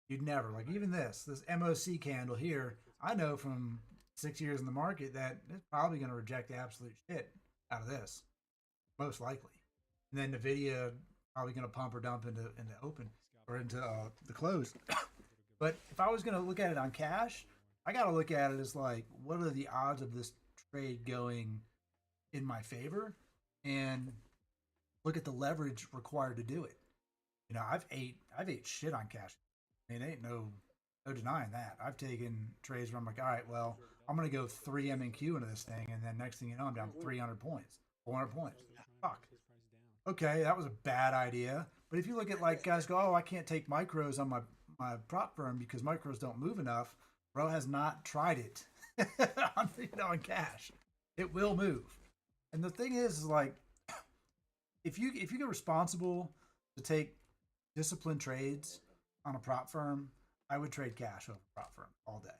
You'd never. Like even this MOC candle here, I know from 6 years in the market that it's probably going to reject the absolute shit out of this, most likely. And then NVIDIA probably going to pump or dump into open or into the close. But if I was going to look at it on cash, I got to look at it as like, what are the odds of this trade going in my favor? And look at the leverage required to do it. I've ate shit on cash. I mean, ain't no denying that. I've taken trades where I'm like, all right, well, I'm going to go 3 M&Q into this thing, and then next thing you know, I'm down 300 points, 400 points. Fuck. Okay, that was a bad idea. But if you look at like guys go, oh, I can't take micros on my prop firm because micros don't move enough. Bro has not tried it on cash. It will move. And the thing is like, if you get responsible to take disciplined trades on a prop firm, I would trade cash over prop firm all day.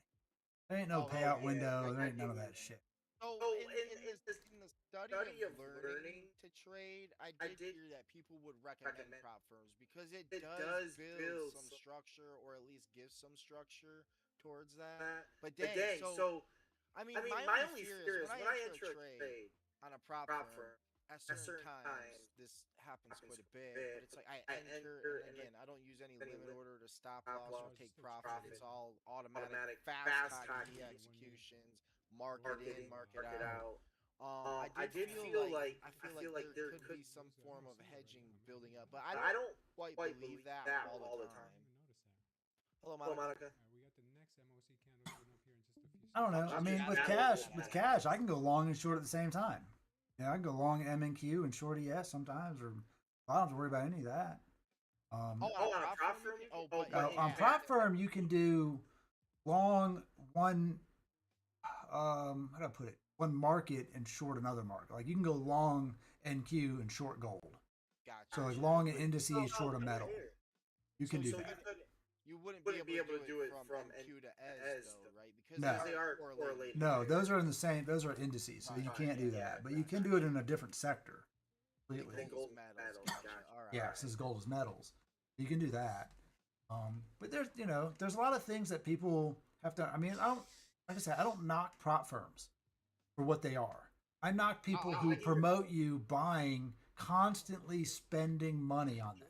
There ain't no payout window. There ain't none of that shit. So in the study of learning to trade, I did hear that people would recommend prop firms because it does build some structure, or at least give some structure towards that. But dang, so I mean, my only fear is when I enter a trade on a prop firm, at certain times this happens quite a bit, but it's like I enter, and again, I don't use any limit order to stop loss or take profit. It's all automatic, fast cocky executions, market in, market out. I feel like there could be some form of hedging building up, but I don't quite believe that all the time. Hello, Monica. We got the next MOC candle going up here in just a few seconds. I don't know. I mean, with cash, I can go long and short at the same time. I can go long MNQ and short ES sometimes, or I don't have to worry about any of that. On a prop firm? On prop firm, you can do long one. How do I put it? One market and short another market. Like you can go long NQ and short gold. Gotcha. So like long an indices, short a metal. You can do that. You wouldn't be able to do it from NQ to ES though, right? Because No. they are correlated. No, those are in the same. Those are indices, so you can't do that. But you can do it in a different sector. Completely. Gold metals. Gotcha. All right. Yeah, since gold is metals, you can do that. But there's a lot of things that people have to. I mean, like I said, I don't knock prop firms for what they are. I knock people who promote you buying, constantly spending money on them.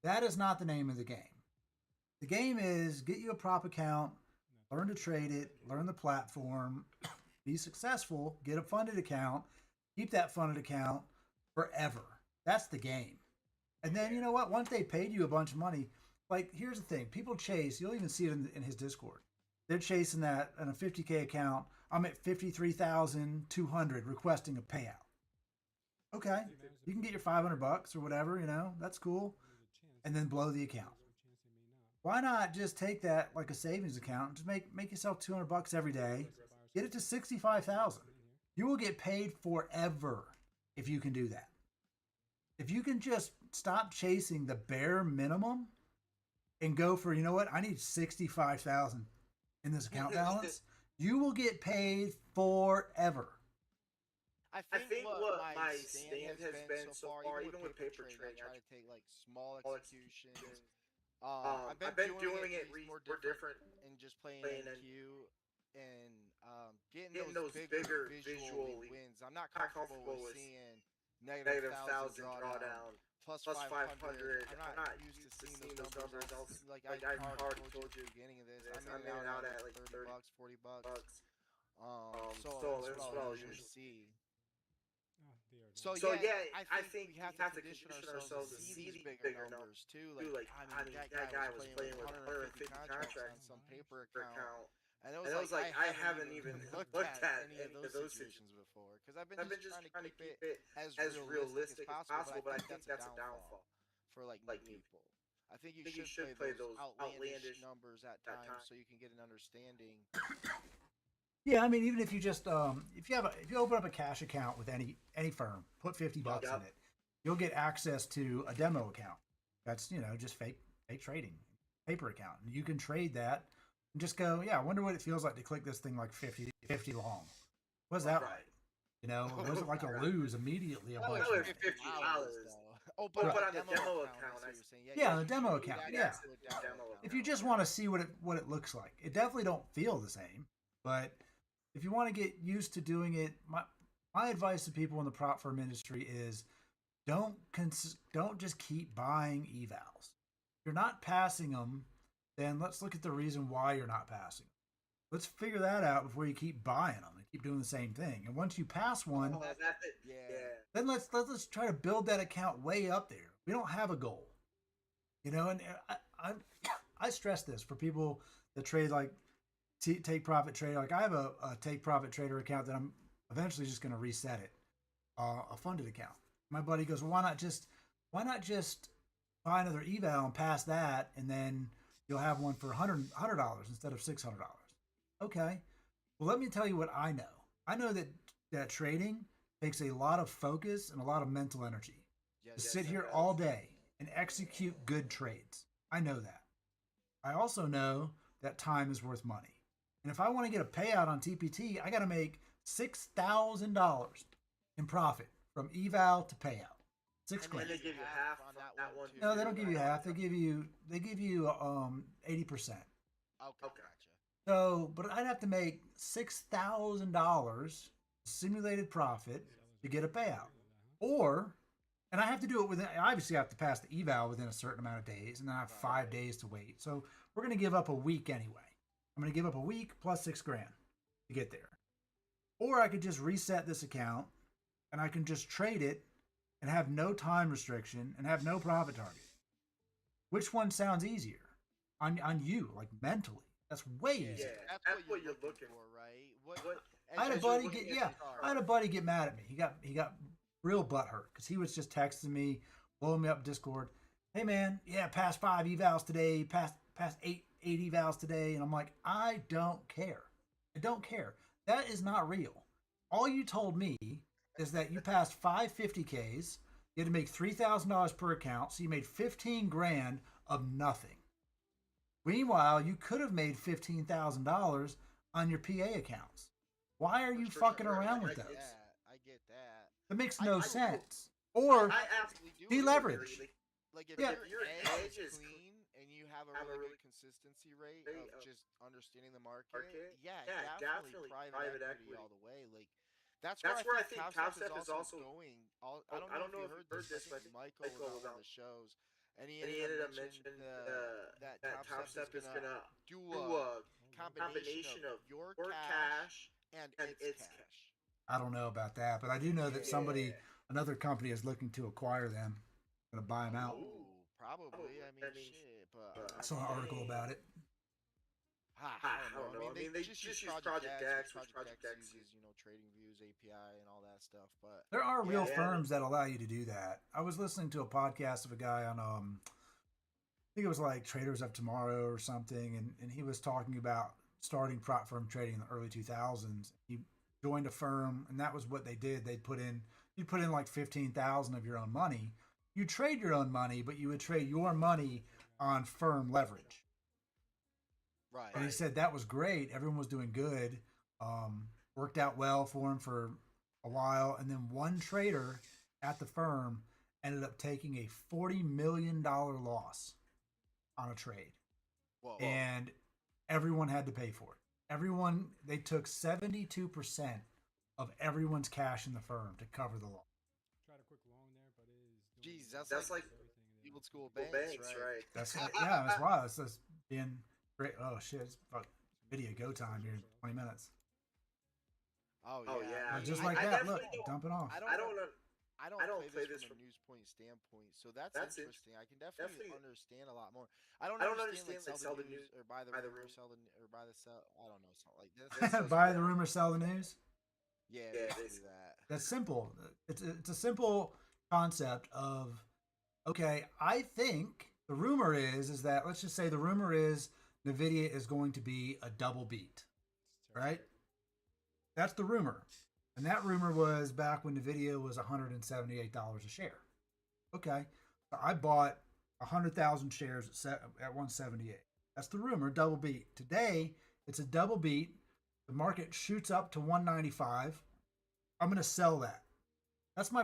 That is not the name of the game. The game is get you a prop account, learn to trade it, learn the platform, be successful, get a funded account, keep that funded account forever. That's the game. And then you know what? Once they paid you a bunch of money, like here's the thing: people chase. You'll even see it in his Discord. They're chasing that in a 50K account. I'm at 53,200 requesting a payout. Okay, you can get your $500 or whatever. That's cool, and then blow the account. Why not just take that like a savings account and just make yourself $200 every day, get it to 65,000. You will get paid forever if you can do that. If you can just stop chasing the bare minimum and go for, you know what, I need 65,000 in this account balance, you will get paid forever. I think what my stand has been so far, even with paper trading, I try to take like small executions. I've been doing it more different and just playing NQ and getting those bigger visual wins. I'm not comfortable with seeing negative 1,000 drawdown plus 500. I'm not used to seeing those numbers. Like I already told you at the beginning of this, I'm in and out at like $30, $40. So that's what I was used to see. So yeah, I think we have to condition ourselves to see these bigger numbers too. Like I mean, that guy was playing with 150 contracts on some paper account, and it was like I haven't even looked at any of those situations before because I've been just trying to keep it as realistic as possible. But I think that's a downfall for like people. I think you should play those outlandish numbers at times so you can get an understanding. Yeah, I mean, even if you just if you open up a cash account with any firm, put $50 in it, you'll get access to a demo account. That's just fake trading, paper account, and you can trade that and just go, yeah, I wonder what it feels like to click this thing like 50 long. Was that right? Was it like a lose immediately? A bunch $50. Oh, but on the demo account, yeah, on the demo account, yeah. If you just want to see what it looks like, it definitely don't feel the same, but if you want to get used to doing it, my advice to people in the prop firm industry is don't just keep buying evals. If you're not passing them, then let's look at the reason why you're not passing them. Let's figure that out before you keep buying them and keep doing the same thing. And once you pass one, then let's try to build that account way up there. We don't have a goal, and I stress this for people that trade like take profit trader. Like I have a take profit trader account that I'm eventually just going to reset it, a funded account. My buddy goes, well, why not just buy another eval and pass that, and then you'll have one for $100 instead of $600. Okay. Well, let me tell you what I know. I know that trading takes a lot of focus and a lot of mental energy to sit here all day and execute good trades. I know that. I also know that time is worth money. And if I want to get a payout on TPT, I got to make $6,000 in profit from eval to payout. $6,000. And they give you half on that one too. No, they don't give you half. They give you 80%. Okay, gotcha. So, but I'd have to make $6,000 simulated profit to get a payout. Or, and I have to do it within, obviously I have to pass the eval within a certain amount of days, and then I have 5 days to wait. So we're going to give up a week anyway. I'm going to give up a week plus $6,000 to get there. Or I could just reset this account and I can just trade it and have no time restriction and have no profit target. Which one sounds easier on you, like mentally? That's way easier. Yeah, that's what you're looking for, right? I had a buddy get mad at me. He got real butthurt because he was just texting me, blowing me up Discord. Hey man, past 5 evals today, past 8 evals today, and I'm like, I don't care. I don't care. That is not real. All you told me is that you passed 5 50Ks. You had to make $3,000 per account, so you made $15,000 of nothing. Meanwhile, you could have made $15,000 on your PA accounts. Why are you fucking around with those? I get that. That makes no sense. Or I absolutely do deleverage. Like if Yeah. your edge is clean and you have a really good consistency rate of just understanding the market, definitely private equity all the way. Like that's where I think Top Step is also going. I don't know if you heard this, but Michael was on the shows, and he ended up mentioning that Top Step is gonna do a combination of your cash and its cash. I don't know about that, but I do know that another company is looking to acquire them. Going to buy them out. Ooh, probably. I mean, shit. But I saw an article about it. I don't know. I mean, they just use Project X, which Project X uses, Trading Views API and all that stuff. But There are real firms that allow you to do that. I was listening to a podcast of a guy on, I think it was like Traders of Tomorrow or something, and he was talking about starting prop firm trading in the early 2000s. He joined a firm, and that was what they did. You'd put in like 15,000 of your own money. You trade your own money, but you would trade your money on firm leverage. Right. And he said that was great. Everyone was doing good. Worked out well for him for a while. And then one trader at the firm ended up taking a $40 million loss on a trade. Whoa. And everyone had to pay for it. They took 72% of everyone's cash in the firm to cover the loss. Tried a quick loan there, but it is. Jeez, that's like old school banks, right? That's wild. It's just being great. Oh shit! It's video go time here in 20 minutes. Oh yeah. Just like that. Look, dump it off. I don't play this from a news point standpoint, so that's interesting. I can definitely understand a lot more. I don't understand like sell the news or buy the rumor, sell the or buy the sell. I don't know, something like this. Buy the rumor, sell the news. Yeah, basically that. That's simple. It's a simple concept of, okay, I think the rumor is that, let's just say the rumor is NVIDIA is going to be a double beat, right? That's the rumor. And that rumor was back when NVIDIA was $178 a share. Okay. So I bought 100,000 shares at 178. That's the rumor, double beat. Today, it's a double beat. The market shoots up to 195. I'm going to sell that. That's my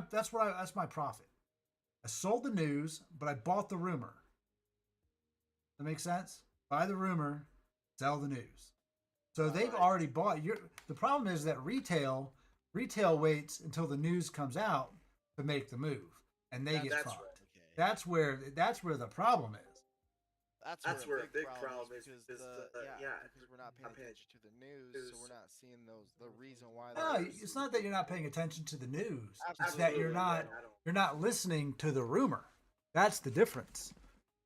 profit. I sold the news, but I bought the rumor. That makes sense? Buy the rumor, sell the news. So they've already bought. The problem is that retail waits until the news comes out to make the move, and they get fucked. Right. Okay. That's where the problem is. That's where a big problem is because we're not paying attention to the news, so we're not seeing the reason why. No, it's not that you're not paying attention to the news. It's that you're not listening to the rumor. That's the difference.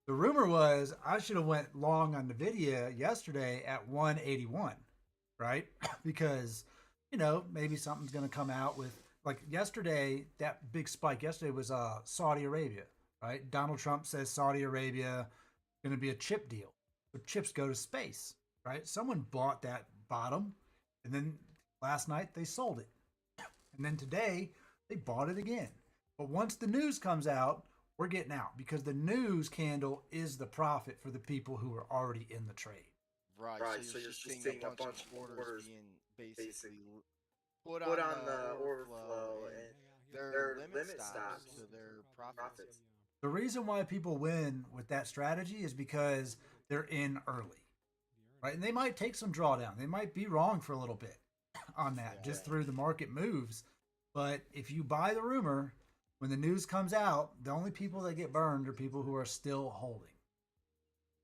The rumor was I should have went long on NVIDIA yesterday at 181, right? Because maybe something's going to come out with, like yesterday, that big spike yesterday was Saudi Arabia, right? Donald Trump says Saudi Arabia going to be a chip deal. but chips go to space, right? Someone bought that bottom, and then last night they sold it. And then today they bought it again. But once the news comes out, we're getting out because the news candle is the profit for the people who are already in the trade. Right. So you're just seeing a bunch of orders being basically put on the order flow and their limit stops to their profits. The reason why people win with that strategy is because they're in early, right? And they might take some drawdown. They might be wrong for a little bit on that, just through the market moves. But if you buy the rumor, when the news comes out, the only people that get burned are people who are still holding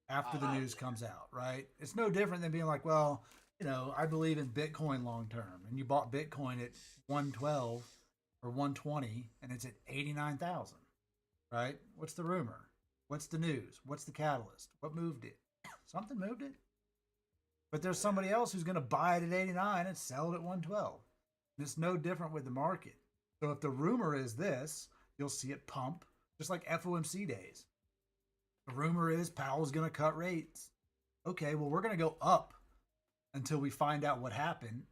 after the news comes out, right? It's no different than being like, well, you know, I believe in Bitcoin long term, and you bought Bitcoin at 112 or 120, and it's at 89,000, right? What's the rumor? What's the news? What's the catalyst? What moved it? Something moved it. But there's somebody else who's going to buy it at 89 and sell it at 112. And it's no different with the market. So if the rumor is this, you'll see it pump, just like FOMC days. The rumor is Powell's going to cut rates. Okay, well, we're going to go up until we find out what happened.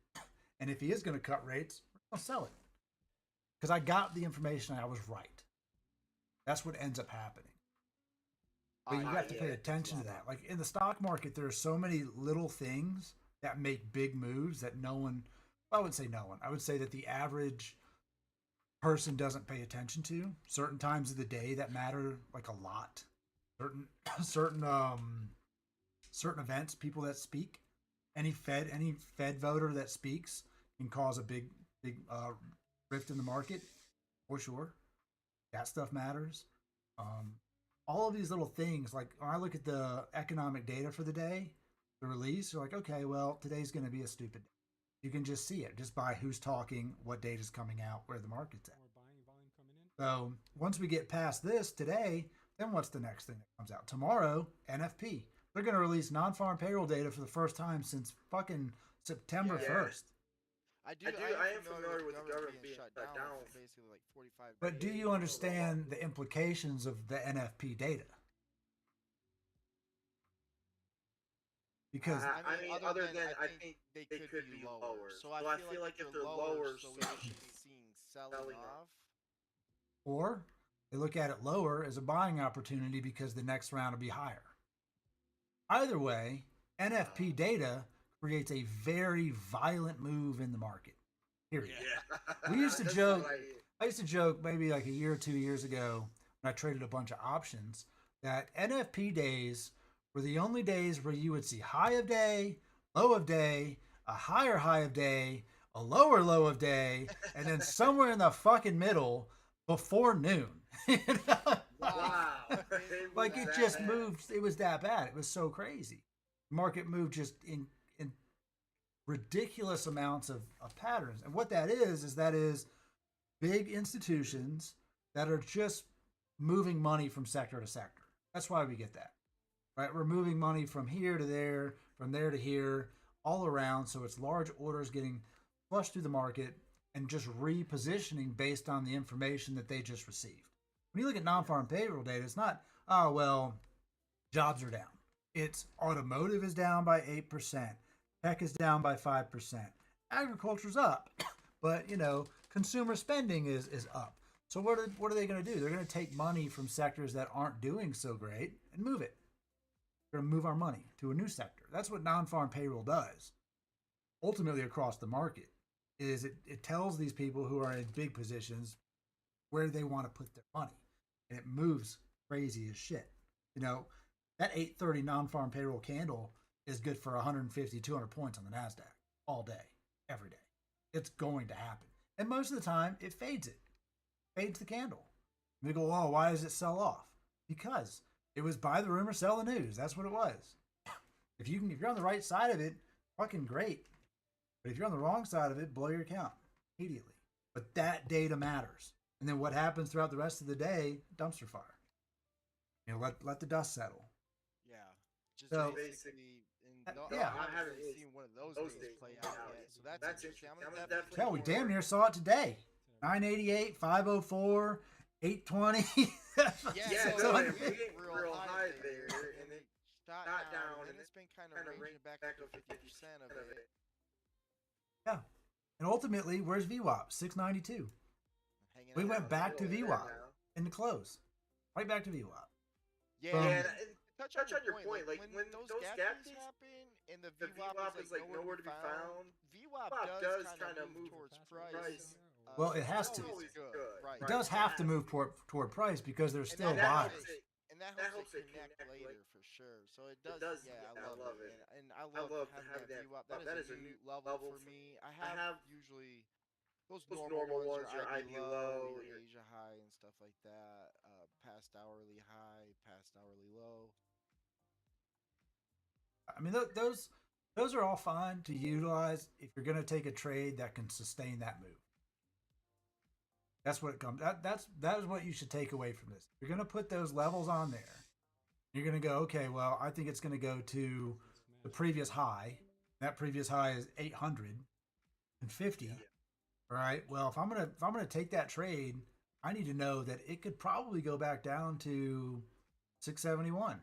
And if he is going to cut rates, we're going to sell it. Because I got the information, I was right. That's what ends up happening. But you have to pay attention to that. Like in the stock market, there are so many little things that make big moves that no one, well, I wouldn't say no one. I would say that the average person doesn't pay attention to. Certain times of the day that matter like a lot. Certain events, people that speak. Any Fed voter that speaks can cause a big rift in the market, for sure. That stuff matters. All of these little things, like when I look at the economic data for the day, the release, you're like, okay, well, today's going to be a stupid day. You can just see it just by who's talking, what data's coming out, where the market's at. So once we get past this today, then what's the next thing that comes out? Tomorrow, NFP. They're going to release non-farm payroll data for the first time since fucking September 1st. I am familiar with the government being shut down for basically like 45 days. But do you understand the implications of the NFP data? Because I mean, other than I think they could be lower. So I feel like if they're lower, so we should be seeing selling off. Or they look at it lower as a buying opportunity because the next round will be higher. Either way, NFP data creates a very violent move in the market. Period. Yeah. We used to joke. I used to joke maybe like a year or 2 years ago when I traded a bunch of options that NFP days were the only days where you would see high of day, low of day, a higher high of day, a lower low of day, and then somewhere in the fucking middle before noon. You know? Wow. Like it just moved. It was that bad. It was so crazy. Market moved just in ridiculous amounts of patterns. And what that is big institutions that are just moving money from sector to sector. That's why we get that, right? We're moving money from here to there, from there to here, all around. So it's large orders getting flushed through the market and just repositioning based on the information that they just received. When you look at non-farm payroll data, it's not, oh, well, jobs are down. It's automotive is down by 8%. Tech is down by 5%. Agriculture's up. But, you know, consumer spending is up. So what are they going to do? They're going to take money from sectors that aren't doing so great and move it. They're going to move our money to a new sector. That's what non-farm payroll does. Ultimately, across the market, is it tells these people who are in big positions where they want to put their money. And it moves crazy as shit. You know, that 830 non-farm payroll candle is good for 150, 200 points on the NASDAQ all day, every day. It's going to happen. And most of the time, it fades it. Fades the candle. And we go, oh, why does it sell off? Because it was buy the rumor, sell the news. That's what it was. If you're on the right side of it, fucking great. But if you're on the wrong side of it, blow your account immediately. But that data matters. And then what happens throughout the rest of the day, dumpster fire. You know, let the dust settle. Yeah. Just so, basically, I haven't really seen one of those days play out yet. So that's interesting. I'm definitely hell, we damn near saw it today. 988, 504, 820. Yeah, so we get real high there, and it shot down, and it's been kind of ranging back up to 50% of it. Yeah. And ultimately, where's VWAP? 692. We went back to VWAP in the close. Right back to VWAP. Yeah, and touch on your point. Like when those gap fees happen and the VWAP is like nowhere to be found, VWAP does kind of move towards price. Well, it has to. Right. It does have to move toward price because there's still buyers. And that helps it connect later for sure. So it does. Yeah, I love it. And I love having that VWAP. That is a new level for me. I have usually those normal ones are IB low, Asia high, and stuff like that. Past hourly high, past hourly low. I mean, those are all fine to utilize if you're going to take a trade that can sustain that move. That's what it comes. That is what you should take away from this. You're going to put those levels on there. You're going to go, okay, well, I think it's going to go to the previous high. That previous high is 850. All right. Well, if I'm gonna take that trade, I need to know that it could probably go back down to 671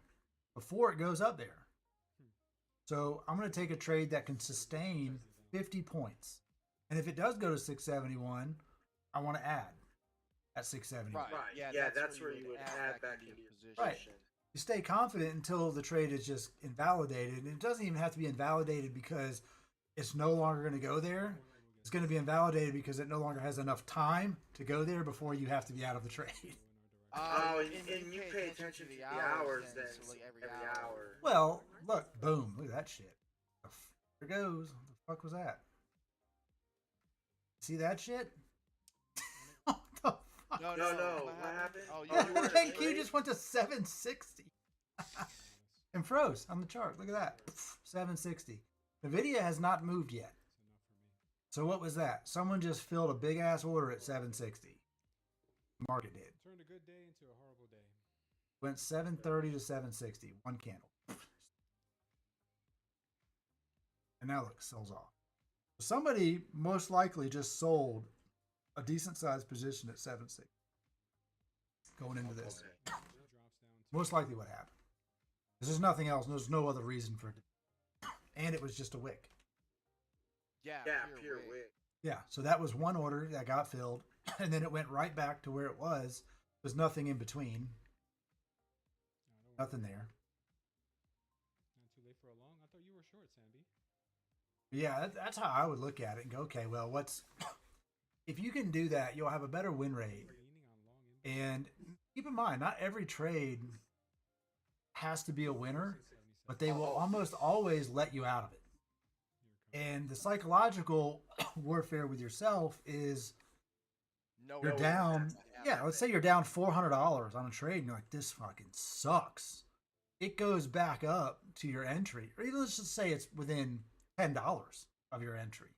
before it goes up there. So I'm going to take a trade that can sustain 50 points. And if it does go to 671, I want to add at 671. Right. Yeah, that's where you would add back into your position. Right. You stay confident until the trade is just invalidated. And it doesn't even have to be invalidated because it's no longer going to go there. It's going to be invalidated because it no longer has enough time to go there before you have to be out of the trade. And you pay attention to the hours then, so like every hour. Well, look, boom, look at that shit. There goes. What the fuck was that? See that shit? What the fuck? No. What happened? Oh, The NQ just went to 760 and froze on the chart. Look at that, 760. Nvidia has not moved yet. So what was that? Someone just filled a big ass order at 760. Market did. Turned a good day into a horrible day. Went 730 to 760. One candle. And now look, sells off. Somebody most likely just sold a decent sized position at 760 going into this. Most likely what happened. There's nothing else. There's no other reason for it. And it was just a wick. Yeah, pure wick. Yeah, so that was one order that got filled, and then it went right back to where it was. There's nothing in between. Nothing there. Not too late for a long. I thought you were short, Samby. Yeah, that's how I would look at it and go, okay, well, if you can do that, you'll have a better win rate. And keep in mind, not every trade has to be a winner, but they will almost always let you out of it. And the psychological warfare with yourself is you're down. Yeah, let's say you're down $400 on a trade and you're like, this fucking sucks. It goes back up to your entry. Or even let's just say it's within $10 of your entry.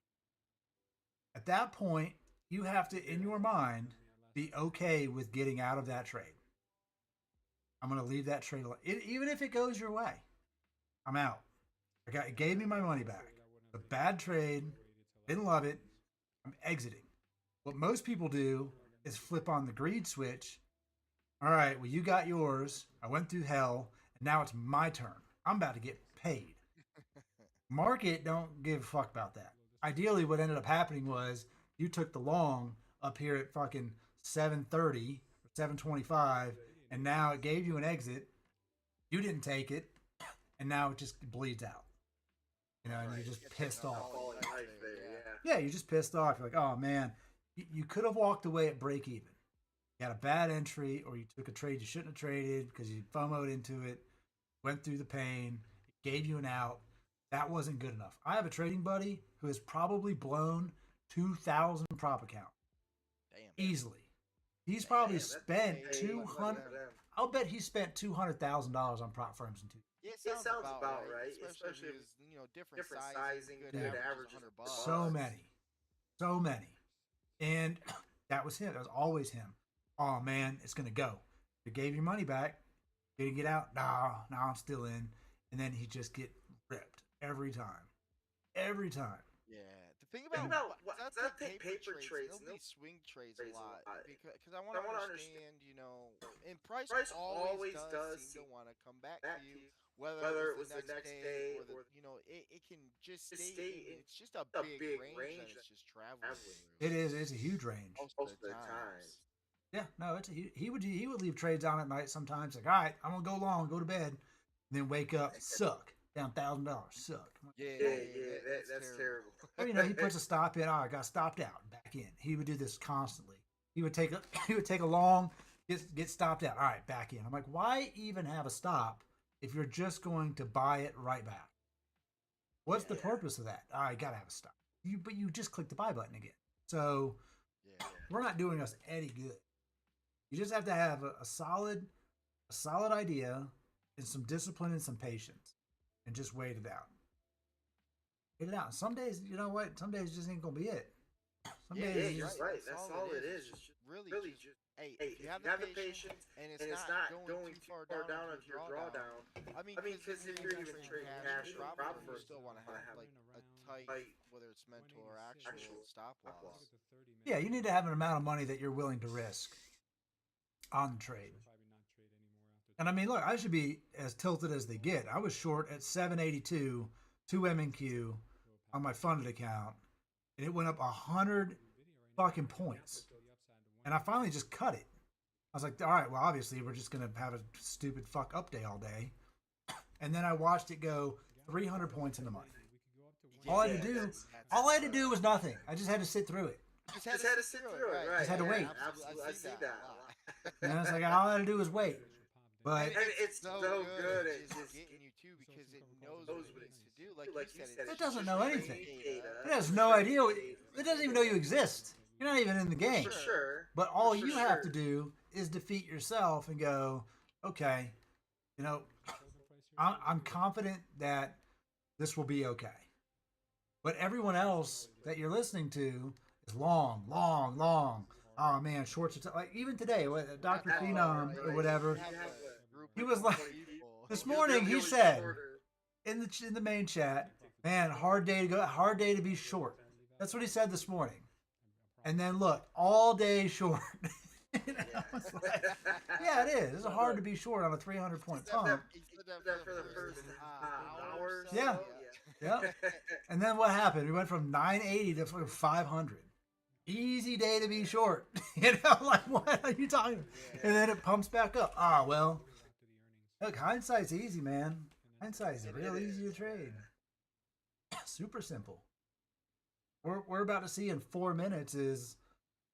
At that point, you have to, in your mind, be okay with getting out of that trade. I'm going to leave that trade alone. Even if it goes your way, I'm out. It gave me my money back. A bad trade, didn't love it, I'm exiting. What most people do is flip on the greed switch. All right, well, you got yours. I went through hell, and now it's my turn. I'm about to get paid. Market don't give a fuck about that. Ideally, what ended up happening was you took the long up here at fucking 730 or 725, and now it gave you an exit. You didn't take it, and now it just bleeds out. You know, and you're just pissed off. Yeah, you're just pissed off. You're like, oh man, you could have walked away at break even. You had a bad entry, or you took a trade you shouldn't have traded because you FOMO'd into it, went through the pain, it gave you an out. That wasn't good enough. I have a trading buddy who has probably blown 2,000 prop account. Damn. Easily. He's probably spent 200. I'll bet he spent $200,000 on prop firms in 2 years. Yeah, it sounds about right. Especially if different sizing, good average $100. So many. And that was him. That was always him. Oh man, it's gonna go. It gave your money back. Didn't get out. Nah, I'm still in. And then he just get ripped every time. Every time. Yeah. The Think about that's take paper trades. They'll be swing trades a lot because I want to understand, and price always does seem to want to come back to you, whether it was the next day or it can just stay. It's just a big range that it's just traveling through. It is. It's a huge range. Most of the times. Yeah, no, it's he would leave trades on at night sometimes. Like, all right, I'm gonna go long, go to bed, and then wake up, suck, down $1,000, suck. Yeah, that's terrible. Or, he puts a stop in. Oh, I got stopped out, back in. He would do this constantly. He would take a long, get stopped out. All right, back in. I'm like, why even have a stop if you're just going to buy it right back? What's the purpose of that? I gotta have a stop. But you just click the buy button again. So we're not doing us any good. You just have to have a solid idea and some discipline and some patience, and just wait it out. Wait it out. Some days, you know what? Some days just ain't gonna be it. Some days, you're right. That's all it is. It's just really just hey, if you have the patience and it's not going too far down into your drawdown. I mean, because if you're even trading cash or prop first, you still want to have like a tight, whether it's mental or actual stop loss. Yeah, you need to have an amount of money that you're willing to risk on the trade. And I mean, look, I should be as tilted as they get. I was short at 782, 2 M&Q on my funded account, and it went up 100 fucking points. And I finally just cut it. I was like, all right, well, obviously we're just going to have a stupid fuck up day all day. And then I watched it go 300 points in the money. All I had to do was nothing. I just had to sit through it. Just had to sit through it, right? Just had to wait. Absolutely, I see that. And I was like, all I had to do was wait. But and it's so good at just getting you too because it knows what it needs to do. Like you said, it doesn't know anything. It has no idea. It doesn't even know you exist. You're not even in the game. For sure. But all you have to do is defeat yourself and go, okay, I'm confident that this will be okay. But everyone else that you're listening to is long. Oh man, shorts are like even today, Dr. Phenom or whatever. He was like this morning. He said in the main chat, "Man, hard day to be short." That's what he said this morning. And then look, all day short. I was like, yeah, it is. It's hard to be short on a 300-point pump. For the first hours. Yeah. And then what happened? We went from 980 to 500. Easy day to be short. Like what are you talking about? And then it pumps back up. Ah, well, look, hindsight's easy, man. Hindsight's real easy to trade. Super simple. We're about to see in 4 minutes is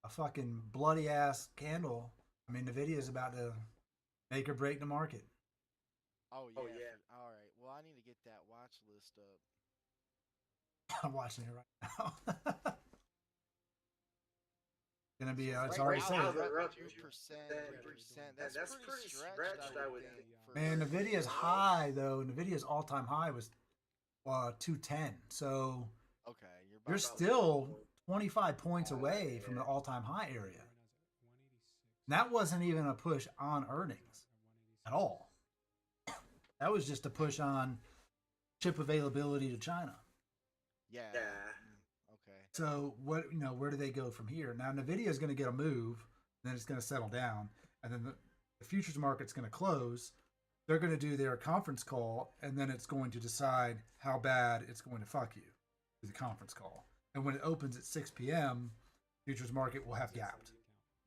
a fucking bloody ass candle. I mean, Nvidia's about to make or break the market. Oh yeah. All right. Well, I need to get that watch list up. I'm watching it right now. Gonna be it's already said. 2%. That's pretty stretched, I would think. Man, Nvidia's high though. Nvidia's all-time high was 210. So you're still 25 points away from the all-time high area. And that wasn't even a push on earnings at all. That was just a push on chip availability to China. Yeah. Okay. So where do they go from here? Now Nvidia is going to get a move, then it's going to settle down, and then the futures market's going to close. They're going to do their conference call, and then it's going to decide how bad it's going to fuck you with the conference call. And when it opens at 6 p.m., futures market will have gapped.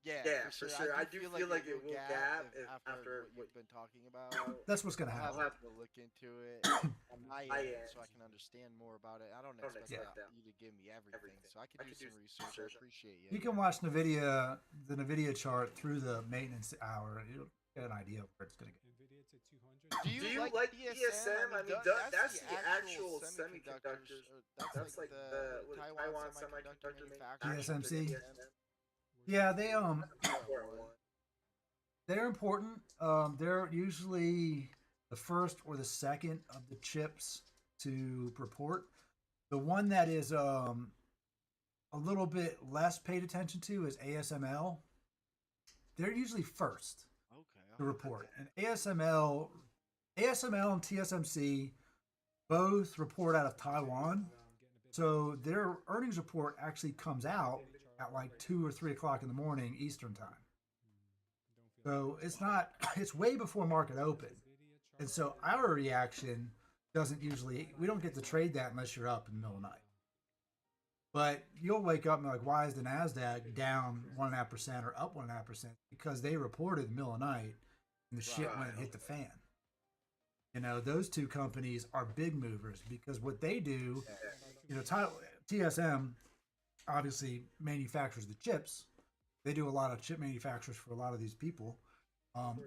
Yeah, for sure. I do feel like it will gap after what you've been talking about. That's what's going to happen. I'll have to look into it on my end so I can understand more about it. I don't expect you to give me everything, so I can do some research. I appreciate you. You can watch the Nvidia chart through the maintenance hour. You'll get an idea of where it's going to go. Do you like DSM? I mean, that's the actual semiconductors. That's like the Taiwan semiconductor manufacturer. TSMC. Yeah, they're important. They're usually the first or the second of the chips to report. The one that is a little bit less paid attention to is ASML. They're usually first to report. And ASML and TSMC both report out of Taiwan. So their earnings report actually comes out at like 2 or 3 o'clock in the morning Eastern time. So it's not, it's way before market open. And so our reaction doesn't usually, we don't get to trade that unless you're up in the middle of the night. But you'll wake up and be like, why is the NASDAQ down 1.5% or up 1.5%? Because they reported in the middle of the night and the shit went and hit the fan. You know, those two companies are big movers because what they do, you know, TSM obviously manufactures the chips. They do a lot of chip manufacturers for a lot of these people.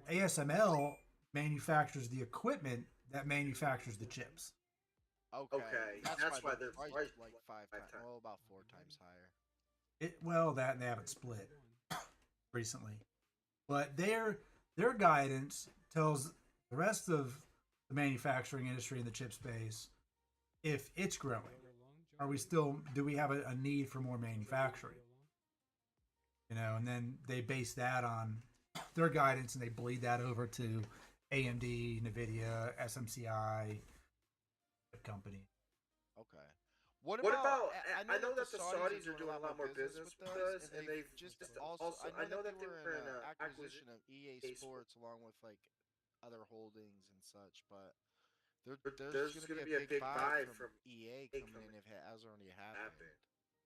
ASML manufactures the equipment that manufactures the chips. Okay. That's why they're priced like 5 times, well, about 4 times higher. Well, that and they haven't split recently, but their guidance tells the rest of the manufacturing industry in the chip space if it's growing. Do we have a need for more manufacturing? You know, and then they base that on their guidance and they bleed that over to AMD, NVIDIA, SMCI company. Okay. What about I know that the Saudis are doing a lot more business with us, and they've just also I know that they were in an acquisition of EA Sports along with like other holdings and such, but there's going to be a big buy from EA coming in if it has already happened.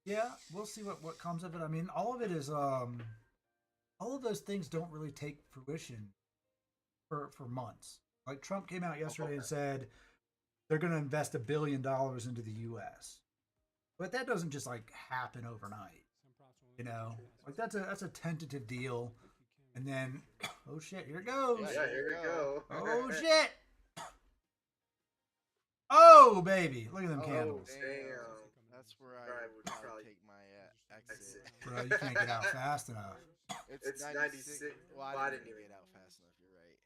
Yeah, we'll see what comes of it. I mean, all of it is all of those things don't really take fruition for months. Like Trump came out yesterday and said they're going to invest $1 billion into the U.S., but that doesn't just like happen overnight. You know, like that's a tentative deal, and then oh shit, here it goes. Yeah, here we go. Oh shit. Oh baby, look at them candles. Damn. That's where I would probably take my exit. Bro, you can't get out fast enough. It's 96. Well, I didn't even get out fast enough. You're right.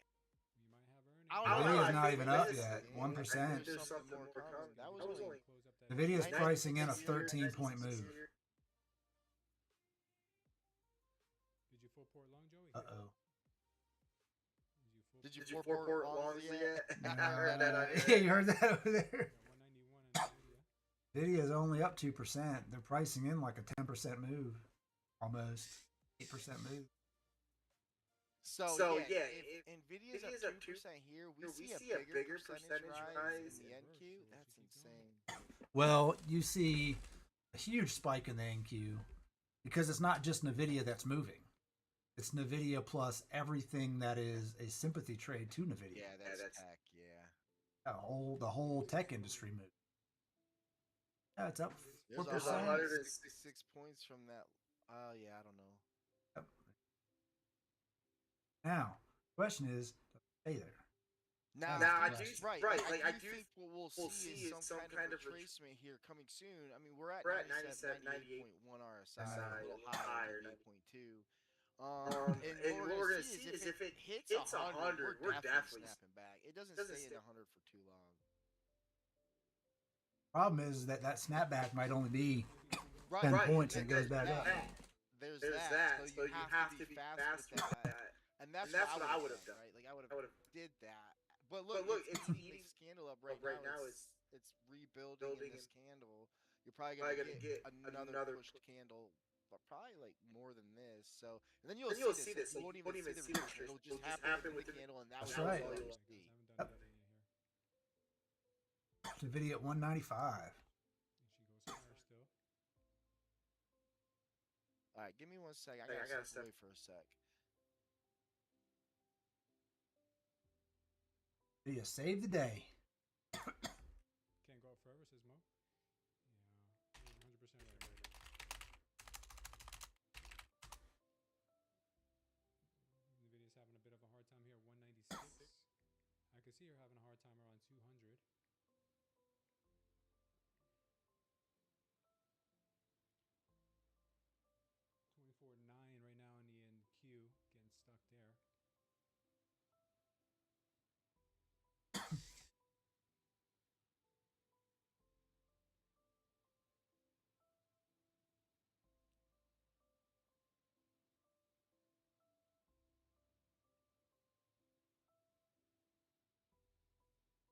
Nvidia's not even up yet. 1%. There's something more coming. That was only. Nvidia's pricing in a 13-point move. Did you full port long, Joey? Uh-oh. Did you full port longs yet? I heard that. Yeah, you heard that over there. 191 Nvidia's only up 2%. They're pricing in like a 10% move, almost 8% move. So yeah, if Nvidia's up 2% here, we see a bigger percentage rise in the NQ. That's insane. Well, you see a huge spike in the NQ because it's not just NVIDIA that's moving. It's NVIDIA plus everything that is a sympathy trade to NVIDIA. Yeah, that's tech, yeah. The whole tech industry moved. Yeah, it's up 4%. There's 166 points from that. Oh, yeah, I don't know. Yep. Now, the question is, stay there. Now I do right. Like I do think what we'll see is some kind of retracement here coming soon. I mean, we're at 97, 98.1 RSI, a little higher, 98.2. And what we're gonna see is if it hits 100, we're definitely snapping back. It doesn't stay at 100 for too long. Problem is that snapback might only be 10 points and it goes back up. There's that. So you have to be fast with that. And that's what I would have done. Right? Like I would have did that. But look, it's eating this candle up right now. It's rebuilding in this candle. You're probably gonna get another pushed candle, but probably like more than this. So and then you'll see this. You won't even see the retrace. It'll just happen with the candle, and that's right. all you'll see. Yep. NVIDIA at 195. And she goes higher still. All right, give me 1 sec. I gotta step away for a sec. NVIDIA saved the day. Can't go up forever, says Mo. Yeah, 100% right there. NVIDIA's having a bit of a hard time here, 196. I could see her having a hard time around 200.